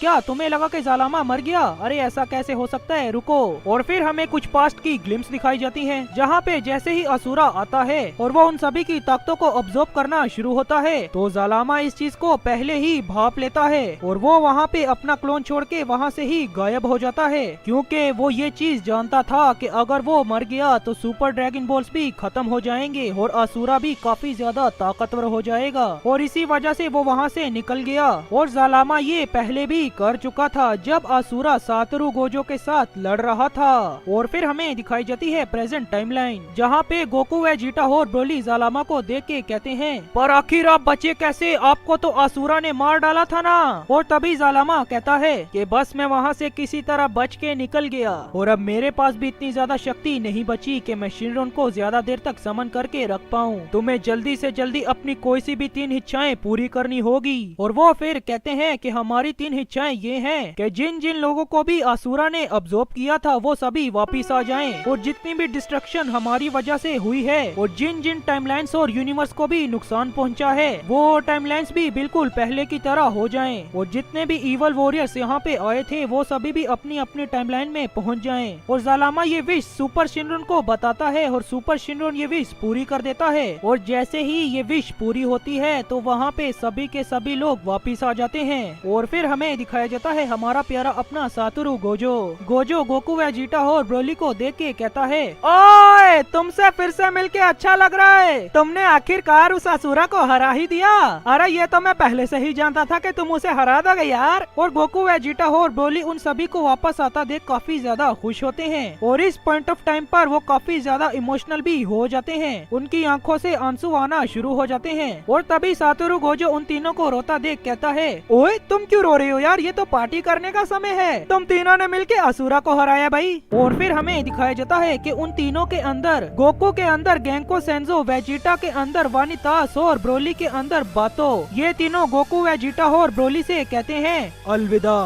क्या तुम्हें लगा कि जालामा मर गया? अरे ऐसा कैसे हो सकता है, रुको। और फिर हमें कुछ पास्ट की ग्लिम्स दिखाई जाती है जहाँ पे जैसे ही असुरा आता है और वो उन सभी की ताकतों को ऑब्जर्व करना शुरू होता है तो जालामा इस चीज चीज को पहले ही भाप लेता है और वो वहाँ पे अपना क्लोन छोड़ के वहाँ से ही गायब हो जाता है, क्योंकि वो ये चीज जानता था कि अगर वो मर गया तो सुपर ड्रैगन बॉल्स भी खत्म हो जाएंगे और असुरा भी काफी ज्यादा ताकतवर हो जाएगा, और इसी वजह से वो वहाँ से निकल गया। और जालामा ये पहले भी कर चुका था जब असुरा सातोरू गोजो के साथ लड़ रहा था। और फिर हमें दिखाई जाती है प्रेजेंट टाइमलाइन, जहाँ पे गोकू वेजिटा और ब्रोली जालामा को देख के कहते हैं, पर आखिर आप बचे कैसे, आपको तो असुरा ने मार डाला था ना। और तभी जालामा कहता है कि बस मैं वहाँ से किसी तरह बच के निकल गया, और अब मेरे पास भी इतनी ज्यादा शक्ति नहीं बची कि मैं शिनरोन को ज्यादा देर तक समन करके रख पाऊँ। तुम्हें जल्दी से जल्दी अपनी कोई सी भी 3 इच्छाएं पूरी करनी होगी। और वो फिर कहते हैं कि हमारी 3 इच्छाएं ये हैं कि जिन जिन लोगों को भी असुरा ने अब्सॉर्ब किया था वो सभी वापिस आ जाएं, और जितनी भी डिस्ट्रक्शन हमारी वजह से हुई है और जिन जिन टाइमलाइंस और यूनिवर्स को भी नुकसान पहुंचा है वो टाइमलाइंस भी बिल्कुल पहले की तरह हो जाएं, और जितने भी इवल वॉरियर्स यहाँ पे आए थे वो सभी भी अपनी अपनी टाइमलाइन में पहुंच जाएं। और जालामा ये विश सुपर शिनरोन को बताता है और सुपर शिनरोन ये विश पूरी कर देता है, और जैसे ही ये विश पूरी होती है तो वहाँ पे सभी के सभी लोग वापिस आ जाते हैं। और फिर हमें दिखाया जाता है हमारा प्यारा अपना Satoru Gojo. Gojo Goku Vegeta और ब्रोली को देख के कहता है, ओए तुमसे फिर से मिलके अच्छा लग रहा है, तुमने आखिरकार उस असुरा को हरा ही दिया। अरे ये तो मैं पहले से ही जानता था कि तुम उसे हरा दोगे यार। और गोकू वेजिटा और ब्रोली उन सभी को वापस आता देख काफी ज्यादा खुश होते हैं, और इस पॉइंट ऑफ टाइम पर वो काफी ज्यादा इमोशनल भी हो जाते हैं, उनकी आंखों से आंसू आना शुरू हो जाते हैं। और तभी सातोरू गोजो उन तीनों को रोता देख कहता है, ओए तुम क्यों रो रहे हो यार, ये तो पार्टी करने का समय है, तुम तीनों ने मिलके असुरा को हराया भाई। और फिर हमें दिखाया जाता है कि उन तीनों के अंदर, गोकू के अंदर गेंको सेंजो, वेजिटा के अंदर वानितास और ब्रोली के अंदर बातो, ये तीनों गोकू वेजिटा और ब्रोली से कहते हैं अलविदा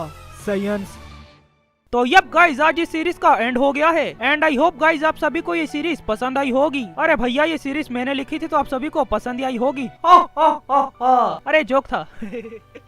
साइंस। तो यप गाइज आज इस सीरीज का एंड हो गया है, एंड आई होप गाइज आप सभी को ये सीरीज पसंद आई होगी। अरे भैया ये सीरीज मैंने लिखी थी तो आप सभी को पसंद आई होगी। अरे जोक था।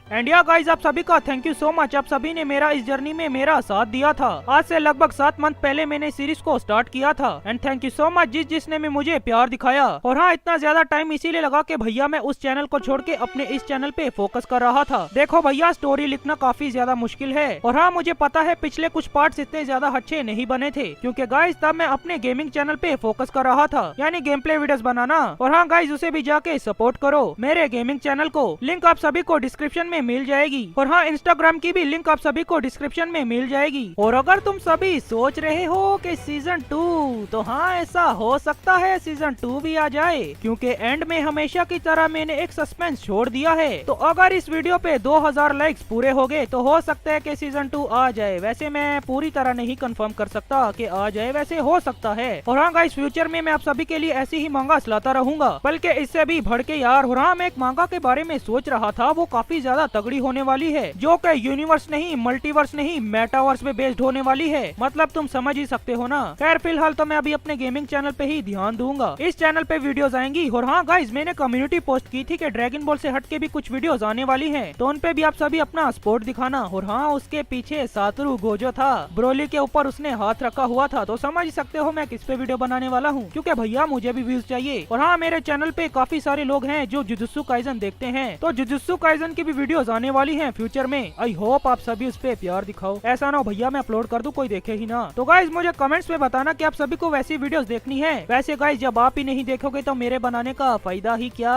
एंड या गाइज आप सभी का थैंक यू सो मच, आप सभी ने मेरा इस जर्नी में मेरा साथ दिया था। आज से लगभग 7 मंथ पहले मैंने सीरीज को स्टार्ट किया था, and thank you so much जिसने भी मुझे प्यार दिखाया। और हाँ, इतना ज्यादा टाइम इसीलिए लगा कि भैया मैं उस चैनल को छोड़ के अपने इस चैनल पे फोकस कर रहा था। देखो भैया स्टोरी लिखना काफी ज्यादा मुश्किल है, और हाँ मुझे पता है पिछले कुछ पार्ट्स इतने ज्यादा अच्छे नहीं बने थे, क्योंकि गाइज तब मैं अपने गेमिंग चैनल पे फोकस कर रहा था, यानी गेम प्ले वीडियोस बनाना। और हाँ गाइज उसे भी जाके सपोर्ट करो, मेरे गेमिंग चैनल को, लिंक आप सभी को डिस्क्रिप्शन में मिल जाएगी। और हाँ इंस्टाग्राम की भी लिंक आप सभी को डिस्क्रिप्शन में मिल जाएगी। और अगर तुम सभी सोच रहे हो कि सीजन 2, तो हाँ ऐसा हो सकता है सीजन 2 भी आ जाए, क्योंकि एंड में हमेशा की तरह मैंने एक सस्पेंस छोड़ दिया है। तो अगर इस वीडियो पे 2000 लाइक्स पूरे हो गए तो हो सकता है कि सीजन 2 आ जाए। वैसे मैं पूरी तरह नहीं कंफर्म कर सकता कि आ जाए, वैसे हो सकता है। और हाँ गाइस फ्यूचर में मैं आप सभी के लिए ऐसी ही मांगा लाता रहूंगा, बल्कि इससे भी बढ़ के यार। और हाँ मैं एक मांगा के बारे में सोच रहा था, वो काफी ज्यादा तगड़ी होने वाली है, जो कि यूनिवर्स नहीं, मल्टीवर्स नहीं, मेटावर्स पे बेस्ड होने वाली है। मतलब तुम समझ ही सकते हो ना। खैर फिलहाल तो मैं अभी अपने गेमिंग चैनल पे ही ध्यान दूंगा, इस चैनल पे वीडियोस आएंगी। और हाँ गाइस मैंने कम्युनिटी पोस्ट की थी कि ड्रैगन बॉल से हट के भी कुछ वीडियोस आने वाली हैं, तो उन पे भी आप सभी अपना सपोर्ट दिखाना। और हाँ उसके पीछे सातोरू गोजो था, ब्रोली के ऊपर उसने हाथ रखा हुआ था, तो समझ सकते हो मैं किस पे वीडियो बनाने वाला हूँ, क्योंकि भैया मुझे भी व्यूज चाहिए। और हाँ मेरे चैनल पे काफी सारे लोग हैं जो जुजुत्सु काइजन देखते हैं, तो जुजुत्सु काइजन की भी वीडियोस आने वाली हैं फ्यूचर में। आई होप आप सभी उस पे प्यार दिखाओ, ऐसा ना हो भैया मैं अपलोड कर दूं कोई देखे ही ना। तो गाइज मुझे कमेंट्स में बताना कि आप सभी को वैसी वीडियोस देखनी है। वैसे गाइज जब आप ही नहीं देखोगे तो मेरे बनाने का फायदा ही क्या।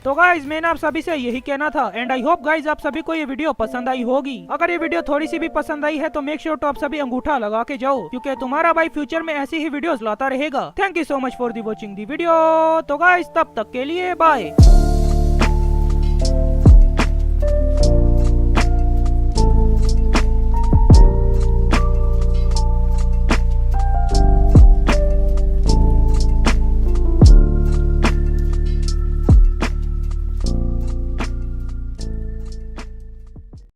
तो गाइज मैंने आप सभी से यही कहना था, एंड आई होप गाइज आप सभी को ये वीडियो पसंद आई होगी। अगर ये वीडियो थोड़ी सी भी पसंद आई है तो मेक श्योर तो आप सभी अंगूठा लगा के जाओ, क्योंकि तुम्हारा भाई फ्यूचर में ऐसी ही वीडियोस लाता रहेगा। Thank you so much for the watching the video. तो गाइज तब तक के लिए बाय।